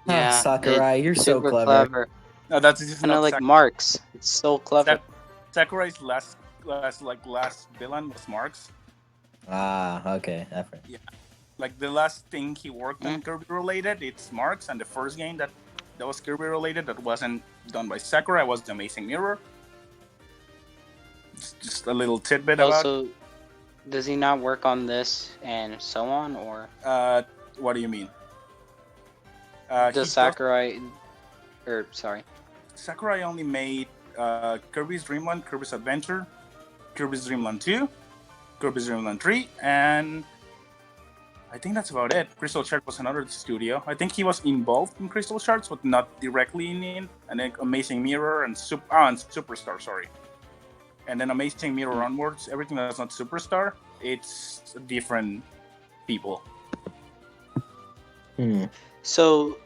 Yeah, Sakurai, you're so super clever. No, that's just Kind of not like Marx. It's so clever. Sakurai's last villain was Marx. Okay. Effort. Like the last thing he worked on Mm. Kirby related, it's Marx, and the first game that was Kirby related that wasn't done by Sakurai was The Amazing Mirror. It's just a little tidbit about. Also, does he not work on this and so on, or What do you mean? does Sakurai? Or sorry, Sakurai only made Kirby's Dream Land, Kirby's Adventure, Kirby's Dream Land 2, Kirby's Dream Land 3, and I think that's about it. Crystal Shards was another studio. I think he was involved in Crystal Shards, but not directly in it. And then Amazing Mirror and Superstar, sorry. And then Amazing Mirror onwards, everything that's not Superstar, it's different people. so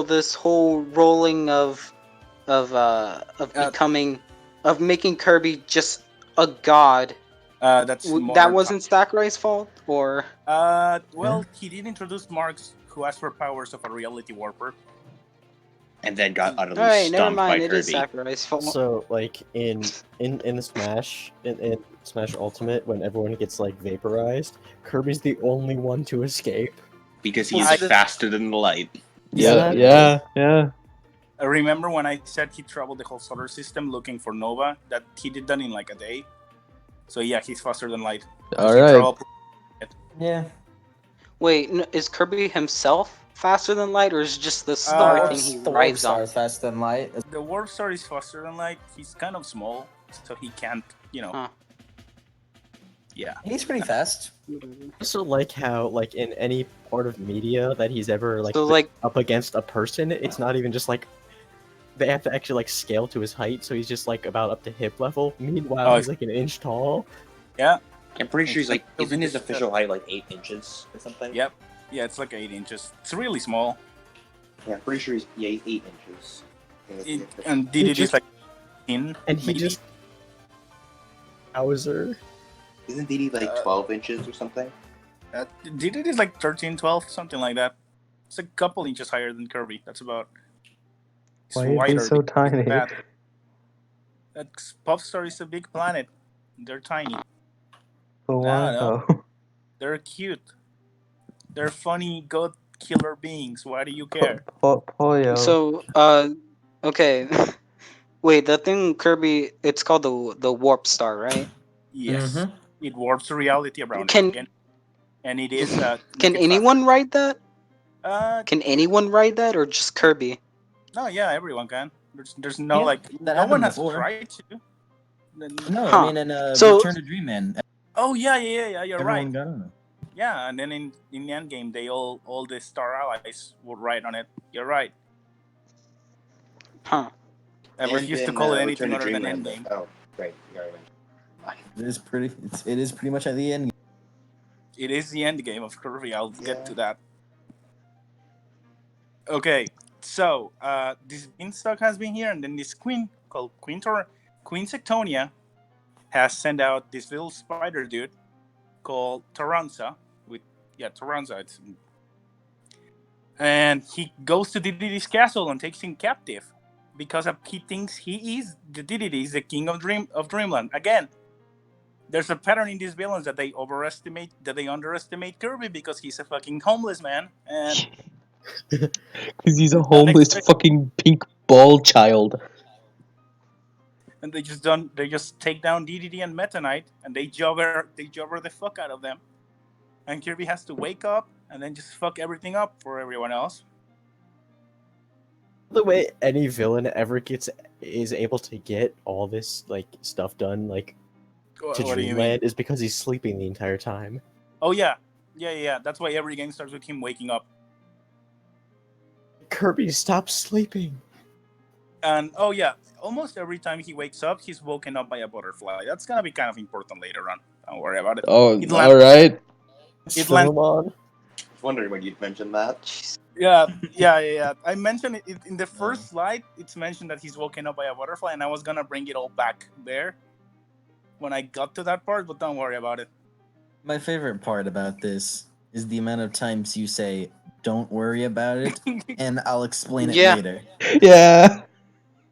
this whole rolling of becoming of making Kirby just a god. That wasn't Sakurai's fault, or well, he did introduce Marx, who asked for powers of a reality warper, And then got utterly all right, never stumped by mind. It is Kirby. Sakurai's fault. So like in the Smash in Smash Ultimate, when everyone gets like vaporized, Kirby's the only one to escape. Because he's I- faster than the light. Yeah. I remember when I said he traveled the whole solar system looking for Nova, that he did that in like a day. So yeah, he's faster than light. All He right. traveled- Yeah. Wait, is Kirby himself faster than light, or is it just the star thing he The warp rides star on? is faster than light. The warp star is faster than light. He's kind of small, so he can't, Huh. Yeah. He's pretty fast. I also like how like in any part of media that he's ever like So like, up against a person, it's not even just like they have to actually like scale to his height, so he's just like about up to hip level. Meanwhile, he's like an inch tall. Yeah. I'm pretty sure he's like, It's isn't his just- official height like 8 inches or something? Yep. Yeah, it's like 8 inches. It's really small. Yeah, I'm pretty sure he's 8 inches. And DDD is like 10. And he maybe. just Bowser. Isn't DD like 12 inches or something? DDD is like 13, 12, something like that. It's a couple inches higher than Kirby. That's about. It's Why are they wider so than tiny? that. That Pop Star is a big planet. They're tiny. But why No. though? They're cute. They're funny goat killer beings. Why do you care? Pollo. so okay. Wait, the thing Kirby, it's called the warp star, right? Yes. Mhm. It warps reality around Can- it again. And it is. Can make it anyone ride that? fast. Can anyone ride that, or just Kirby? No, yeah, everyone can. There's no Yeah, like. that No one happened has before. tried to. No, Huh. I mean in So- Return to Dreamland, Oh yeah. You're everyone right. got on it. Yeah, and then in the end game, they all the star allies would ride on it. You're right. Huh. I refuse to call it anything other than end game. Oh, great. It is pretty. It is pretty much at the end. It is the end game of Kirby. I'll get to that. Okay, so this beanstalk has been here, and then this queen called Queen Sectonia has sent out this little spider dude called Taranza. Taranza. And he goes to Didi's castle and takes him captive because he thinks Diddy is the king of Dreamland. Again, there's a pattern in these villains that they underestimate Kirby because he's a fucking homeless man, and Because he's a homeless fucking pink ball child. and they just take down DDD and Meta Knight, and they jobber the fuck out of them, and Kirby has to wake up and then just fuck everything up for everyone else. The way any villain ever is able to get all this like stuff done like to What do you mean? Dreamland is because he's sleeping the entire time. Oh yeah. That's why every game starts with him waking up. Kirby, stop sleeping. And oh yeah, almost every time he wakes up, he's woken up by a butterfly. That's gonna be kind of important later on. Don't worry about it. Oh, It all right. It Film on. I was wondering when you'd mention that. Yeah. I mentioned it in the first slide. It's mentioned that he's woken up by a butterfly, and I was gonna bring it all back there when I got to that part, but don't worry about it. My favorite part about this is the amount of times you say, "Don't worry about it," and I'll explain it Yeah. later. Yeah.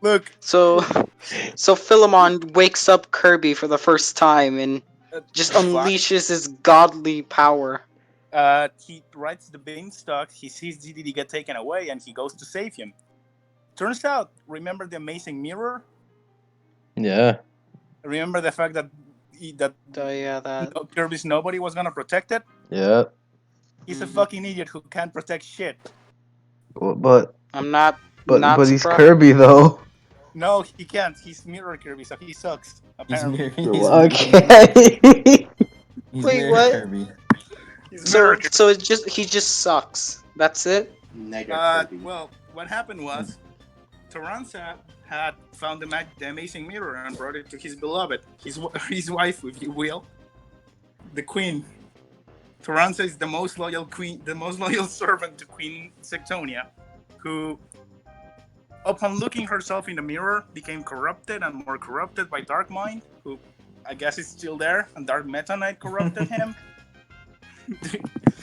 Look, So Philemon wakes up Kirby for the first time and just why? unleashes his godly power. He rides the beanstalk. He sees DDD get taken away, and he goes to save him. Turns out, remember the amazing mirror? Yeah. Remember the fact that Yeah, that. Kirby's nobody was gonna protect it? Yeah. He's a Mhm. fucking idiot who can't protect shit. But I'm not he's surprised. Kirby though. No, he can't. He's mirror Kirby, so he sucks. He's Apparently, Okay. He's Wait, mirror what? Kirby. he's mirror Kirby. So he just sucks. That's it. Negative Kirby. Well, what happened was, Taransa had found the amazing mirror and brought it to his beloved, his wife, if you will, the queen. Taransa is the most loyal queen, the most loyal servant to Queen Sectonia, who, upon looking herself in the mirror, became corrupted and more corrupted by Dark Mind, who I guess is still there, and Dark Meta Knight corrupted him.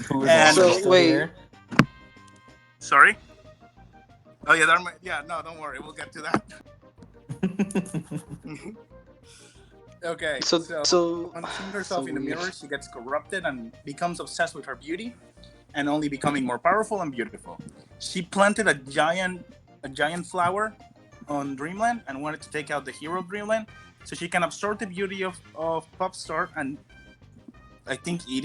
Who is And- also So, still wait. here. Sorry? Oh yeah, Dark Mind. Yeah, no, don't worry, we'll get to that. Okay, So on seeing herself in the mirror, she gets corrupted and becomes obsessed with her beauty, and only becoming more powerful and beautiful. She planted a giant flower on Dreamland and wanted to take out the hero of Dreamland, so she can absorb the beauty of Popstar and I think eat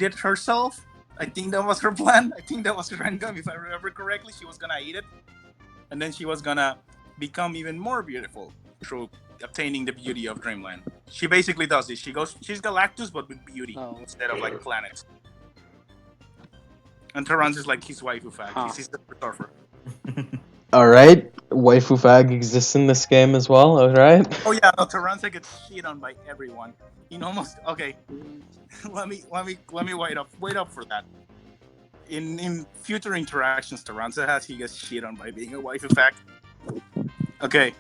it herself. I think that was her plan. I think that was her endgame, if I remember correctly. She was gonna eat it, and then she was gonna become even more beautiful through obtaining the beauty of Dreamland. She basically does this. She's Galactus, but with beauty instead of like planets. And Terrans is like his waifu fag. Huh. He's his surfer. All right. Waifu fag exists in this game as well. All right. Oh yeah, no, Terrans gets shit on by everyone. In almost okay. let me wait up for that. In future interactions, Terranza he gets shit on by being a waifu fag. Okay.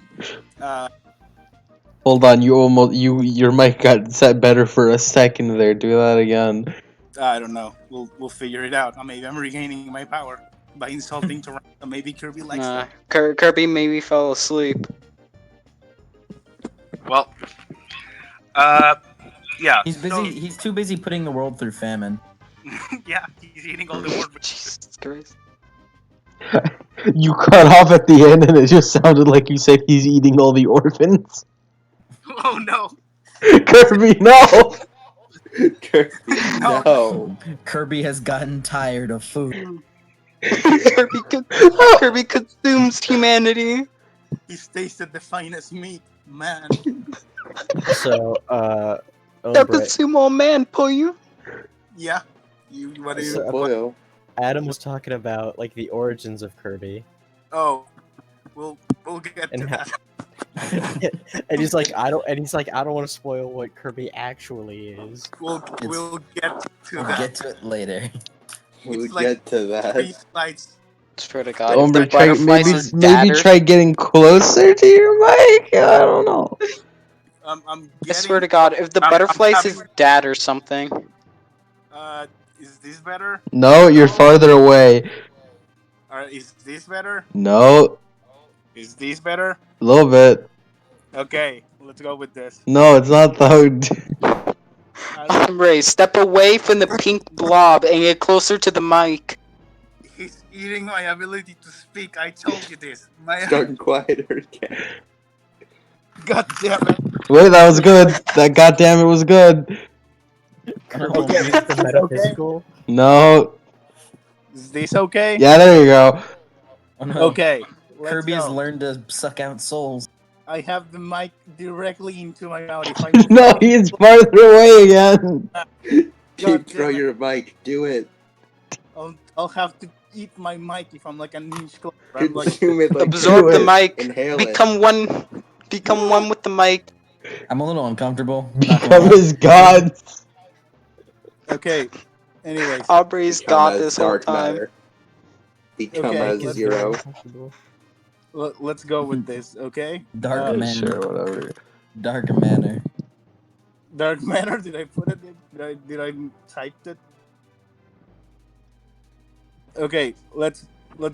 Hold on. Your mic got set better for a second there. Do that again. I don't know. We'll figure it out. Maybe I'm regaining my power by insulting Toronto. Maybe Kirby likes Nah, that. Kirby maybe fell asleep. Well, yeah. He's busy. He's too busy putting the world through famine. Yeah, he's eating all the world. Jesus Christ. You cut off at the end, and it just sounded like you said he's eating all the orphans. Oh no! Kirby, no. Kirby, no. Kirby has gotten tired of food. Kirby consumes humanity. He's tasted the finest meat, man. So, They'll Hombre, consume all man, Poyu. Yeah. What do you? So- Boyo. Adam was talking about like the origins of Kirby, Oh, we'll get And to ha- that. and he's like, I don't want to spoil what Kirby actually is. We'll get to We'll that. get to it later. We'll It's like get to that. 3 slides. Swear to God, Hombre, if the butterflies is maybe dadder, try getting closer to your mic. I don't know. I'm I getting. swear to God, if the I'm butterflies having- is dad or something. Is this better? No, you're farther away. Is this better? No, Is this better? a little bit. Okay, let's go with this. No, it's not though. Ray, step away from the pink blob and get closer to the mic. He's eating my ability to speak. I told you this. It's gotten quieter again. God damn it. Wait, that was good. That goddamn it was good. Kirby Okay. uses the metaphysical. No. Is this okay? Yeah, there you go. Oh, no. Okay. Let's Kirby has go. learned to suck out souls. I have the mic directly into my mouth. If I No, he's farther away again. Keep throw damn it. your mic. Do it. I'll have to eat my mic if I'm like an inch closer. I'm like, Consume it like Absorb do the it. mic. Inhale Become one with the mic. I'm a little uncomfortable. Not gonna Become lie. his god. okay. Anyways, Aubrey's Become got as this whole dark time. matter. Become Okay, a let's- zero. Let's go with this, okay? Dark man. Sure, whatever. Dark manner. Dark matter. Did I put it in? Did I type it? Okay, let's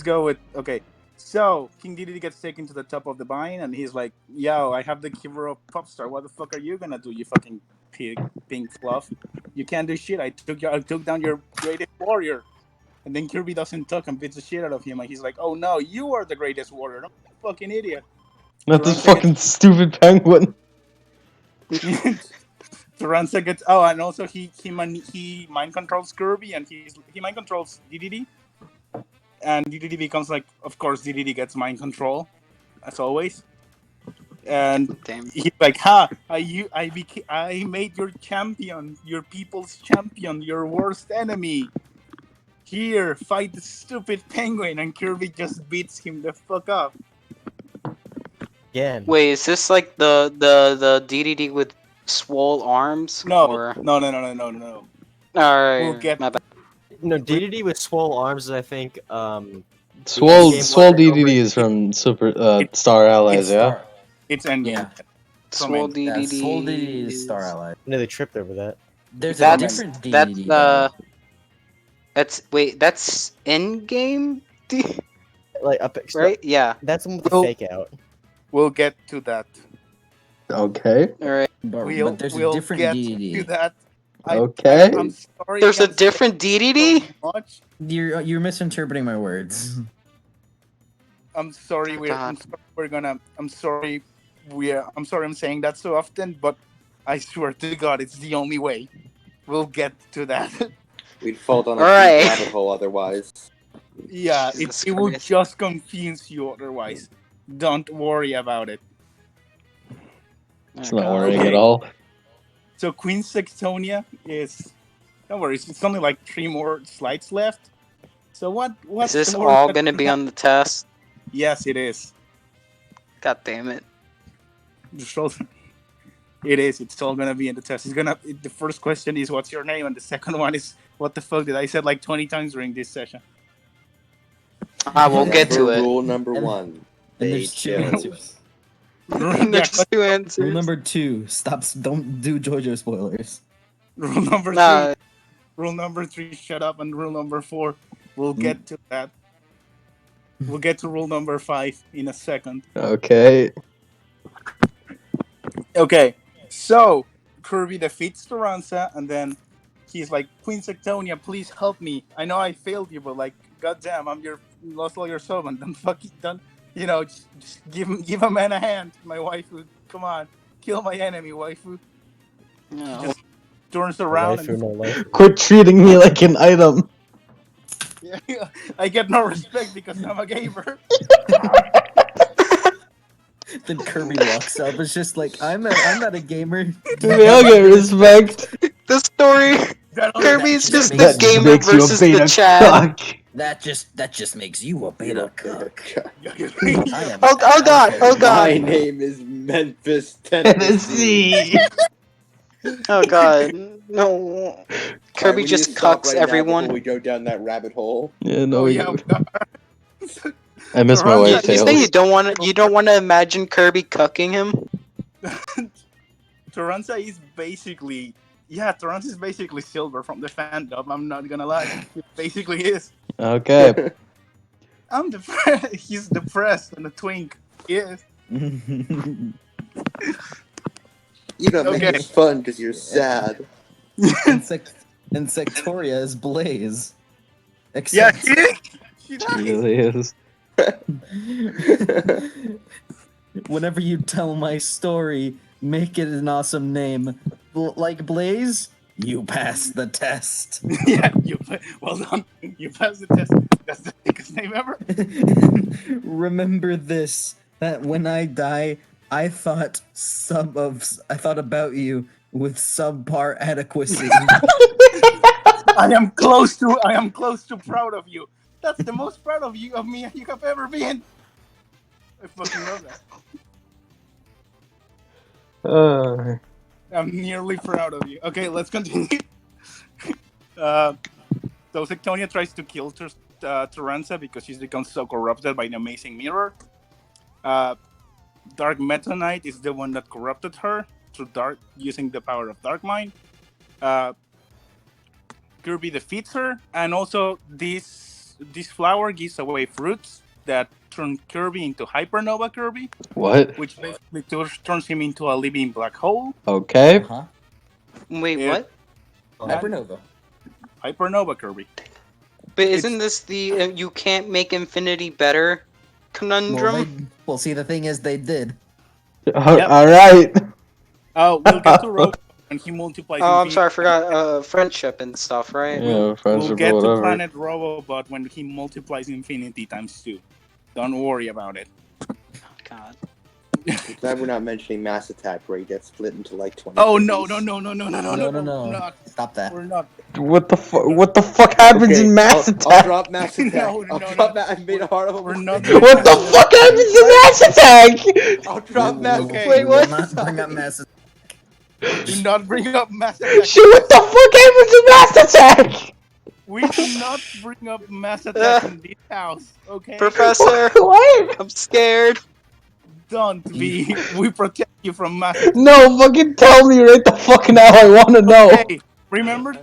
go with okay. So King Dedede gets taken to the top of the vine, and he's like, "Yo, I have the cover of Popstar. What the fuck are you gonna do? You fucking pink fluff. You can't do shit. I took down your greatest warrior." And then Kirby doesn't talk and beats the shit out of him, and he's like, "Oh no, you are the greatest warrior. I'm a fucking idiot." Not this Taransa fucking stupid penguin. Taransa gets and also he mind controls Kirby, and he mind controls Dedede. And DDD becomes like, of course, DDD gets mind control, as always. And Damn. he's like, I made your champion, your people's champion, your worst enemy. Here, fight the stupid penguin, and Kirby just beats him the fuck up. Again. Wait, is this like the DDD with swole arms? No. Or... No. Alright, We'll get my bad. No, DDD with swole arms is, I think, Swole Game DDD over- is from Star Allies, yeah? It's endgame. Yeah. Swole Yeah, Yeah, DDD. Soul DDD is Star Ally. No, they tripped over that. There's a That's different DDD. that's though. that's in game, Like, up, right? Yeah. That's the one with the Well- fake out. We'll get to that. Okay. All right. But there's we'll a different get DDD. to that. Okay. I'm sorry. There's a I'm different DDD. so much. You're misinterpreting my words. I'm sorry. God. I'm sorry. I'm sorry. I'm saying that so often, but I swear to God, it's the only way. We'll get to that. We'd fall down a Alright. deep rabbit hole otherwise. Yeah, Jesus it will Christ. just confuse you otherwise. Don't worry about it. It's Oh, not God. worrying Okay. at all. So Queen Sextonia is. Don't worry. It's only like 3 more slides left. So what's Is this the word all that- gonna be on the test? Yes, it is. God damn it! It is. It's all gonna be in the test. The first question is what's your name, and the second one is what the fuck did I said like 20 times during this session. I will get to Remember it. Rule number And- 1. And They there's two chill. answers. There's two answers. Rule number 2: don't do JoJo spoilers. Rule number Nah, 3. Rule number 3. Shut up. And rule number 4. We'll get to that. We'll get to rule number 5 in a second. Okay. Okay, so Kirby defeats Taransa, and then he's like, Queen Sectonia, please help me. I know I failed you, but like, goddamn, I'm your lost all your servant. Don't fucking don't, just give a man a hand, my waifu. Come on, kill my enemy, waifu. no. He just turns around Waifu, and no life. Quit treating me like an item. I get no respect because I'm a gamer. Then Kirby walks up. It's just like I'm not a gamer. They all get respect. The story. Kirby's just the That gamer makes you a versus the beta Chad. cock. That just makes you a beta cock. I am Oh God! Oh My God! name is Memphis, Tennessee. Tennessee. Oh God! No. Kirby Will you just stop cucks right now everyone. before we go down that rabbit hole. Yeah, no, Oh yeah, I miss my Taransa, white You say tails. you don't want to imagine Kirby cucking him? Taransa is basically Silver from the fandom. I'm not gonna lie, it basically is. Okay. I'm depressed. He's depressed and a twink. Yes. You don't make Okay. it fun because you're sad. And Sectoria is Blaze. Yeah, Except she is. She It does. really is. whenever you tell my story, make it an awesome name. Like Blaze, you pass the test. Yeah, well done. You passed the test. That's the thickest name ever. Remember this: that when I die, I thought about you with subpar adequacy. I am close to proud of you. That's the most proud of me you have ever been. I fucking love that. I'm nearly proud of you. Okay, let's continue. So Sectonia tries to kill Taranza because she's become so corrupted by the amazing mirror. Dark Meta Knight is the one that corrupted her through dark using the power of Dark Mind. Kirby defeats her, and also this flower gives away fruits that turn Kirby into Hypernova Kirby, What? which basically turns him into a living black hole. Okay. Huh? Wait, Yeah. what? Hypernova. Hypernova Kirby. But isn't this the you can't make infinity better conundrum? Well, see, the thing is, they did. All right. We'll get to Rogue when he multiplies. Oh, I'm infinity. sorry, I forgot friendship and stuff, right? Yeah, We'll friendship get or to whatever. Planet Robobot when he multiplies infinity times 2. Don't worry about it. God. I'm glad we're not mentioning Mass Attack, where he gets split into like 20. Oh no! No. We're not. Stop that. We're not. What the fuck? What the fuck happens Okay, in Mass I'll Attack? drop Mass Attack. No, I'll no, drop no. I made a horrible We're mistake. not- What the fuck happens in Mass Attack? I'll drop Mass Okay. Attack. Wait, We what? will not bring up masses. Do not bring up Mass Attack. Shit, what the fuck happens in Mass Attack? We do not bring up Mass Attack in this house. Okay. Professor, What? I'm scared. Don't be. We protect you from Mass Attack. No, fucking tell me right the fuck now. I want to know. Hey, remember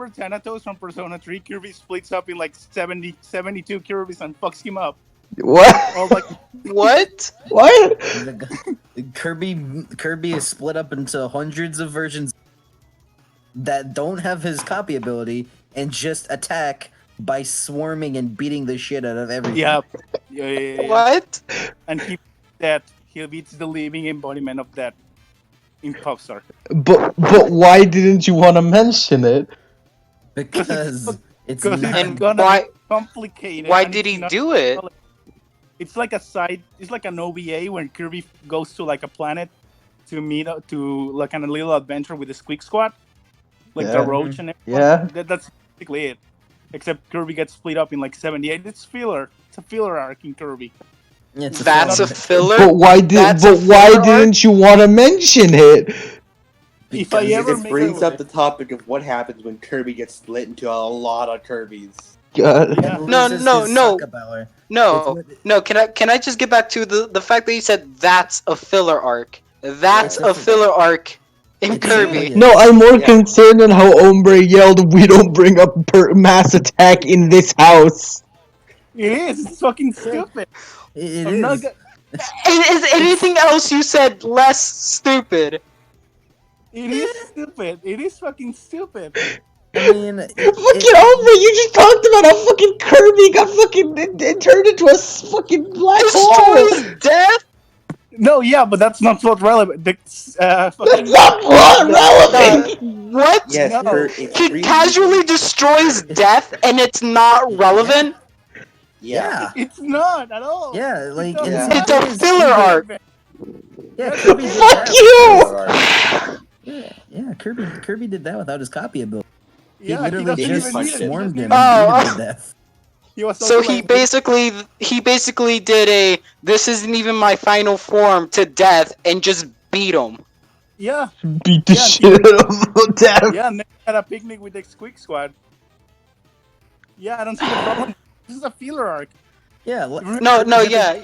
Thanatos from Persona 3? Kirby splits up in like 72 Kirbys and fucks him up. What? Or like, What? What? Kirby is split up into hundreds of versions that don't have his copy ability and just attack by swarming and beating the shit out of everything. yeah. What? And he beats the living embodiment of that in Popstar. But why didn't you want to mention it? Because it's Because not. And it's gonna why- be complicated. Why and did it's he not- do it? It's like it's like an OVA when Kirby goes to like a planet to meet up to like on a little adventure with the Squeak Squad, like Yeah. the Roach and everyone. Yeah. That's basically it. Except Kirby gets split up in like 78. It's filler. It's a filler arc in Kirby. It's That's a film. filler. But why That's a why filler arc? didn't you want to mention it? If I Because ever This make brings a- up the topic of what happens when Kirby gets split into a lot of Kirbys. God. Yeah. and No, loses no, his no. Suckabower. No, It's- no. Can I just get back to the fact that you said that's a filler arc? That's Yeah. a filler arc in It's Kirby. really- No, I'm more Yeah. concerned in how Hombre yelled, "We don't bring up Mass Attack in this house." It is. It's fucking stupid. It I'm not is. go- Is anything else you said less stupid? It is stupid. It is fucking stupid. I mean, Fucking Hombre, you just talked about how fucking Kirby got fucking it turned into a fucking black hole. Destroys death. No, yeah, but that's not what relevant. That's not plot relevant. What? Yes, No. it's He really- casually destroys death, and it's not relevant. yeah. It's not at all. Yeah, like It's Yeah. not. It's a filler arc. Yeah, Kirby did Fuck that. you! Yeah, Kirby did that without his copy ability. He Yeah, literally doesn't just even need it. He swarmed doesn't him even Oh, and beat him to death. He was So also he like- basically did a "this isn't even my final form" to death and just beat him. Yeah, Beat the Yeah, shit out of Death. yeah, and then had a picnic with the Squeak Squad. Yeah, I don't see the problem. This is a filler arc. Yeah, No, yeah.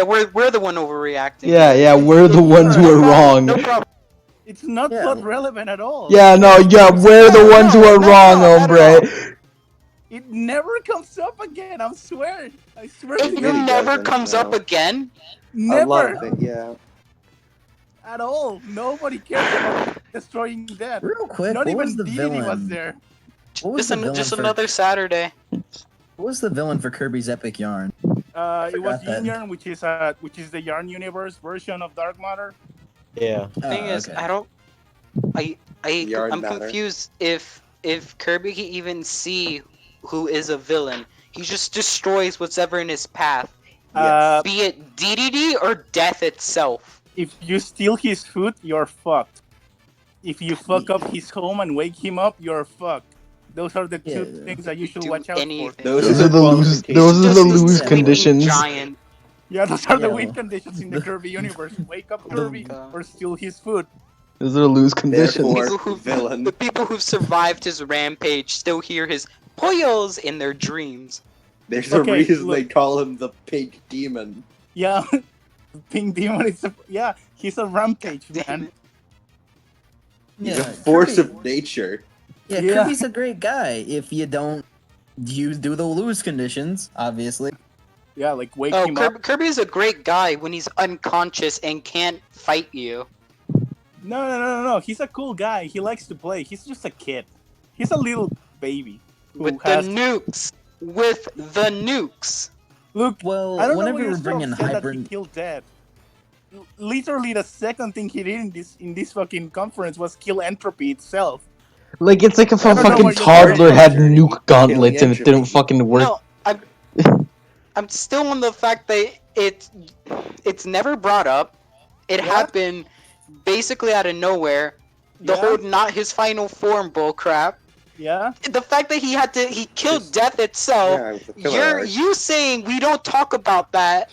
We're the one overreacting. Yeah, we're the ones who are wrong. No problem. It's not Yeah. plot relevant at all. Yeah, no, yeah, we're the ones who are No, wrong, not at Hombre. It never comes up again. I swear. I swear to It you, really never doesn't, comes no. up again. A lot never of it, yeah. at all. Nobody cares about destroying that. real quick, Not what even was the Didi villain? was there. What was Just, the villain just for, another Saturday. What was the villain for Kirby's Epic Yarn? It was forgot that. Yin Yarn, which is the Yarn Universe version of Dark Matter. Yeah. Thing is, okay. I don't. Yard I'm matter. confused if Kirby can even see who is a villain. He just destroys whatever in his path, Uh, be it DDD or death itself. if you steal his food, you're fucked. If you fuck up his home and wake him up, you're fucked. Those are the two Yeah. things that you should Do watch out for. anything. Those are the lose. Those are Just the this lose sleeping conditions. Giant. Yeah, those are the Yeah. win conditions in the Kirby universe. Wake up Kirby or steal his food. Those are lose conditions. Therefore, People who villain. the people who've survived his rampage still hear his pollos in their dreams. There's a Okay, reason look. they call him the Pink Demon. Yeah, Pink Demon is he's a rampage Damn man. it. He's Yeah, a force Kirby- of nature. Yeah, Yeah. Kirby's a great guy if you don't do the lose conditions, obviously. Yeah, like wake Oh, him up. Kirby's a great guy when he's unconscious and can't fight you. No. He's a cool guy. He likes to play. He's just a kid. He's a little baby who With has. the nukes. With the nukes. Look, Well, I don't know whenever why you're we're so bringing upset that hyper, he killed Dad. Literally, the second thing he did in this fucking conference was kill entropy itself. Like it's like if I a don't know fucking what you're toddler doing. had Journey, nuke gauntlets killing and it didn't entropy. fucking work. No, I'm still on the fact that it's never brought up. It Yeah? happened basically out of nowhere. The Yeah? whole not his final form bullcrap. Yeah. The fact that he killed Just- death itself. Yeah, with the filler arc. You saying we don't talk about that.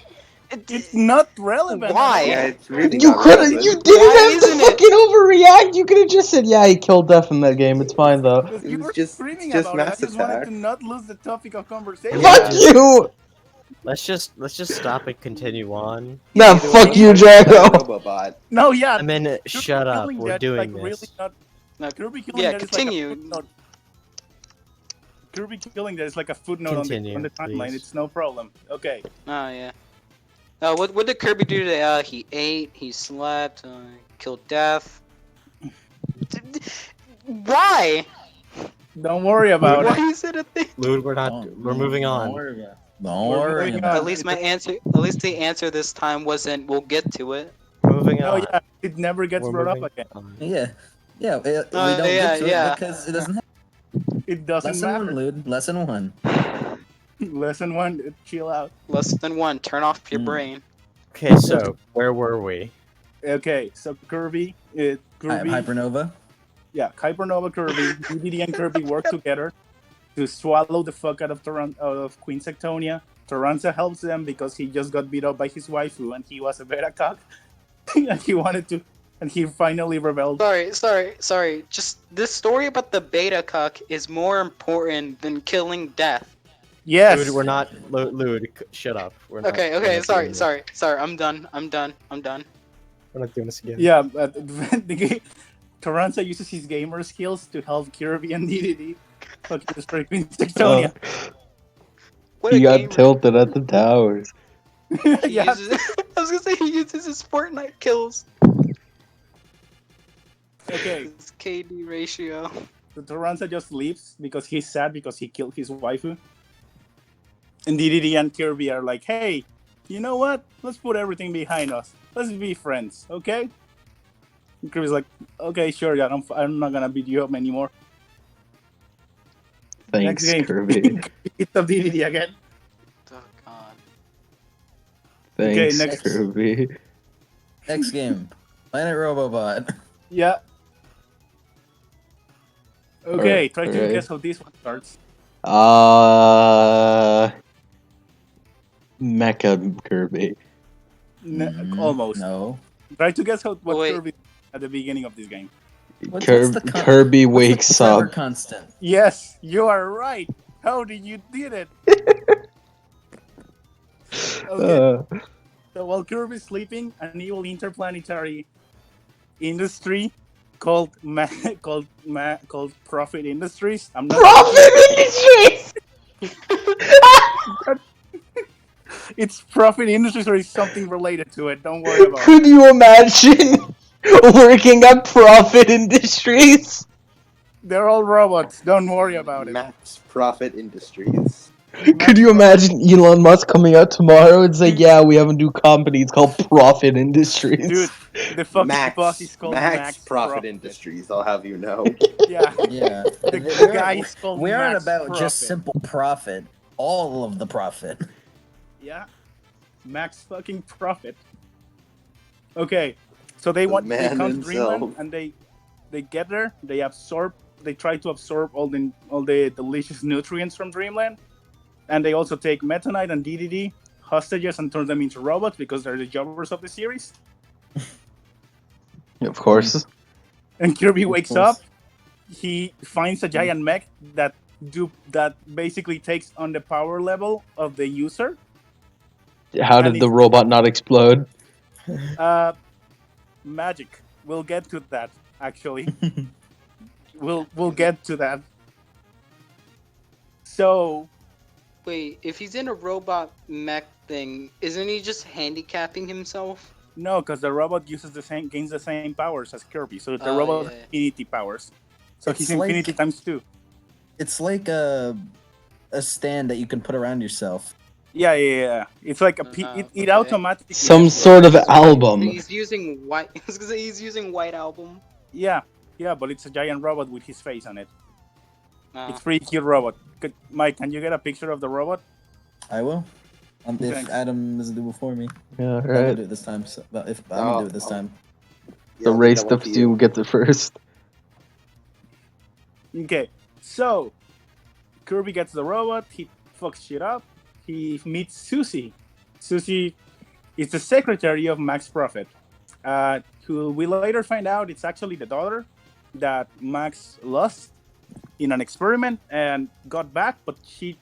It's not relevant. Why? Yeah, it's really You not could relevant. you Why didn't have to isn't it? fucking overreact. You could have just said, "Yeah, he killed Death in that game. It's fine though." Because It you was were just- screaming just about it. I Mass just wanted Attack. to not lose the topic of conversation. Yeah. Fuck you! Let's just stop and continue on. Nah, Either fuck way, you, it's like Drago. Robobot. No, yeah. I mean, Kirby shut up. killing We're that is doing like this. Really not, No, Kirby killing yeah, that is continue. like a footnote. Kirby killing that is like a footnote Continue, on the timeline. please. It's no problem. Okay. Oh yeah. What did Kirby do today? He ate, he slept, killed Death. Why? Don't worry about Why it. is it a thing? Lude, we're moving on. Don't worry We're about moving it. on. At least the answer this time wasn't. We'll get to it. Moving No, on. yeah. It never gets We're brought up moving again. on. Yeah, we don't yeah, get to yeah. it because it doesn't. It doesn't Lesson matter. one, Lude. Lesson one. Lesson 1, chill out. Less than one. Turn off your Mm. brain. Okay, so where were we? Okay, so Kirby, Hypernova. yeah, Hypernova Kirby, DDD and Kirby work together to swallow the fuck out of Queen Sectonia. Taranza helps them because he just got beat up by his waifu and he was a beta cock. And he wanted to, and he finally rebelled. Sorry. Just this story about the beta cuck is more important than killing Death. Yes. Lude, we're not. Lude, shut up. We're not, Okay. we're not doing this. Sorry. I'm done. We're not doing this again. Yeah, but Taranza uses his gamer skills to help Kirby and DDD fucking destroy Queen Sectonia. What a He got gamer. tilted at the towers. He Yeah. uses, I was gonna say he uses his Fortnite kills. Okay, His KD ratio. so Taranza just leaves because he's sad because he killed his waifu. And DDD and Kirby are like, hey, you know what? Let's put everything behind us. Let's be friends, okay? And Kirby's like, okay, sure, yeah, I'm not gonna beat you up anymore. Thanks, Next game, Kirby. It's up DDD again. Oh god. Thanks, next. Kirby. Next game. Planet Robobot. Yeah. Okay, try to alright. guess how this one starts. Mecha Kirby. Almost. No. Try to guess what Wait. Kirby at the beginning of this game. What's the Kirby what's the wakes power up. constant? Yes, you are right. How did you did it? Okay. So while Kirby's sleeping, an evil interplanetary industry called Profit Industries. I'm not. Profit Industries! It's Profit Industries or it's something related to it. Don't worry about it. Could you imagine working at Profit Industries? They're all robots. Don't worry about it. Max Profit Industries. Could you imagine Elon Musk coming out tomorrow and say, "Yeah, we have a new company. It's called Profit Industries." Dude, the fucking boss is called Max Profit Industries. I'll have you know. Yeah, Yeah. the guy is called We aren't Max about just Profit. simple profit. All of the profit. Yeah, Max fucking Profit. Okay, so they man come to himself. Dreamland and they get there. They try to absorb all the delicious nutrients from Dreamland, and they also take Meta Knight and DDD hostages and turn them into robots because they're the jobbers of the series. Of course. And Kirby wakes course. up. He finds a giant mech that that basically takes on the power level of the user. How did the robot not explode? Magic. We'll get to that. Actually, we'll get to that. So Wait, if he's in a robot mech thing, isn't he just handicapping himself? no, because the robot gains the same powers as Kirby. So the Oh, robot has yeah. infinity powers. So It's he's infinity times 2. It's like a stand that you can put around yourself. Yeah. It's like it Okay. automatically. Some sort of So album. he's using white. I was gonna say he's using white album. Yeah, but it's a giant robot with his face on it. It's Ah. pretty cute robot. Mike, can you get a picture of the robot? I will. If Thanks. Adam doesn't do it before me, Yeah, I'm gonna right. do it this time. So, but if I'm gonna do it this time. The race to who gets it first. Okay, so Kirby gets the robot. He fucks shit up. He meets Susie. Susie is the secretary of Max Profit, who we later find out it's actually the daughter that Max lost in an experiment and got back, but he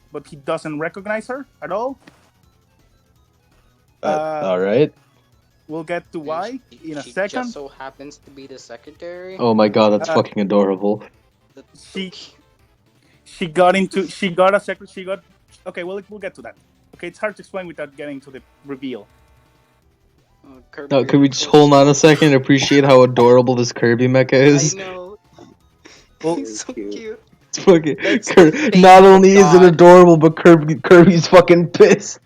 doesn't recognize her at all. All right. We'll get to why in a she second. just so happens to be the secretary. Oh my god, that's fucking adorable. That's so She cute. she got a secret. Okay. Well, we'll get to that. Okay, it's hard to explain without getting to the reveal. Oh, Kirby, No, could we just hold on a second and appreciate how adorable this Kirby mecha I is? know. Well, He's so cute. It's fucking. That's the face Not of only is it God. adorable, but Kirby's fucking pissed.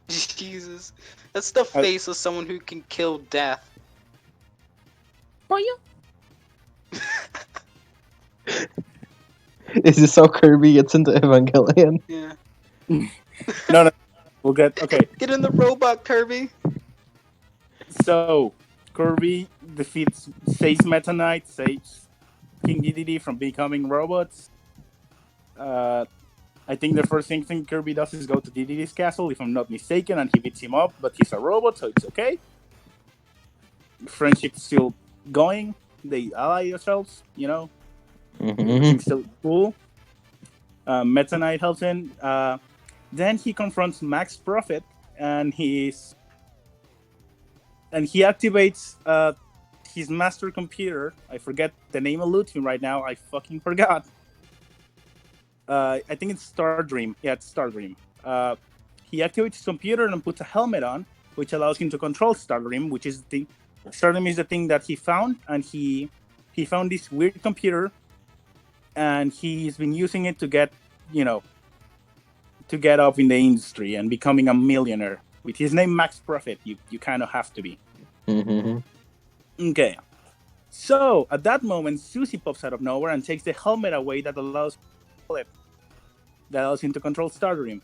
Jesus, that's the face of someone who can kill death. Is this how Kirby gets into Evangelion? Yeah. no, we'll get okay. Get in the robot, Kirby. So Kirby defeats Meta Knight, saves King Dedede from becoming robots. I think the first thing Kirby does is go to Dedede's castle, if I'm not mistaken, and he beats him up, but he's a robot, so it's okay. Friendship's still going. They ally themselves, Everything's still cool. Meta Knight helps him. Then he confronts Max Profit, and he activates his master computer. I forget the name eludes me right now. I fucking forgot. I think it's Stardream. Yeah, it's Stardream. He activates his computer and puts a helmet on, which allows him to control Stardream, which is the Stardream is the thing that he found, and he found this weird computer, and he's been using it to get up in the industry and becoming a millionaire. With his name Max Profit, you kind of have to be. Okay. So at that moment, Susie pops out of nowhere and takes the helmet away that allows him to control Stardream.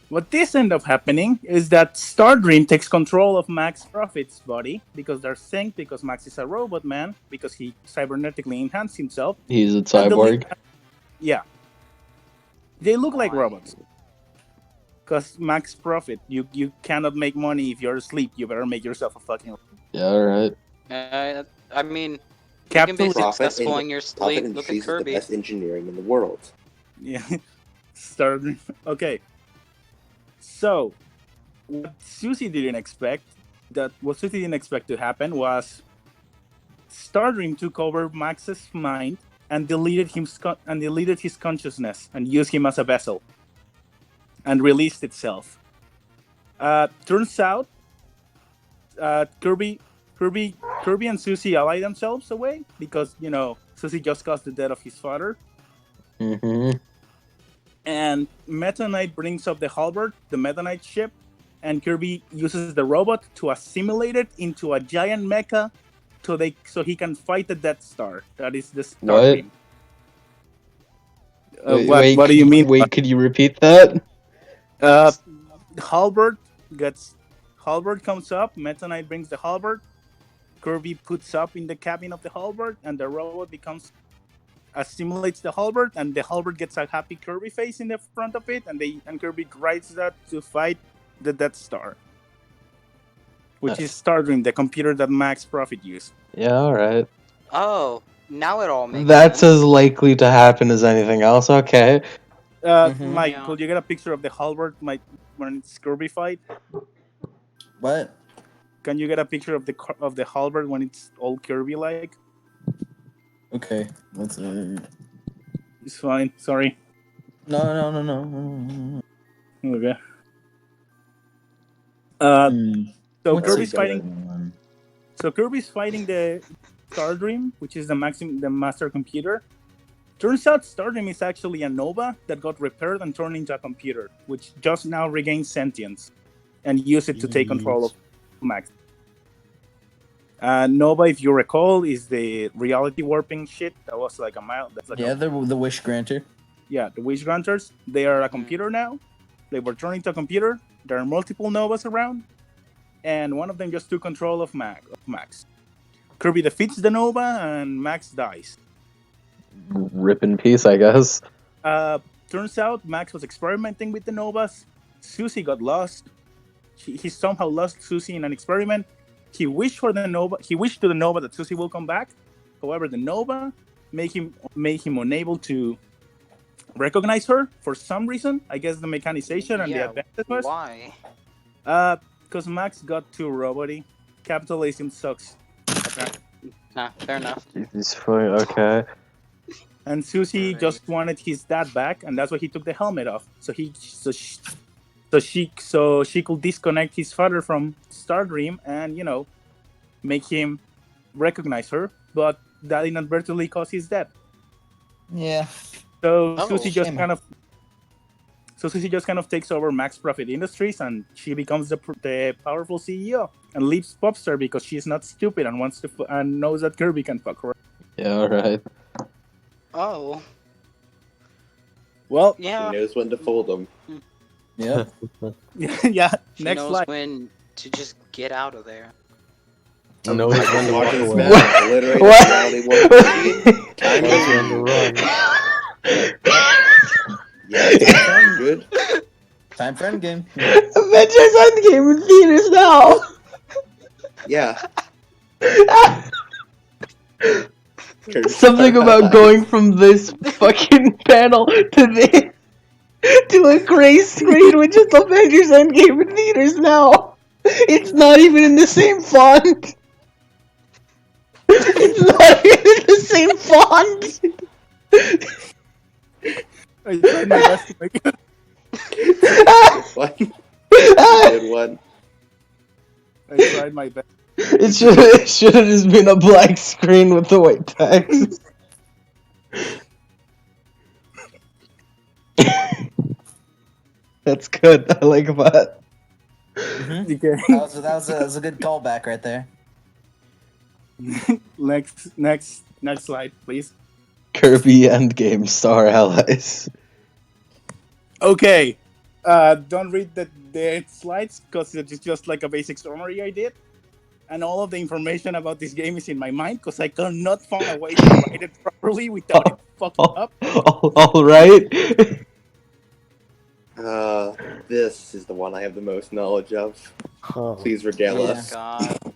What this ends up happening is that Stardream takes control of Max Profit's body because they're synced, because Max is a robot man, because he cybernetically enhanced himself. He's a cyborg. Yeah. They look like robots. Because Max Profit, you cannot make money if you're asleep. You better make yourself a fucking robot. Yeah, alright. I mean, you can be Capital successful in your sleep. Look at Kirby. The best engineering in the world. Yeah. Stardream. Okay. So, what Susie didn't expect to happen was Stardream took over Max's mind and deleted his consciousness and used him as a vessel and released itself. Turns out, Kirby and Susie ally themselves away because Susie just caused the death of his father. And Meta Knight brings up the halberd, the Meta Knight ship, and Kirby uses the robot to assimilate it into a giant mecha so he can fight the Death Star. That is the Stardream. What do you mean? Wait, could you repeat that? Halberd comes up, Meta Knight brings the halberd, Kirby puts up in the cabin of the halberd, and the robot assimilates the halberd, and the halberd gets a happy Kirby face in the front of it, and Kirby rides that to fight the Death Star, which is Stardream, the computer that Max Profit used. Yeah, alright. Oh, Now it all makes That's sense. as likely to happen as anything else. Okay. Mike, Yeah. could you get a picture of the halberd, Mike, when it's Kirby fight? What? Can you get a picture of the halberd when it's all Kirby like? Okay. Let's. It's fine. Sorry. No. Okay. So What's Kirby's he fighting. doing? So Kirby's fighting the Stardream, which is the master computer. Turns out Stardream is actually a Nova that got repaired and turned into a computer, which just now regains sentience, and use it to take control of Max. Nova, if you recall, is the reality warping shit that was like a mile. That's like Yeah, the wish granter. the wish granters. They are a computer now. They were turned into a computer. There are multiple Novas around, and one of them just took control of Max. Kirby defeats the Nova, and Max dies. Rip in peace, I guess. Turns out Max was experimenting with the Novas. Susie got lost. He somehow lost Susie in an experiment. He wished for the Nova. He wished to the Nova that Susie will come back. However, the Nova made him unable to recognize her for some reason. I guess the mechanization and the Yeah, advances. why? Because Max got too roboty. Capitalism sucks. Nah, fair enough. He's fine. Okay. And Susie Right. just wanted his dad back, and that's why he took the helmet off. So she could disconnect his father from Stardream and make him recognize her. But that inadvertently caused his death. Yeah. So Oh, Susie just shame. kind of takes over Max Profit Industries, and she becomes the powerful CEO and leaves Popstar because she's not stupid and wants to and knows that Kirby can fuck her. Yeah. All right. Oh, Well, yeah. He knows when to fold them. Yeah. yeah. She Next knows slide. when to just get out of there. No, I he's can when to watch walk this away. man obliterate What? reality warp machine. Time Knows to when to run. Yeah, time good. Time for endgame. Avengers Endgame in theaters now. Yeah. Something about going from this fucking panel to this to a gray screen with just Avengers Endgame in theaters now. It's not even in the same font. It's not even in the same font. I tried my best to make it. One. Good one. I tried my best. It should have just been a black screen with the white text. That's good. I like that. Okay. That was a good callback right there. Next slide, please. Kirby Endgame star allies. Okay. Don't read the slides because it's just like a basic summary I did. And all of the information about this game is in my mind because I cannot find a way to write it properly without it fucking up. All right. This is the one I have the most knowledge of. Oh. Please regale Yeah. us. God.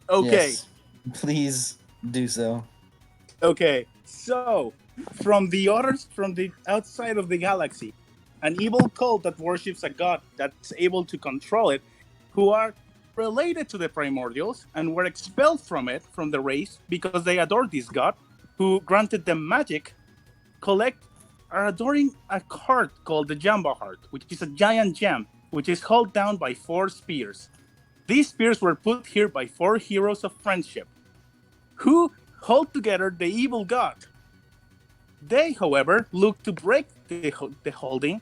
Okay. Yes. Please do so. Okay. So, from the outside of the galaxy, an evil cult that worships a god that's able to control it, who are related to the primordials and were expelled from the race because they adored this god, who granted them magic, are adoring a heart called the Jamba Heart, which is a giant gem, which is held down by 4 spears. These spears were put here by 4 heroes of friendship, who hold together the evil god. They, however, look to break the holding.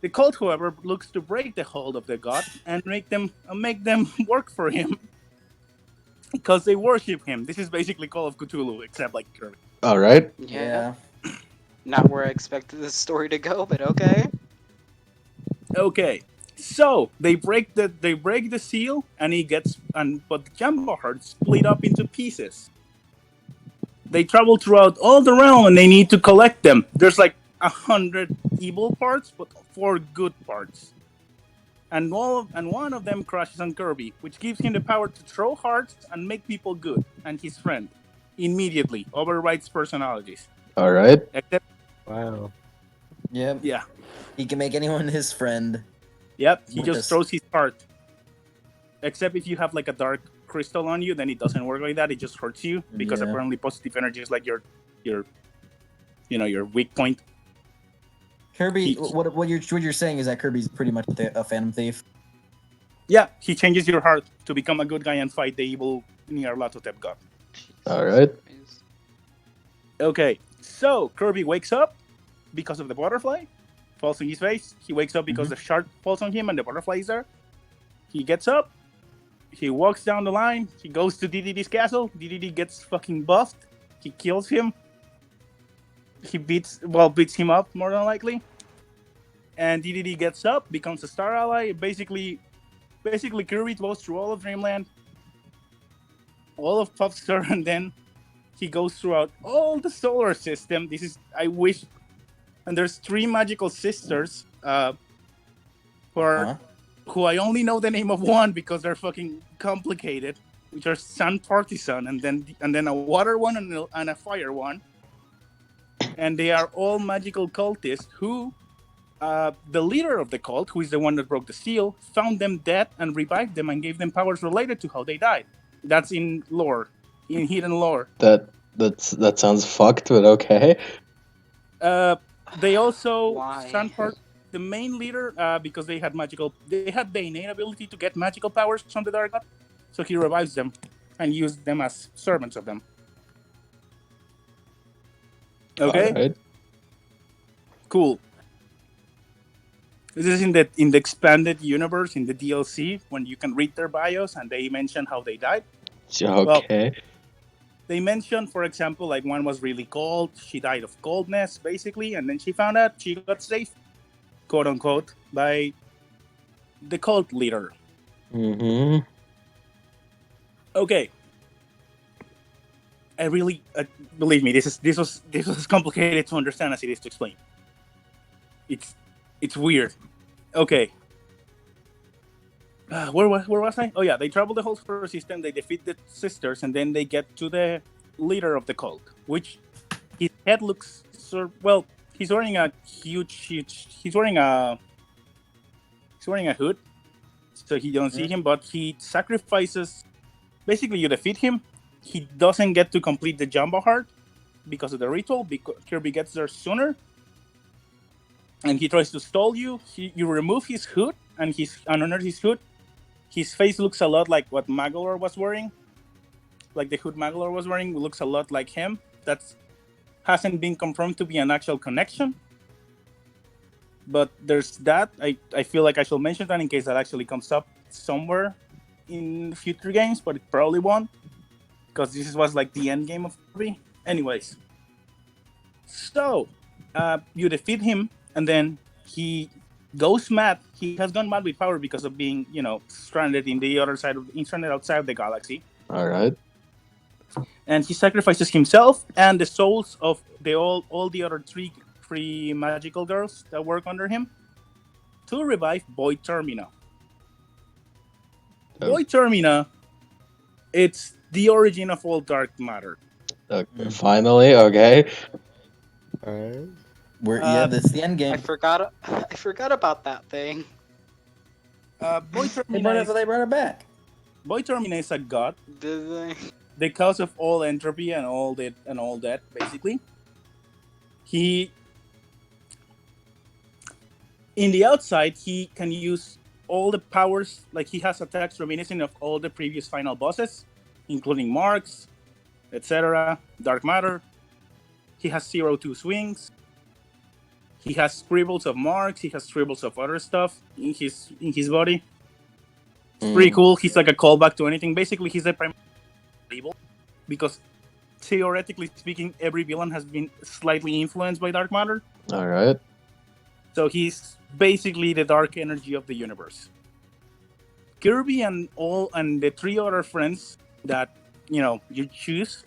The cult, however, looks to break the hold of the god and make them work for him because they worship him. This is basically Call of Cthulhu, except like Kirby. All right. Yeah. Not where I expected this story to go, but okay. Okay, so they break the seal, and but the Jamba Heart split up into pieces. They travel throughout all the realm, and they need to collect them. There's like 100 evil parts, but 4 good parts. And one of them crashes on Kirby, which gives him the power to throw hearts and make people good, and his friend. immediately. Overrides personalities. All right. Except, Wow. Yep. yeah, He can make anyone his friend. yep. He With just this- throws his heart. Except if you have like a dark crystal on you, then it doesn't work like that. It just hurts you because Yeah. apparently positive energy is like your weak point. Kirby, He- what you're saying is that Kirby's pretty much a Phantom Thief. Yeah, he changes your heart to become a good guy and fight the evil Nyarlathotep god. All right. Okay, so Kirby wakes up because of the butterfly, falls on his face. He wakes up because the shark falls on him and the butterfly is there. He gets up, he walks down the line, he goes to DDD's castle. DDD gets fucking buffed. He kills him. He beats him up more than likely. And DDD gets up, becomes a star ally. Basically Kirby goes through all of Dreamland, all of Puffstar, and then he goes throughout all the solar system. And there's 3 magical sisters, who I only know the name of one because they're fucking complicated, which are Sun Partisan, and then a water one and a fire one, and they are all magical cultists who. The leader of the cult, who is the one that broke the seal, found them dead and revived them and gave them powers related to how they died. That's in hidden lore. That sounds fucked, but okay. They also Why? the main leader, because they had the innate ability to get magical powers from the Dark God, so he revives them and used them as servants of them. Okay, All right. cool. This is in the expanded universe in the DLC when you can read their bios and they mention how they died. Okay. They mentioned, for example, like one was really cold. She died of coldness, basically, and then she found out she got saved, quote unquote, by the cult leader. Mm-hmm. Okay. I really believe me. This was as complicated to understand as it is to explain. It's weird. Okay. Where was I? Oh yeah, they travel the whole solar system. They defeat the sisters, and then they get to the leader of the cult, which his head looks well. He's wearing a huge. He's wearing a hood, so you don't see him. But he sacrifices. Basically, you defeat him. He doesn't get to complete the Jumbo Heart because of the ritual. Because Kirby gets there sooner, and he tries to stall you. You remove his hood, and under his hood, his face looks a lot like what Magolor was wearing. Like the hood Magolor was wearing looks a lot like him. That hasn't been confirmed to be an actual connection. But there's that. I feel like I should mention that in case that actually comes up somewhere in future games, but it probably won't. Because this was like the end game of Kirby. Anyways. So, you defeat him, and then he goes mad. He has gone mad with power because of being, stranded in the other side stranded outside of the galaxy. All right. And he sacrifices himself and the souls of all the other three magical girls that work under him to revive Boy Termina. Oh. Boy Termina, it's the origin of all dark matter. Okay. Finally, okay. Alright. That's the end game. I forgot about that thing. Boy They Termina brought it back. is a god, Did they? the cause of all entropy and all that. Basically, he in the outside he can use all the powers. Like he has attacks reminiscent of all the previous final bosses, including Marks, etc. Dark matter. He has 0-2 swings. He has scribbles of Marks. He has scribbles of other stuff in his body. It's pretty cool. He's like a callback to anything. Basically, he's a primary evil because theoretically speaking, every villain has been slightly influenced by dark matter. All right. So he's basically the dark energy of the universe. Kirby and the 3 other friends that you choose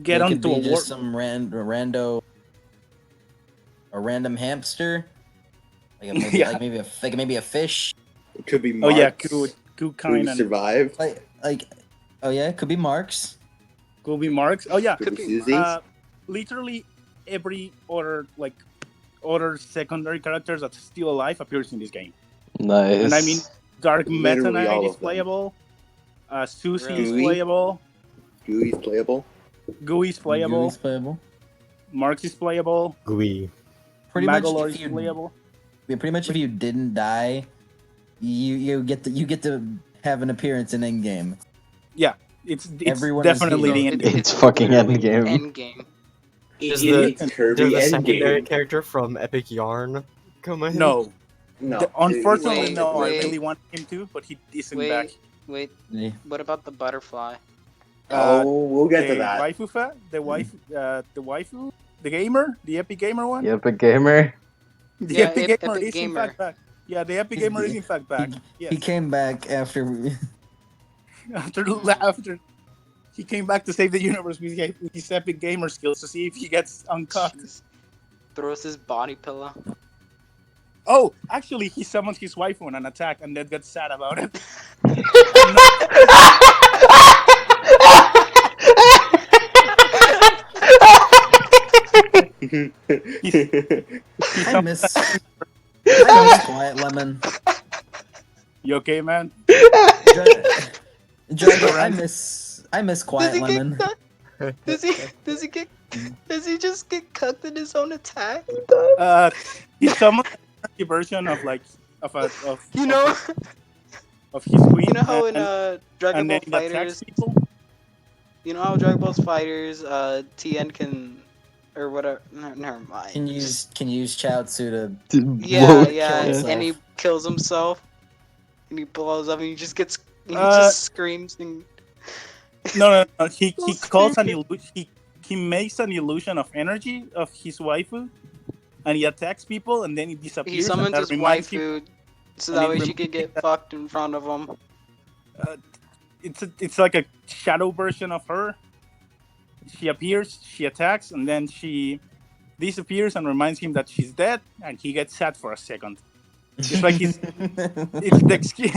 get It could onto be a war. just some a random hamster, Yeah. maybe a fish. It could be Oh Marks yeah, who good kind and survived. Oh yeah, it could be Marks. Could be Marks. Oh yeah. Could be be Susie. Literally every other secondary characters that's still alive appears in this game. Nice. And I mean, Dark Meta Literally Knight all is of them. playable. Susie is Gooey? playable. Gooey's playable. Gooey's playable. Gooey's playable. Marks is playable. Gooey. Pretty much, Magolor if is you, playable. yeah, pretty much if you didn't die, you get to have an appearance in Endgame. Yeah, it's Everyone is definitely the healed. end. It's fucking literally endgame. Endgame. Does It's the Kirby does the secondary Endgame. character from Epic Yarn come in? No, No. unfortunately, Wait, no. I wait. really want him to, but he isn't back. Wait. Yeah. What about the butterfly? Oh, we'll get to the that. waifu, the gamer, the Epic Gamer one. The Epic Gamer. The Yeah, Epic Gamer Epic is in Gamer. fact back. Yeah, the Epic Gamer is in fact back. He Yes. came back after. after he came back to save the universe with his Epic Gamer skills to see if he gets uncut. Throws his body pillow. Oh, actually, he summoned his waifu on an attack, and then got sad about it. I miss Quiet Lemon. You okay, man? Drago, I miss Does Quiet he Lemon. get cucked? Does he just get cucked in his own attack? He summoned a version of You know, of his queen. you know how in and Dragon Ball then he attacks Fighters, people. you know how Dragon Ball Fighters, TN can, or whatever. No, never mind. Can use Chaozu to. Yeah, kill yeah, himself. and he kills himself, and he blows up, and he just gets, he Uh, just screams and. No. He So calls an stupid. illusion. He makes an illusion of energy of his waifu, and he attacks people, and then he disappears. He summons and that his reminds him- waifu, so and that it way she reminds can him get that- fucked in front of him. It's like a shadow version of her. She appears, she attacks, and then she disappears and reminds him that she's dead, and he gets sad for a second. It's like it's the excuse.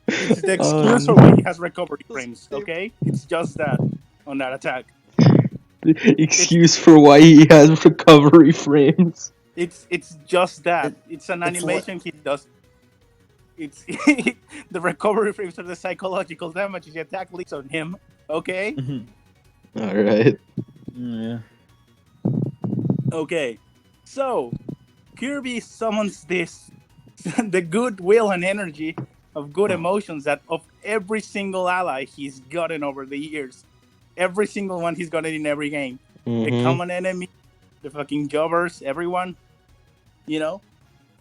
It's the excuse for why he has recovery frames. Okay, it's just that on that attack. Excuse for why he has recovery frames. It's just that. It's an it's animation he does. It's the recovery frames are the psychological damage the attack leaks on him. Okay. Alright. Yeah. Okay. So Kirby summons this the goodwill and energy of good emotions that of every single ally he's gotten over the years. Every single one he's gotten in every game. The common enemy, the fucking jobbers, everyone. You know?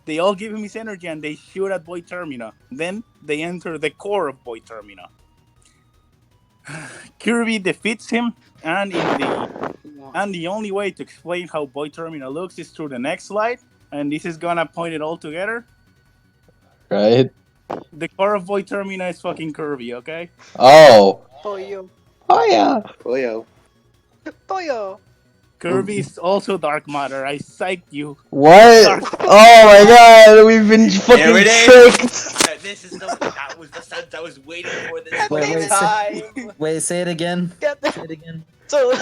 They all give him his energy and they shoot at Boy Termina. Then they enter the core of Boy Termina. Kirby defeats him, and the only way to explain how Boy Termina looks is through the next slide, and this is gonna point it all together. Right? The core of Boy Termina is fucking Kirby, okay? Oh. Boyo, Oh yeah. Oh, yo. boyo. Kirby is also Dark Matter. I psyched you. What? Oh my god, we've been fucking There it is. tricked! This is that was the sense I was waiting for this Wait, time. Wait, say it again. Get Say the- it again. So,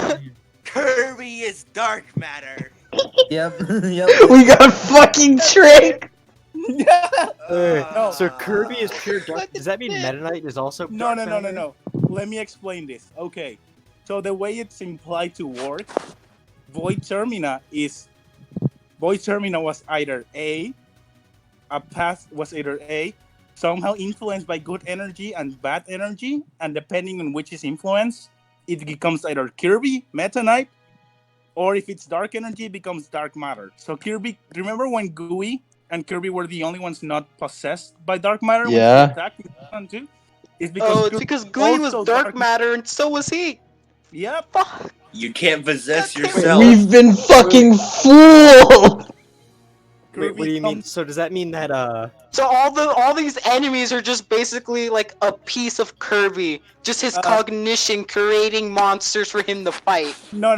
Kirby is dark matter. Yep. Yep. We got fucking tricked! No. So Kirby is pure dark. Fucking Does that mean shit. Meta Knight is also No. dark matter? Let me explain this. Okay. So the way it's implied to work, Void Termina was either somehow influenced by good energy and bad energy, and depending on which is influenced, it becomes either Kirby, Meta Knight, or if it's dark energy, it becomes dark matter. So Kirby, remember when Gooey and Kirby were the only ones not possessed by dark matter? Yeah. When she attacked in Season 2? It's because it's because Gooey was also dark matter, and so was he. Yep. Fuck. You can't possess God damn it. yourself. We've been fucking fooled! Wait, what do you mean? So does that mean that So all these enemies are just basically like a piece of Kirby, just his cognition creating monsters for him to fight. No.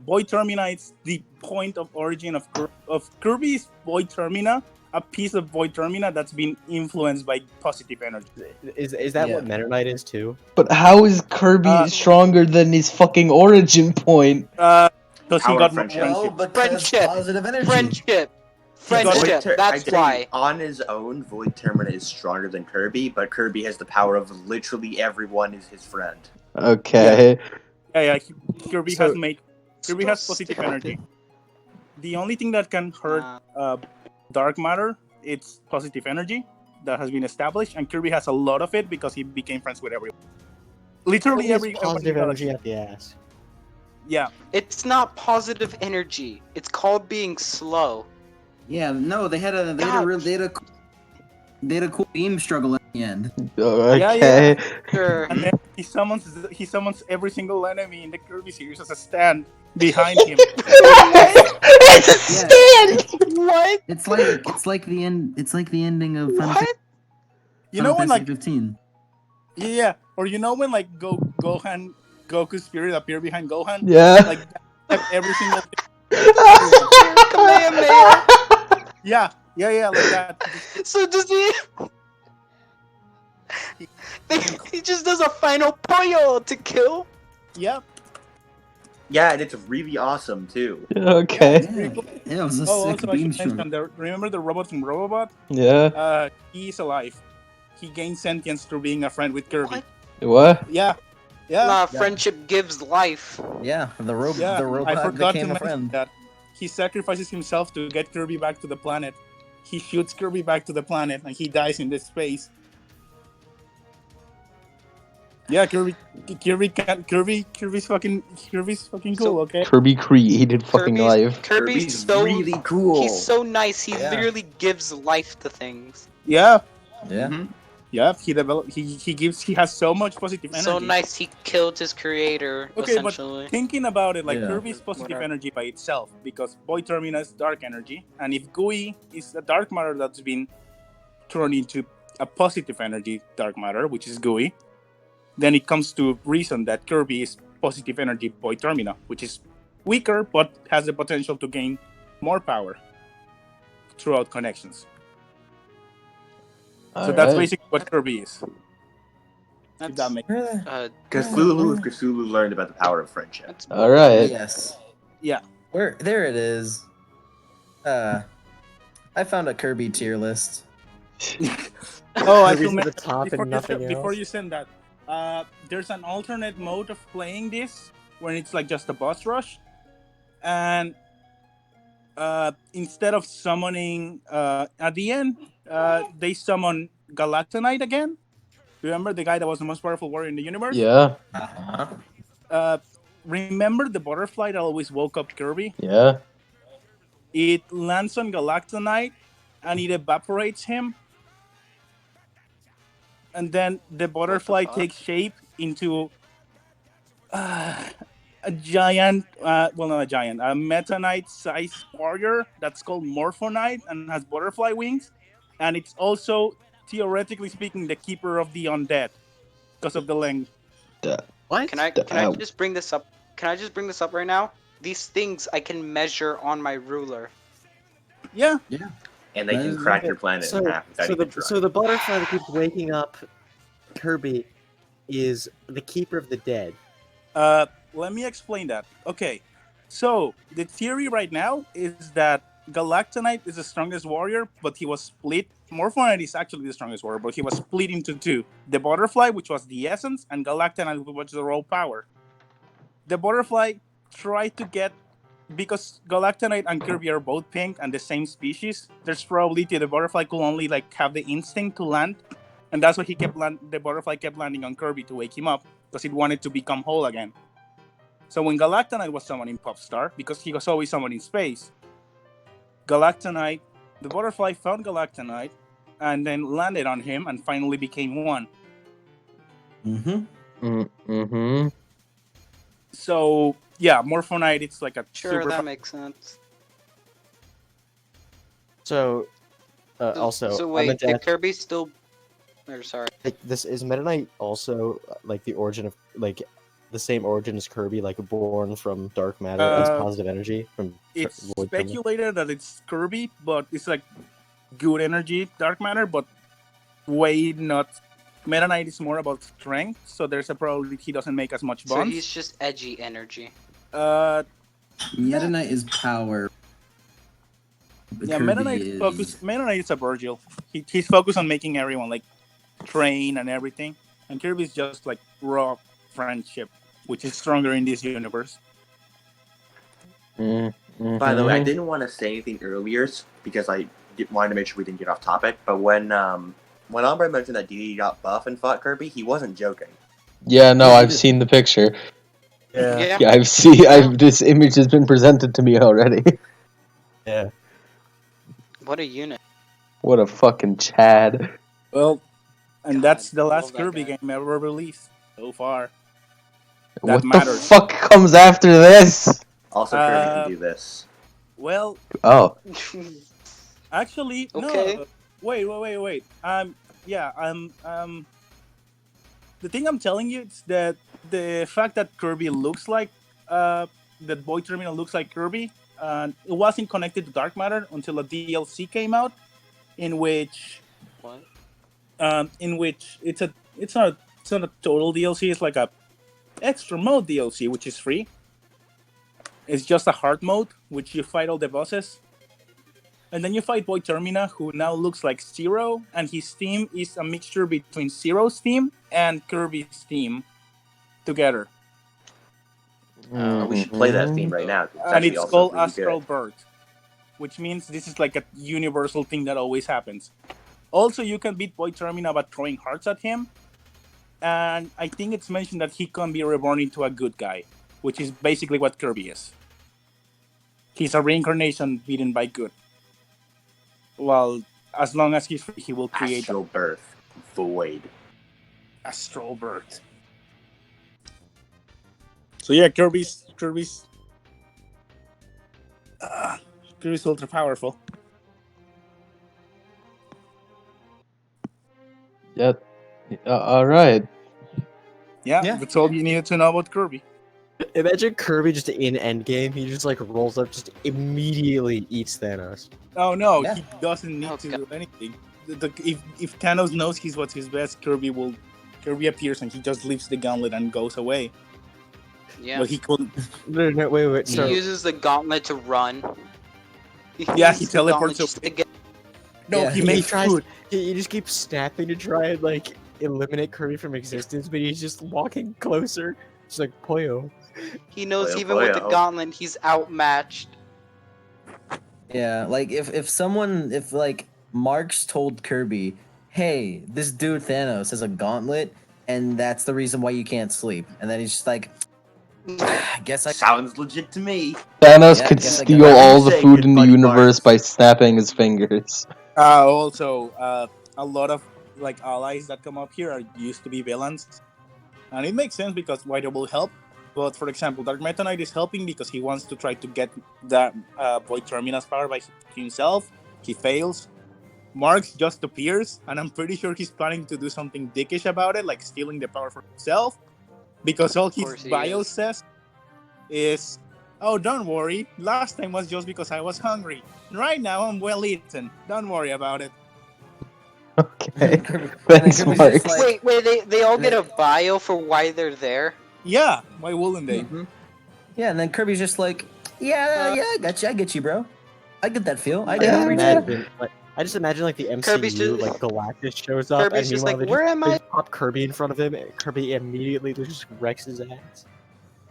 Boy Termina is the point of origin of Kirby's Boy Termina a piece of Void Termina that's been influenced by positive energy. Is that what Yeah. Meta Knight is too? But how is Kirby stronger than his fucking origin point? Because he Power got of more friendship. Well, friendship. because Friendship. positive energy. Friendship. got Friendship. I'd That's say why. on his own, Void Termina is stronger than Kirby, but Kirby has the power of literally everyone is his friend. Okay. Yeah. Kirby So- has positive energy. The only thing that can hurt dark matter, it's positive energy that has been established, and Kirby has a lot of it because he became friends with everyone. Literally Kirby has everyone positive in the energy galaxy. at the ass. Yeah. It's not positive energy. It's called being slow. Yeah, no, they had a cool beam struggle at the end. Okay. Sure. And then he summons every single enemy in the Kirby series as a stand behind him. It's a Yeah. stand. What? It's like the end. It's like the ending of Final What? You know when Fantasy like 15. yeah, or you know when like Goku's spirit appear behind Gohan? Yeah. Like that, every single thing. Kamehameha. Yeah, like that. So does he? He just does a final Poyo to kill. Yeah. Yeah, and it's really awesome too. Okay. Pretty cool. Yeah, it was a Oh, sick also I beam should mention struggle. remember the robot from Robobot? Yeah. He's alive. He gained sentience through being a friend with Kirby. What? What? Yeah. Nah, friendship gives life. Yeah, the Yeah, I robot forgot to became a mention friend. that. He sacrifices himself to get Kirby back to the planet. He shoots Kirby back to the planet, and he dies in this space. Yeah, Kirby's fucking cool. So- Okay. Kirby created fucking life. Kirby's so really cool. He's so nice. He Yeah. literally gives life to things. Yeah, Yeah. Mhm. yeah. He has so much positive energy. So nice. He killed his creator. Okay, essentially. but thinking about it, like Yeah. Kirby's positive Whatever. energy by itself, because Void Termina is dark energy, and if Gui is a dark matter that's been turned into a positive energy dark matter, which is Gui, then it comes to reason that Kirby is positive energy Void Termina, which is weaker but has the potential to gain more power throughout connections. So that's basically what Kirby is. If that makes Cthulhu learned about the power of friendship. That's All right. Yes. Yeah. There it is. I found a Kirby tier list. Oh, I Kirby's should at the mention top and nothing before else. you send that, there's an alternate mode of playing this when it's like just a boss rush, and instead of summoning at the end, they summon Galactonite again. Remember the guy that was the most powerful warrior in the universe? Yeah. Remember the butterfly that always woke up Kirby? Yeah. It lands on Galactonite, and it evaporates him. And then the butterfly takes shape into a giant, well, not a giant, a Meta Knight-sized warrior that's called Morphonite and has butterfly wings. And it's also, theoretically speaking, the keeper of the undead because of the length. What? Can I just bring this up? Can I just bring this up right now? These things I can measure on my ruler. Yeah. And they can crack your planet in half without even trying. So the butterfly that keeps waking up Kirby is the keeper of the dead. Let me explain that. Okay, so the theory right now is that Galactonite is the strongest warrior, but he was split. Morphonite is actually the strongest warrior, but he was split into two: the butterfly, which was the essence, and Galactonite, which was the raw power. The butterfly tried to get, because Galactonite and Kirby are both pink and the same species. There's probability the butterfly could only like have the instinct to land, and that's why the butterfly kept landing on Kirby to wake him up because it wanted to become whole again. So when Galactonite was summoning Popstar, because he was always summoned in space, the butterfly found Galactonite and then landed on him and finally became one. Mm-hmm. So yeah, Morphonite, it's like a Sure, super. that makes sense. So, also, So I'm wait, meant to did ask, Kirby still? Or sorry. like, this is Meta Knight also like the origin of like the same origin as Kirby, like born from dark matter as positive energy from It's Void Termina? speculated that it's Kirby, but it's like good energy dark matter, but way not. Meta Knight is more about strength, so there's a probability he doesn't make as much So bonds. he's just edgy energy. Yeah. Meta Knight is power. Yeah, Kirby Meta Knight is... focus. Meta Knight is a Virgil. He's focused on making everyone like train and everything, and Kirby is just like raw friendship, which is stronger in this universe. By the way, I didn't want to say anything earlier because I wanted to make sure we didn't get off topic. But when Hombre mentioned that DD got buff and fought Kirby, he wasn't joking. Yeah, no, I've seen the picture. Yeah. Yeah, this image has been presented to me already. Yeah. What a unit. What a fucking Chad. Well, and God, that's the love last that Kirby guy. game ever released so far. What matters. the fuck comes after this? Also, Kirby can do this. Well, Oh. actually, Okay. no. Wait. The thing I'm telling you is that the fact that Kirby looks like that Boy Terminal looks like Kirby, it wasn't connected to dark matter until a DLC came out, in which What? it's not a total DLC. It's like a extra mode DLC, which is free. It's just a hard mode, which you fight all the bosses. And then you fight Boy Termina, who now looks like Zero, and his team is a mixture between Zero's team and Kirby's team together. We should play that theme right now. And it's also called really Astral good. Bird, which means this is like a universal thing that always happens. Also, you can beat Boy Termina by throwing hearts at him. And I think it's mentioned that he can be reborn into a good guy, which is basically what Kirby is. He's a reincarnation beaten by good. Well, as long as he's free, he will create Astral Birth. Void. Astral Bird. So yeah, Kirby's ultra powerful. Yep. Alright. Yeah, that's all you needed to know about Kirby. Imagine Kirby just in Endgame. He just like rolls up, just immediately eats Thanos. Oh no, Yeah. he doesn't need to God. do anything. If Thanos knows he's what's his best, Kirby appears and he just leaves the gauntlet and goes away. Yeah. Well, he couldn't. No, wait. He So uses the gauntlet to run. Yeah, uses he the teleports gauntlet just to get. No, Yeah, he he makes tries- food. he just keeps snapping to try and like eliminate Kirby from existence, but he's just walking closer. Just like Poyo. He knows Poyo, even with the Poyo. gauntlet, he's outmatched. Yeah, like if like Marx told Kirby, hey, this dude Thanos has a gauntlet, and that's the reason why you can't sleep. And then he's just like, I guess I Sounds legit to me. Thanos Yeah, could guess I steal got- all Whatever the you say, food good in the buddy universe Marks. by snapping his fingers. Also, a lot of like allies that come up here are used to be villains, and it makes sense because why they will help. But for example, Dark Meta Knight is helping because he wants to try to get that Void Termina's power by himself. He fails. Marx just appears, and I'm pretty sure he's planning to do something dickish about it, like stealing the power for himself. Because all his course he bio is. says is, "Oh, don't worry. Last time was just because I was hungry. Right now I'm well eaten. Don't worry about it." Okay. Kirby- Thanks, Kirby's Mark. just like- Wait, they all get they- a bio for why they're there? Yeah, why wouldn't they? Yeah, and then Kirby's just like, yeah, I get you, bro. I get that feel. I get Yeah, hungry yeah. too. I just imagine like the MCU, Kirby's just- like Galactus shows up, Kirby's and just meanwhile like, they "Where am I?" pop Kirby in front of him. And Kirby immediately just wrecks his ass.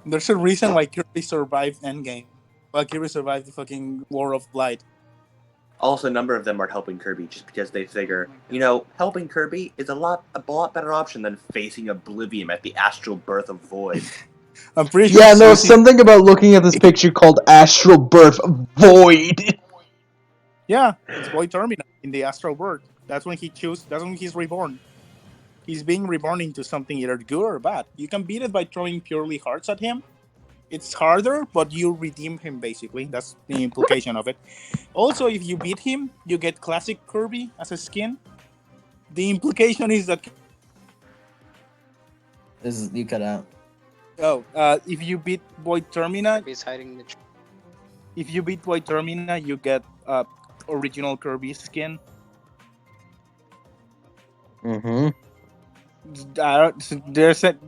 There's a reason why Kirby survived Endgame. Why Kirby survived the fucking War of Blight. Also, a number of them are helping Kirby just because they figure, helping Kirby is a lot better option than facing Oblivion at the astral birth of Void. I'm pretty sure. Yeah, no, Susie- something about looking at this picture called Astral Birth Void. Yeah, it's Void Termina in the Astral World. That's when he's reborn. He's being reborn into something either good or bad. You can beat it by throwing purely hearts at him. It's harder, but you redeem him basically. That's the implication of it. Also, if you beat him, you get classic Kirby as a skin. The implication is that You cut out. if you beat Void Termina, Kirby's hiding the. you get original Kirby skin. Mm-hmm.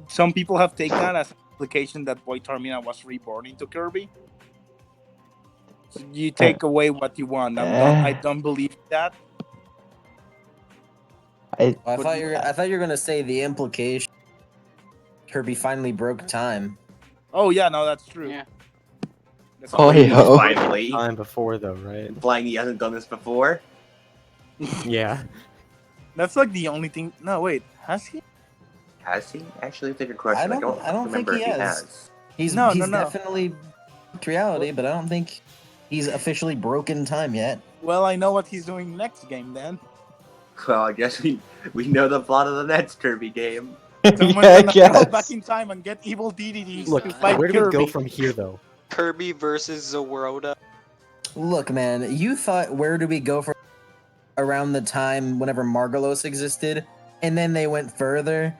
Some people have taken that as an implication that Boy Termina was reborn into Kirby. So you take away what you want. I don't believe that. I But thought you were gonna say the implication. Kirby finally broke time. Oh yeah, no, that's true. Yeah. That's Oh, true. yeah. Finally. Time before though, right? Implying he hasn't done this before. Yeah. That's like the only thing. No, wait, has he? Has he? Actually, that's a good question. I don't think remember he if he has. has. He's No. definitely reality, but I don't think he's officially broken time yet. Well, I know what he's doing next game then. Well, I guess we know the plot of the next Kirby game. Someone's Yeah, I gonna go guess. back in time and get evil DDDs Look, to fight where do we Kirby. go from here though? Kirby versus Zoroda. Look, man, you thought where do we go from around the time whenever Margalos existed, and then they went further.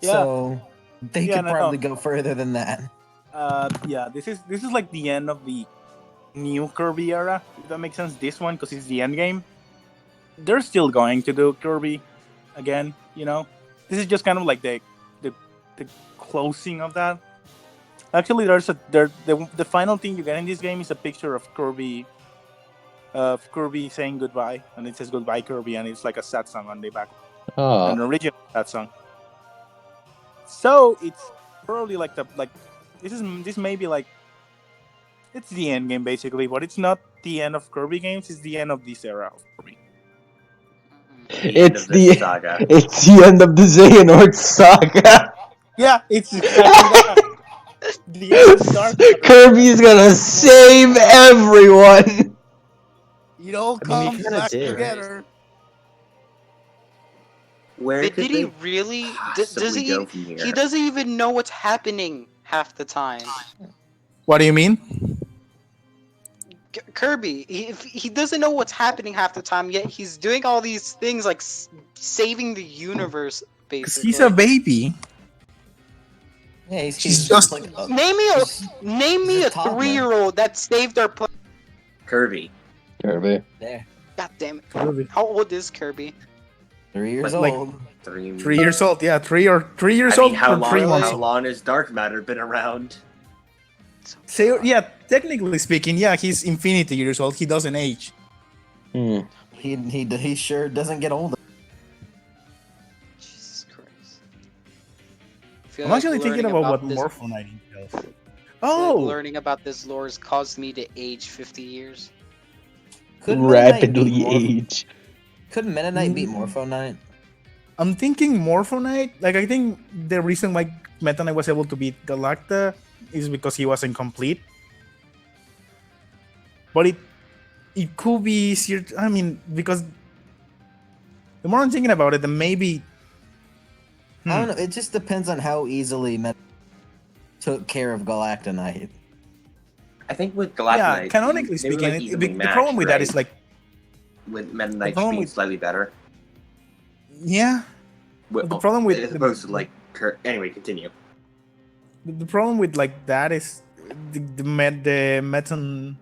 Yeah. So they Yeah, could no. probably go further than that. Yeah, this is like the end of the new Kirby era. If that makes sense. This one, because it's the end game. They're still going to do Kirby again. You know, this is just kind of like the closing of that. Actually, the final thing you get in this game is a picture of Kirby saying goodbye, and it says goodbye Kirby, and it's like a sad song on the back, an Oh. original sad song. So it's probably like this may be like it's the end game basically, but it's not the end of Kirby games. It's the end of this era of Kirby. It's This the saga. it's the end of the Xehanort saga. Yeah, it's exactly that. The end of Dark Matter. Kirby's gonna save everyone. It all I mean, he comes kinda back did. together. Where Did could he they really? Does possibly he? go from here? He doesn't even know what's happening half the time. What do you mean? Kirby, he doesn't know what's happening half the time, yet he's doing all these things like saving the universe, basically. He's a baby. Yeah, he's just- like Name me he's a a toddler. 3-year-old that saved our planet. Kirby. Kirby. there, God damn it! Kirby. How old is Kirby? 3 years Like- old. 3 years old. Yeah, 3 years I old mean, how or 3 long? months How old. long has Dark Matter been around? So yeah, technically speaking, yeah, he's infinity years old. He doesn't age. Hmm. He sure doesn't get older. Jesus Christ! I feel I'm like actually thinking learning about what this- Morphonite does. I feel like Oh, learning about this lore has caused me to age 50 years. Could Meta Knight Rapidly beat age. Could Meta Knight beat Mm. Morpho Knight? I'm thinking Morphonite. Like, I think the reason why Meta Knight was able to beat Galacta is because he wasn't complete. But it could be easier. I mean, because the more I'm thinking about it, then maybe. I don't know. It just depends on how easily Meta took care of Galacta Knight. I think with Galacta Yeah, Knight, canonically they were, speaking, like, the evenly problem with that matched, is like, with Meta Knight problem being with- slightly better. yeah, Well, the problem with as the- opposed to like anyway, continue. the problem with like that is the Meton,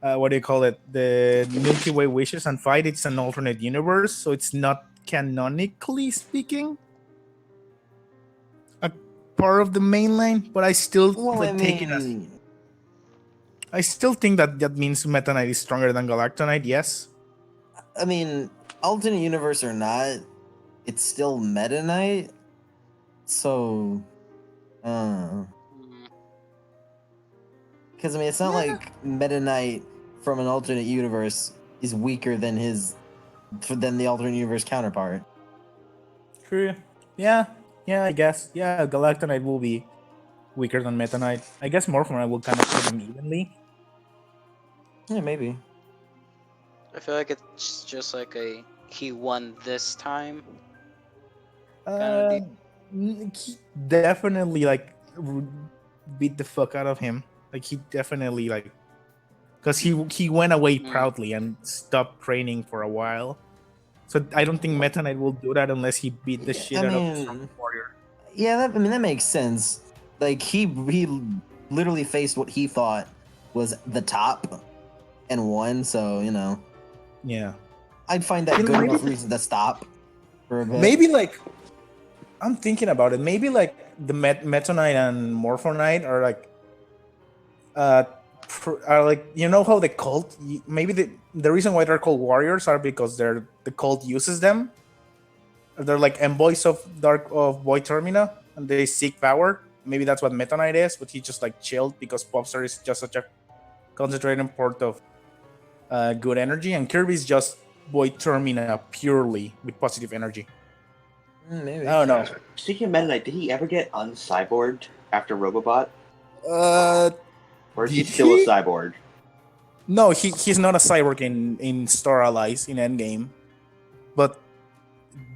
what do you call it? The Milky Way wishes and fight. It's an alternate universe, so it's not canonically speaking a part of the main line. But I still Well, like, I take it as. mean, I still think that means Meta Knight is stronger than Galacta Knight. Yes. alternate universe or not, it's still Meta Knight. So, Hmm. because I mean, it's not like Meta Knight from an alternate universe is weaker than than the alternate universe counterpart. True. Yeah. Yeah. I guess. Yeah. Galacta Knight will be weaker than Meta Knight. I guess Morphonite will kind of put them evenly. Yeah, maybe. I feel like it's just like he won this time. He definitely like beat the fuck out of him. Like he definitely like, because he went away proudly and stopped training for a while. So I don't think Meta Knight will do that unless he beat the shit I out of mean, some warrior. Yeah, that makes sense. Like he literally faced what he thought was the top and won. So Yeah. I'd find that You know, good maybe enough reason to stop for a bit. Maybe like I'm thinking about it. Maybe like the Meta Knight and Morpho Knight are like are like, you know how the cult, maybe the reason why they're called warriors are because the cult uses them. They're like envoys of Void Termina, and they seek power. Maybe that's what Meta Knight is, but he just like chilled because Popstar is just such a concentrated port of good energy, and Kirby's just Void Termina purely with positive energy. Maybe. I don't know. Speaking of Meta Knight, did he ever get uncyborged after Robobot? Or is he Did still a he? cyborg? No, he's not a cyborg in Star Allies in Endgame. But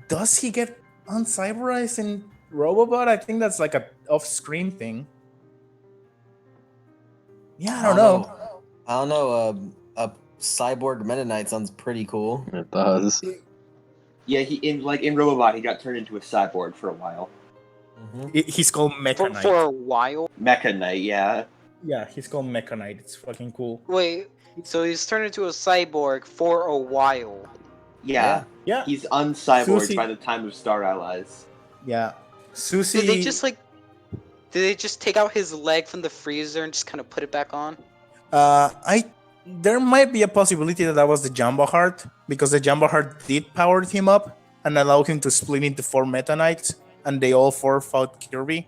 does he get uncyberized in Robobot? I think that's like a off-screen thing. Yeah, I don't know. I don't know. A cyborg Meta Knight sounds pretty cool. It does. Yeah, in Robobot, he got turned into a cyborg for a while. He's called Mecha Knight. For a while. Mecha Knight, yeah. Yeah, he's called Mecha Knight. It's fucking cool. Wait, so he's turned into a cyborg for a while. Yeah. Yeah. He's uncyborged Susie- by the time of Star Allies. Yeah. Susie. Did they just take out his leg from the freezer and just kind of put it back on? There might be a possibility that was the Jumbo Heart, because the Jumbo Heart did power him up and allow him to split into 4 Meta Knights, and they all 4 fought Kirby.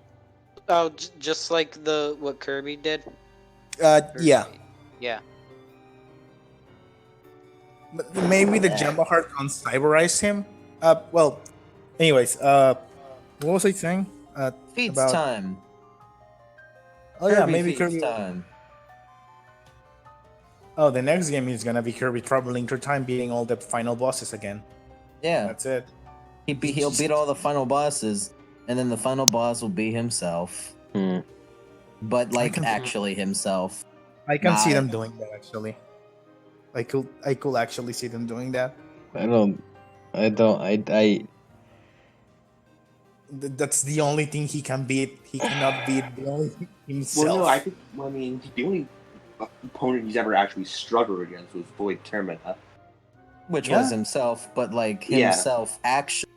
Oh, just like what Kirby did? Yeah. Yeah. But maybe the Jumbo Heart uncyberized him. Well, anyways, what was I saying? Feats About- time. Oh yeah, maybe feats Kirby. time. Oh, the next game is gonna be Kirby traveling through time, beating all the final bosses again. Yeah, That's it. he'll beat all the final bosses, and then the final boss will be himself. Hmm. But like can- actually himself. I can see Nah. them doing that actually. I could actually see them doing that. That's the only thing he can beat. He cannot beat the only himself. Well, no, I mean, the only opponent he's ever actually struggled against was Void Termina. Which Yeah. was himself, but like Yeah. himself actually.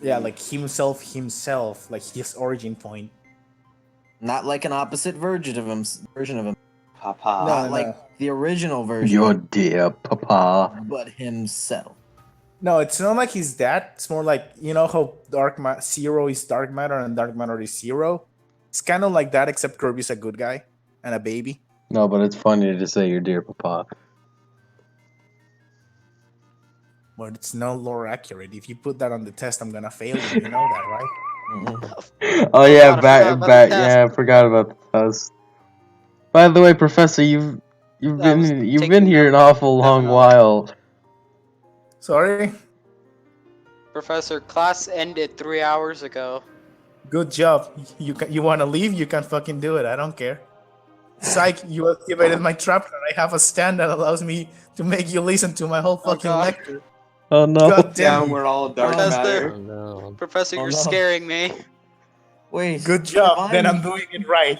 Yeah, like himself, like his origin point. Not like an opposite version of him. Papa. No, Not like the original version, Your dear papa. but himself. No, it's not like he's that. It's more like, you know how Zero is dark matter and dark matter is Zero. It's kind of like that, except Kirby's a good guy and a baby. No, but it's funny to say your dear papa. But it's not lore accurate. If you put that on the test, I'm gonna fail you. You know that, right? Oh yeah, God, I forgot about the test. yeah, I forgot about the test. By the way, Professor, you've I was been taking here an notes. awful long Definitely. while. Sorry. Professor, class ended 3 hours ago. Good job. You want to leave? You can fucking do it. I don't care. Psych, you activated my trap card. I have a stand that allows me to make you listen to my whole fucking God. lecture. Oh no. God Down damn. where all dark Professor. matter. Oh no. Professor, Oh, you're no. scaring me. Wait. Good job. if Then I'm doing it right.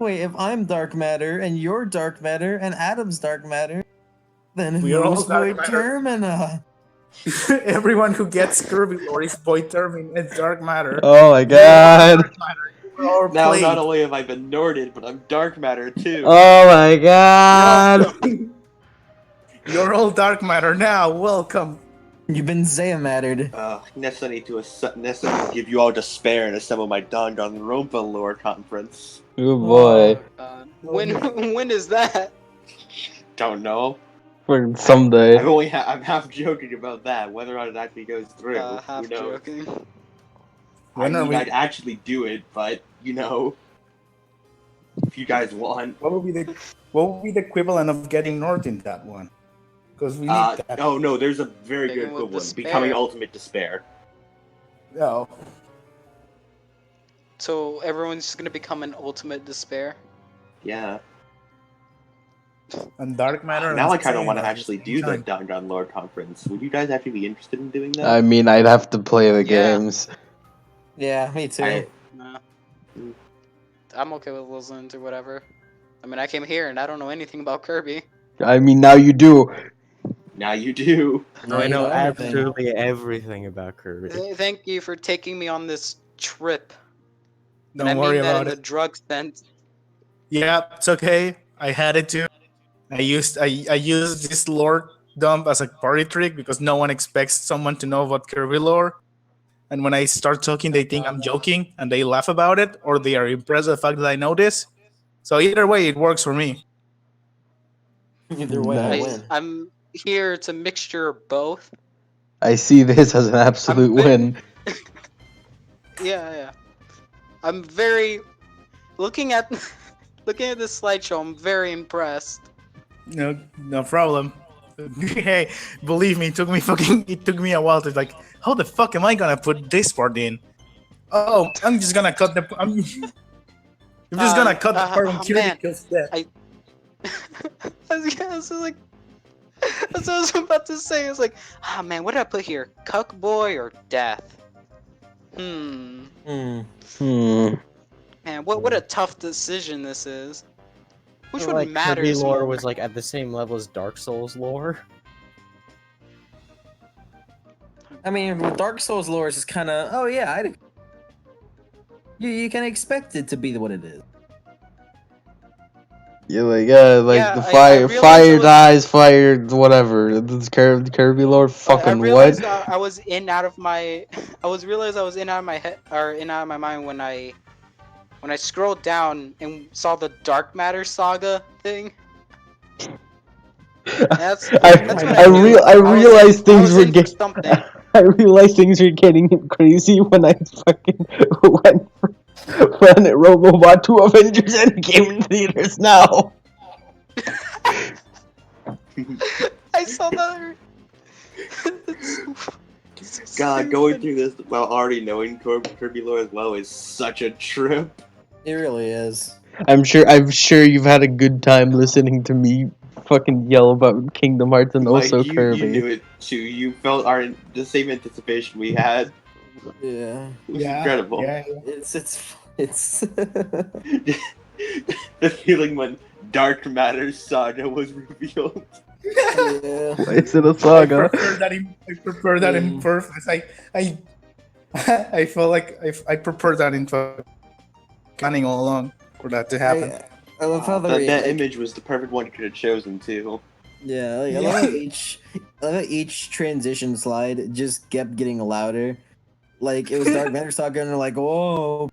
Wait, if I'm dark matter and you're dark matter and Adam's dark matter, then We are all who's dark Void matter. Termina? Everyone who gets Kirby lore is Void Termin and dark matter. Oh my god. Or Now, played. not only have I been Norded, but I'm dark matter too. Oh my god. You're all dark matter now. Welcome. You've been Zaya mattered. Next I need to give you all despair and assemble my Danganronpa lore conference. Oh boy. When is that? Don't know. For someday. I'm half joking about that. Whether or not it actually goes through, Half who knows? joking. When are we? I'd actually do it, but if you guys want. What would be the equivalent of getting North in that one? Because we need that. Oh no, there's a very Taken good with equivalent. despair. Becoming Ultimate Despair. Oh. So everyone's just gonna become an ultimate despair. Yeah. And dark matter. Now I and kind of want to Zaya at actually the do same the time. Dangan Lore conference. Would you guys actually be interested in doing that? I mean, I'd have to play the Yeah. games. Yeah, me too. Nah. I'm okay with listening to whatever. I mean, I came here and I don't know anything about Kirby. I mean, now you do. Now you do. No, I know everything. absolutely everything about Kirby. Thank you for taking me on this trip. Don't and I worry mean that about in the it. drug sense. Yeah, it's okay. I had it too. I used this lore dump as a party trick because no one expects someone to know about Kirby lore. And when I start talking, they think I'm joking and they laugh about it, or they are impressed with the fact that I know this. So either way, it works for me. Either way, I Nice. win. I'm here. It's a mixture of both. I see this as an absolute I'm ve- win. Yeah. I'm very looking at looking at this slideshow. I'm very impressed. No problem. Hey, believe me, it took me a while to like, how the fuck am I gonna put this part in? Oh, I'm just gonna cut the. I'm just gonna cut the part when Kirby man, kills that. I was like, that's what I was about to say. It's like, man, what did I put here? Cuck boy or death? Hmm. Man, what a tough decision this is. Which So, one like, Kirby matters lore more? was like at the same level as Dark Souls lore. I mean, with Dark Souls lore, it's just kind of, oh yeah, you can expect it to be what it is. You're like, Yeah, the I realized fire it was- dies, fire, whatever. This Kirby lore, I fucking realized what? I was in out of my. I was in out of my head or in out of my mind when I scrolled down and saw the Dark Matter saga thing. That's when I knew I realized things was were in for something. I realized things were getting crazy when I fucking went from Planet Robobot to Avengers Endgame in theaters now. I saw that. It's so God, going stupid. through this while already knowing Kirby lore as well is such a trip. It really is. I'm sure you've had a good time listening to me fucking yell about Kingdom Hearts and Mike, also you Kirby. knew it too. You felt the same anticipation we had. Yeah. It was incredible. Yeah. It's. The feeling when Dark Matter Saga was revealed. Yeah. Why is it a I saga? prefer that in purpose. I felt like I prepared that in planning all along for that to happen. I love how That image was the perfect one you could have chosen too. Yeah, like, I love how each transition slide just kept getting louder. Like it was Dark Matter Saga, and they're like, "Whoa,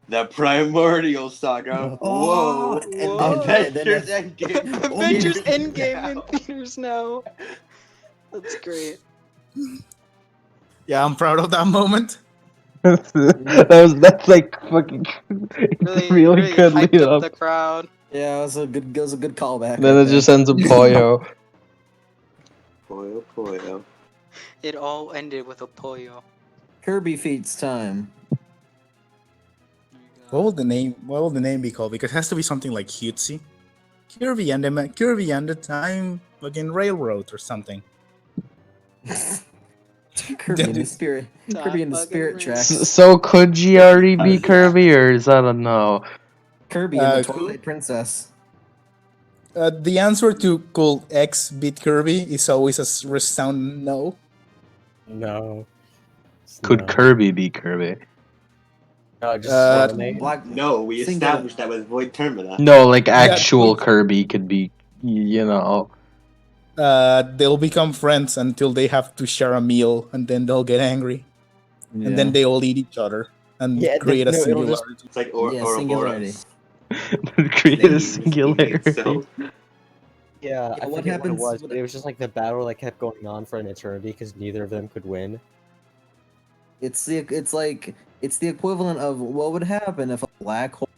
The Primordial Saga. oh!" Whoa. And then Avengers Endgame. Avengers Theaters Endgame now. in theaters now. That's great. Yeah, I'm proud of that moment. That's like fucking really could hyped lead up up. the crowd. yeah, it was a good callback. Then right it just there. ends up Poyo. Poyo, poyo. It all ended with a pollo. Kirby feats time. What will the name be called? Because it has to be something like cutesy. Kirby and the Time fucking Railroad or something. Kirby in the spirit. Kirby in the Fucking spirit right. tracks. So could GRE be Kirby, or is that a no? Kirby and the cool. Twilight Princess. The answer to could X beat Kirby is always a resound no. No. Could No. Kirby be Kirby? No, just Uh, Black. No, we Single- established that with Void Termina. No, like actual Kirby could be, you know. They'll become friends until they have to share a meal, and then they'll get angry, and then they all eat each other and Yeah, create a no, it'll singularity. just- It's like singularity. Create a Name singularity. itself. Yeah, I what forget happens- what it was, but it was just like the battle that kept going on for an eternity because neither of them could win. It's the equivalent of what would happen if a black hole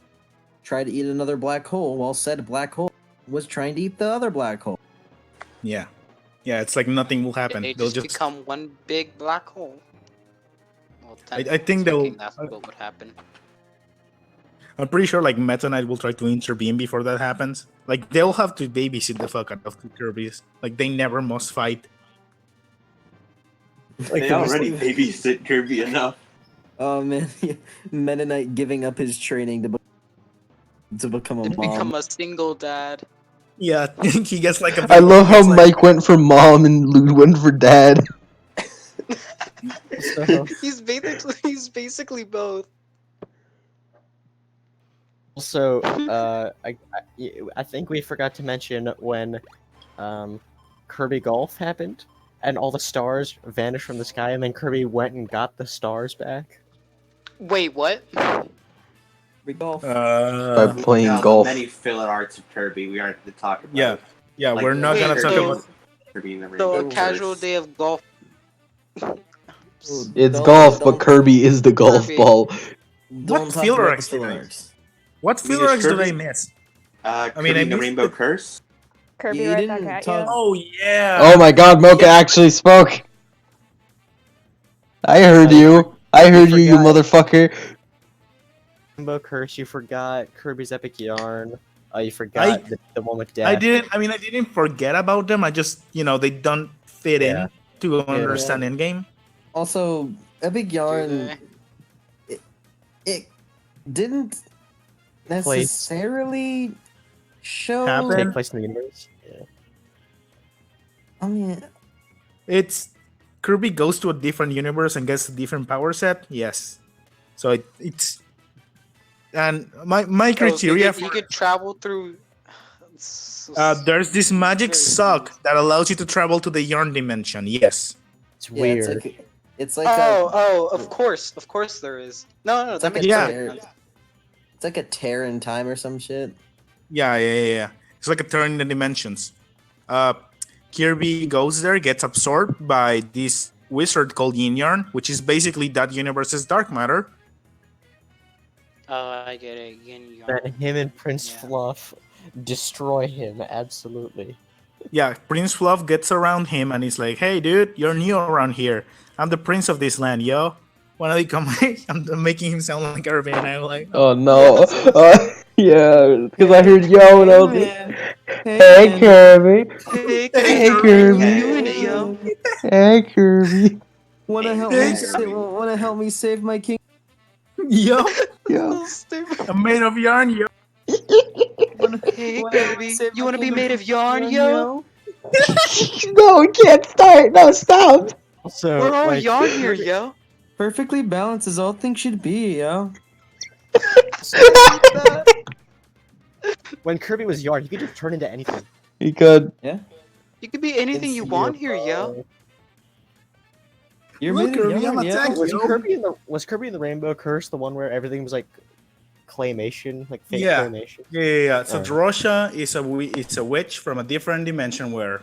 tried to eat another black hole while said black hole was trying to eat the other black hole. Yeah, it's like nothing will happen. They They'll just become one big black hole. Well, I think speaking, that's what would happen. I'm pretty sure like Meta Knight will try to intervene before that happens. Like they'll have to babysit the fuck out of the Kirby's. Like they never must fight. Like They they're just already like- babysit Kirby enough. Oh man, Meta Knight giving up his training to become a To mom. become a single dad. Yeah, he gets like a. I love how it's like- Mike went for mom and Lou went for dad. So, he's basically both. also, I think we forgot to mention when Kirby Golf happened and all the stars vanished from the sky, and then Kirby went and got the stars back. Wait, what? Golf. By playing Now, golf. the many filler arts of Kirby we aren't to talk about. Yeah, yeah, Like, we're not wait, gonna talk so- about. Kirby in the So a Rainbow casual Curse. day of golf. It's golf, but Kirby is the golf Kirby. ball. Don't talk filler about the arcs do filler they- arcs. What I mean, filler there's arcs did I Kirby- miss? Kirby I in the missed Rainbow the- Curse. Kirby You right didn't back at talk- you. Oh yeah. Oh my god, Mocha actually spoke. I heard you. I heard you, you forgot. motherfucker. Rainbow Curse, you forgot Kirby's Epic Yarn. You forgot the one with Dash. I didn't forget about them. I just, they don't fit Yeah. in to understand endgame. Also, Epic Yarn, they? it didn't necessarily show. Happen. Take place in the universe. Yeah. I mean, It's Kirby goes to a different universe and gets a different power set. Yes, so it's and my criteria He could travel through. there's this magic Very sock that allows you to travel to the yarn dimension. Yes, It's yeah, weird. it's like Of course there is. No, it's that like makes a Yeah. sense. tear. It's like a tear in time or some shit. yeah. It's like a turn in the dimensions. Kirby goes there, gets absorbed by this wizard called Yin Yarn, which is basically that universe's dark matter. Oh, I get it. Yin Then Yang. him and Prince Yeah. Fluff destroy him, absolutely. Yeah, Prince Fluff gets around him and he's like, "Hey, dude, you're new around here. I'm the prince of this land, yo. Wanna become my?" I'm making him sound like Kirby, and I'm like, Oh no. Yeah, because I heard yo and I was like, hey Kirby. Hey, Hey, how Kirby. you doing it, yo? Hey Kirby. Wanna help Hey, me? Wanna help me save my king? "Yo, Yo. So stupid. I'm made of yarn, yo." Hey, Wanna help me Kirby, save you my wanna be kingdom made of from yarn, yo? No, we can't start. No, stop. So, We're all like, yarn here, yo. Perfectly balanced as all things should be, yo. when Kirby was Yarn, he could just turn into anything. He could. You could be anything you want here, yo. You're Look, made of Kirby, I'm yarn, yo. attacking Was you. Kirby in the Rainbow Curse the one where everything was like claymation, like fake Yeah. claymation? Yeah. So Alright. Drosha is a witch from a different dimension where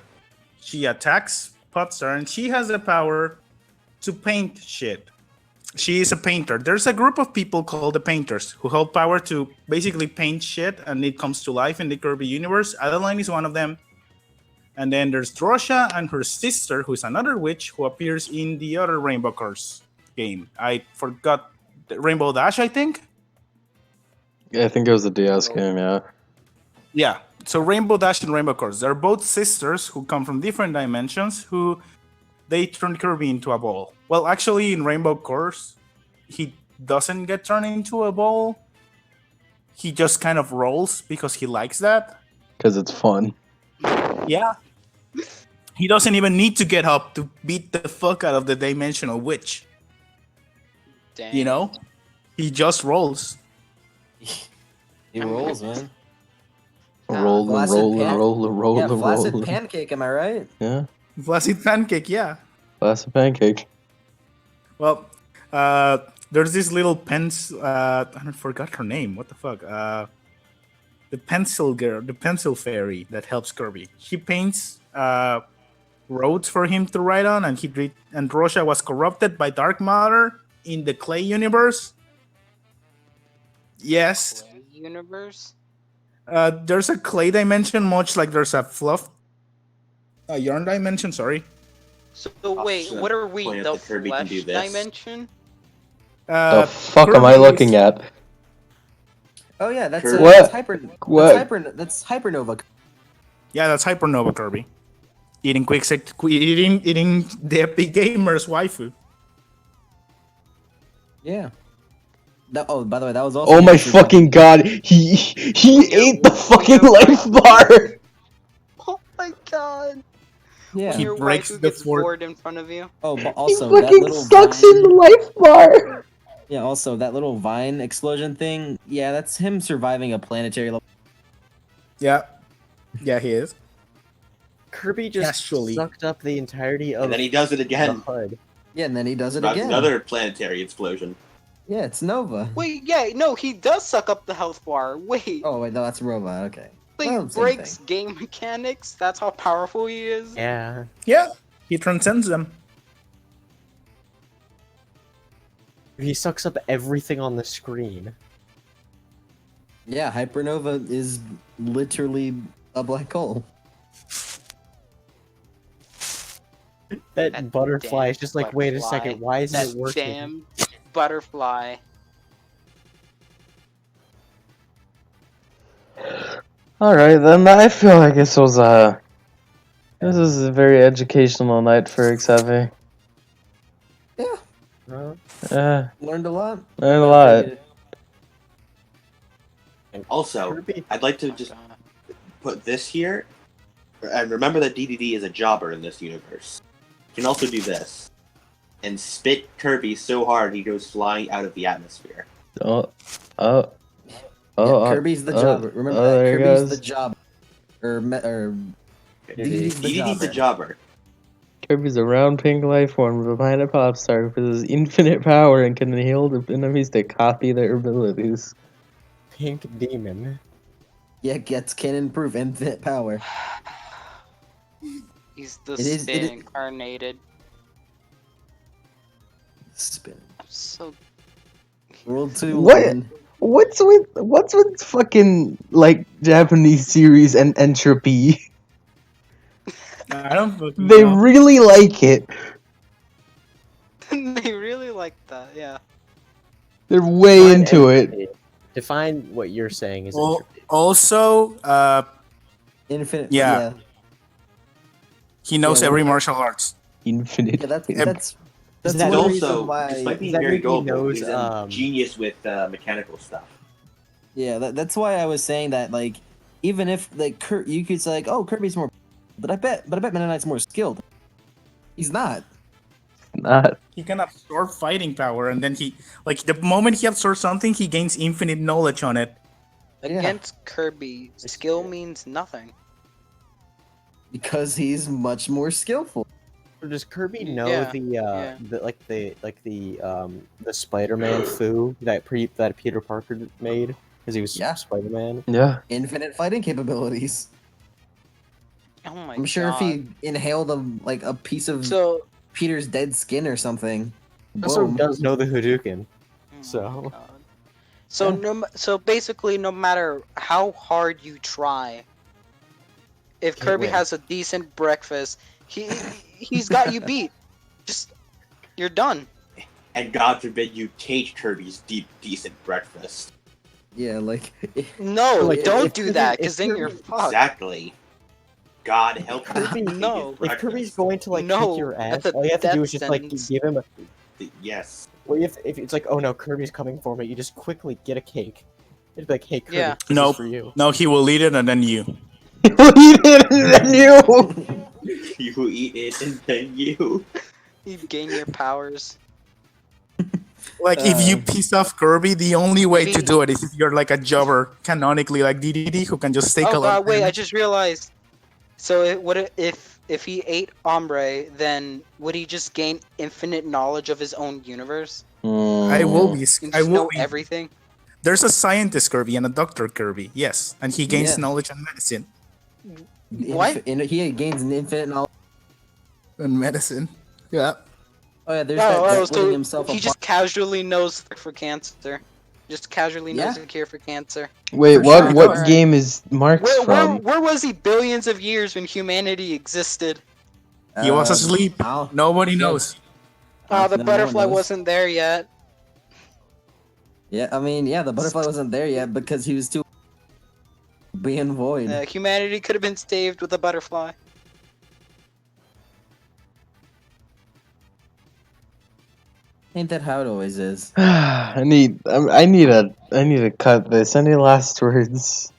she attacks Potsdam and she has the power to paint shit. She is a painter. There's a group of people called the Painters who hold power to basically paint shit and it comes to life in the Kirby universe. Adeline is one of them. And then there's Drosha and her sister, who's another witch who appears in the other Rainbow Curse game. I forgot Rainbow Dash, I think. Yeah, I think it was a DS game, yeah. Yeah. So Rainbow Dash and Rainbow Curse, they're both sisters who come from different dimensions who they turn Kirby into a ball. Well, actually in Rainbow Curse, he doesn't get turned into a ball. He just kind of rolls because he likes that. Because it's fun. Yeah. He doesn't even need to get up to beat the fuck out of the dimensional witch. Dang. You know? He just rolls. He rolls, man. Roll and Flaccid roll and pan- roll and roll Yeah, and roll. flaccid and- pancake. Am I right? Yeah, Flaccid pancake, yeah. flaccid pancake. Well, there's this little I forgot her name. What the fuck? The pencil girl, the pencil fairy that helps Kirby. She paints roads for him to ride on, and and Rosha was corrupted by dark matter in the clay universe. Yes, Clay universe? there's a clay dimension, much like there's a a yarn dimension. Sorry. So wait, shit. what are we? Point The out that Kirby can flesh do this. dimension? The fuck am I Kirby is- looking at? Oh yeah, that's Kirby. What? that's hyper. What? That's hypernova. Yeah, that's Hypernova Kirby. Eating eating the Epic Gamers waifu. Yeah. Oh, by the way, that was also. Oh my YouTube. fucking god, he ate the fucking life bar! god! Yeah. When He your breaks waifu the gets fourth- bored in front of you. Oh, but He also that fucking little sucks in the vine. life bar. Yeah, also that little vine explosion thing. Yeah, that's him surviving a planetary level. Yeah. Yeah, he is. Kirby just Casually. sucked up the entirety of And then he does it the again. HUD. Yeah, and then he does it That's again. another planetary explosion. Yeah, it's Nova. Wait, yeah, no, he does suck up the health bar. Wait, Oh wait, no, that's Robot. Okay. he Well, same breaks thing. game mechanics? That's how powerful he is? Yeah. Yeah. He transcends them. He sucks up everything on the screen. Yeah, Hypernova is literally a black hole. That butterfly damn is just like, wait a butterfly. second, why isn't That it working? damn butterfly. Alright, then I feel like this was a very educational night for Xavi. Yeah, Learned learned a lot. a lot. Also, Kirby, I'd like to just put this here. And remember that DDD is a jobber in this universe. You can also do this. And spit Kirby so hard he goes flying out of the atmosphere. Oh, Yeah, Kirby's the job. Remember that there he Kirby's goes. the job. Or DDD's the DDD's the jobber. jobber. Kirby's a round pink life form behind a pop star with his infinite power and can inhale the enemies to copy their abilities. pink demon. Yeah, gets cannon proof infinite power. He's the It is- spin it is- incarnated. Spin. I'm so World 2 What? London. What's with fucking like Japanese series and entropy? I don't fucking They know. really like it. they really like that, yeah. They're way Define into it. entropy. Define what you're saying is Al- entropy. Also, Infinite. Yeah. he knows Yeah, every what- martial arts. Infinite. Yeah, that's Is one that And reason also, why. despite being that very mean he gullible, knows, he's a genius with mechanical stuff. Yeah, that's why I was saying that. Like, even if like you could say like, oh, Kirby's more, but I bet Meta Knight's more skilled. He's not. Not. He can absorb fighting power, and then the moment he absorbs something, he gains infinite knowledge on it. Yeah, Against Kirby, skill means nothing. because he's much more skillful. Or does Kirby know Yeah, the yeah. the Spider-Man foo that Peter Parker made because he was Yeah. Spider-Man? Yeah. Infinite fighting capabilities. Oh my god. I'm sure if he inhaled a piece of So Peter's dead skin or something, Also boom. does know the Hadouken. oh my So- God. So Yeah. so basically, no matter how hard you try, if Can't Kirby win. has a decent breakfast, he's got you beat. Just you're done. And God forbid you taste Kirby's decent breakfast. Yeah, like No, Like, don't if do Kirby- that, if because then you're Kirby- fucked. Exactly. God help Kirby, you. no. If Kirby's going to like No, kick your ass, that's a all you have to do death is just like sentence. give him. Yes. Well, if it's like, oh no, Kirby's coming for me, you just quickly get a cake. It'd be like, hey, Kirby, Yeah. this is Nope. for you. No, he will eat it, and then you. He did, and then you. You eat it and then you. You gain your powers. Like, if you piss off Kirby, the only way to Maybe- do it is if you're like a jobber, canonically, like DDD, who can just take a Oh lot god, of wait! I damage. just realized. So if he ate Hombre, then would he just gain infinite knowledge of his own universe? I will be. And I just will know be. everything. There's a scientist Kirby and a doctor Kirby, yes, and he gains Yeah. knowledge and medicine. What? He gains an infinite knowledge. And medicine, yeah. Oh yeah, there's that Oh, splitting so himself he apart. just casually knows for cancer. Just casually knows Yeah. the cure for cancer. Wait, For what? sure. What Alright. game is Marx Where from? was he billions of years when humanity existed? He was asleep. Ow. Nobody Yeah. knows. Oh, the No one butterfly knows. wasn't there yet. Yeah, I mean, yeah, the butterfly wasn't there yet because he was too being void. Humanity could have been saved with a butterfly. Ain't that how it always is? I need to cut this. Any last words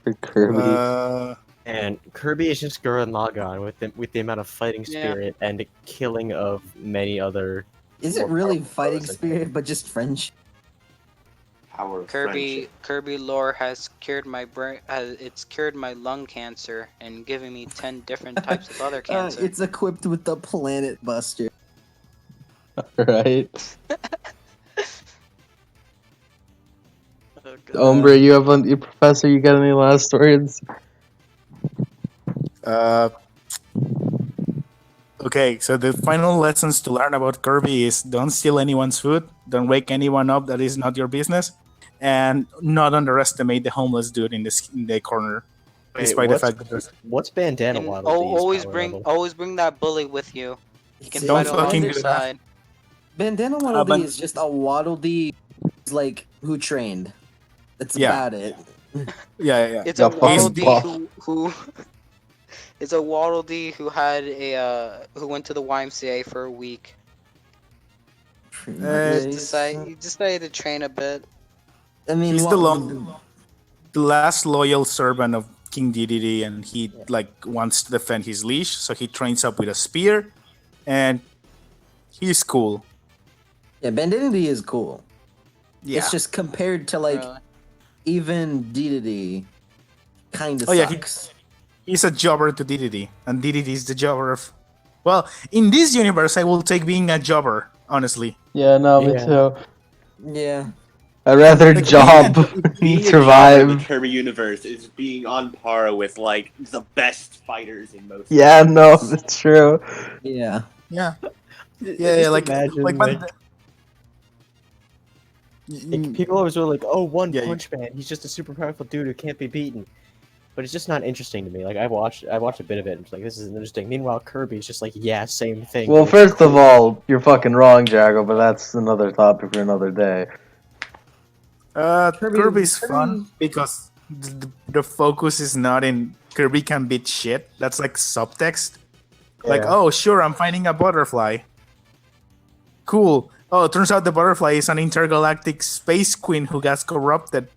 for Kirby? And Kirby is just Gurren Lagann with the amount of fighting Yeah. spirit and the killing of many other. Is it more really powerful fighting foes than spirit, but just friendship? Power of Kirby friendship. lore has cured my brain. It's cured my lung cancer and given me 10 different types of other cancer. It's equipped with the Planet Buster. Right. Oh, God. Hombre, you have you Professor. You got any last words? Okay, so the final lessons to learn about Kirby is don't steal anyone's food, don't wake anyone up that is not your business, and not underestimate the homeless dude in the corner. Wait, Despite the fact that there's what's Bandana And Waddle Dee's power level? always bring that bully with you. You can Don't fight along fucking their do that. side. Bandana Waddle Dee but- is just a Waddle Dee, like, who trained. That's Yeah. about it. yeah. It's Yeah, a Waddle fucking Dee buff. who it's a Waddle Dee who had a who went to the YMCA for a week. Yeah, He decided to train a bit. I mean, He's what- the last loyal servant of King Dedede, and he like wants to defend his leash, so he trains up with a spear, and he's cool. Yeah, Bandana Dee is cool. Yeah. It's just compared to, like, Really. even Dedede, kind of Oh, yeah, sucks. He's a jobber to Dedede, and Dedede is the jobber of. Well, in this universe, I will take being a jobber, honestly. Yeah, no, me Yeah. too. Yeah. I'd rather Like, job Being and a jobber in the survive. Kirby universe is being on par with like the best fighters in most. Yeah, no, games. that's true. Yeah. Yeah, Just like imagine, like, like, but- people always were like, "Oh, One Yeah, Punch Man, he's just a super powerful dude who can't be beaten." But it's just not interesting to me. Like I watched a bit of it, and it's like this is interesting. Meanwhile, Kirby's just like, yeah, same thing. Well, but it's first of cool. all, you're fucking wrong, Jago, but that's another topic for another day. Kirby's fun because the focus is not in Kirby can beat shit. That's like subtext. Like, Yeah. oh, sure, I'm finding a butterfly. Cool. Oh, it turns out the butterfly is an intergalactic space queen who gets corrupted.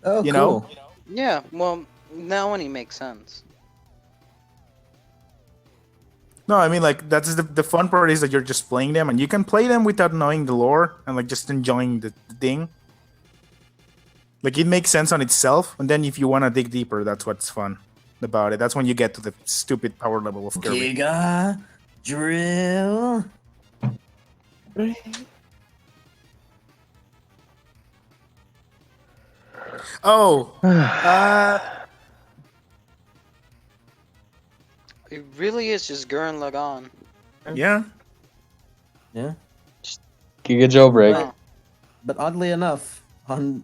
Oh, You cool. know? Yeah, well, that one makes sense. No, I mean, like, that's the fun part is that you're just playing them, and you can play them without knowing the lore and, like, just enjoying the thing. Like, it makes sense on itself, and then if you want to dig deeper, that's what's fun about it. That's when you get to the stupid power level of Kirby. Giga Drill. Oh, It really is just Gurren Lagann. yeah. Yeah. Giga Jailbreak. Wow. But oddly enough, on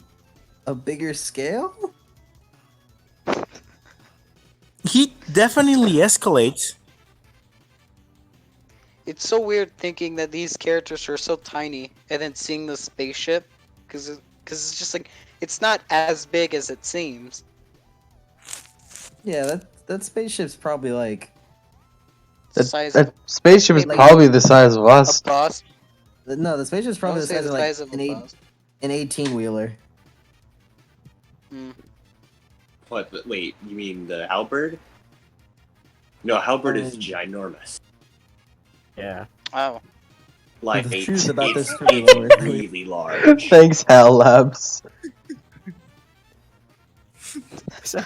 a bigger scale? He definitely escalates. It's so weird thinking that these characters are so tiny, and then seeing the spaceship, because it's just like it's not as big as it seems. Yeah, that spaceship's probably like It's the size That of spaceship is like- probably the size of a us. bus. no, the spaceship's I probably would the say size of like a bus. an 18-wheeler. Mm. What? Wait, you mean the halberd? No, halberd is ginormous. Yeah. Oh, Like The it's, truth about it's, this Kirby it's lore. really large. Thanks, Hal Labs. So,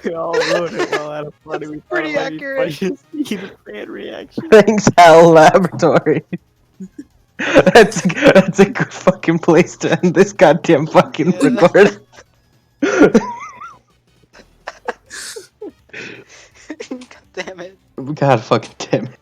we all wrote it well out of funny. We thought Pretty it might be accurate. funny to see the fan reaction. Thanks, Hal Laboratory. That's a good fucking place to end this goddamn fucking Yeah. record. God damn it. God fucking damn it.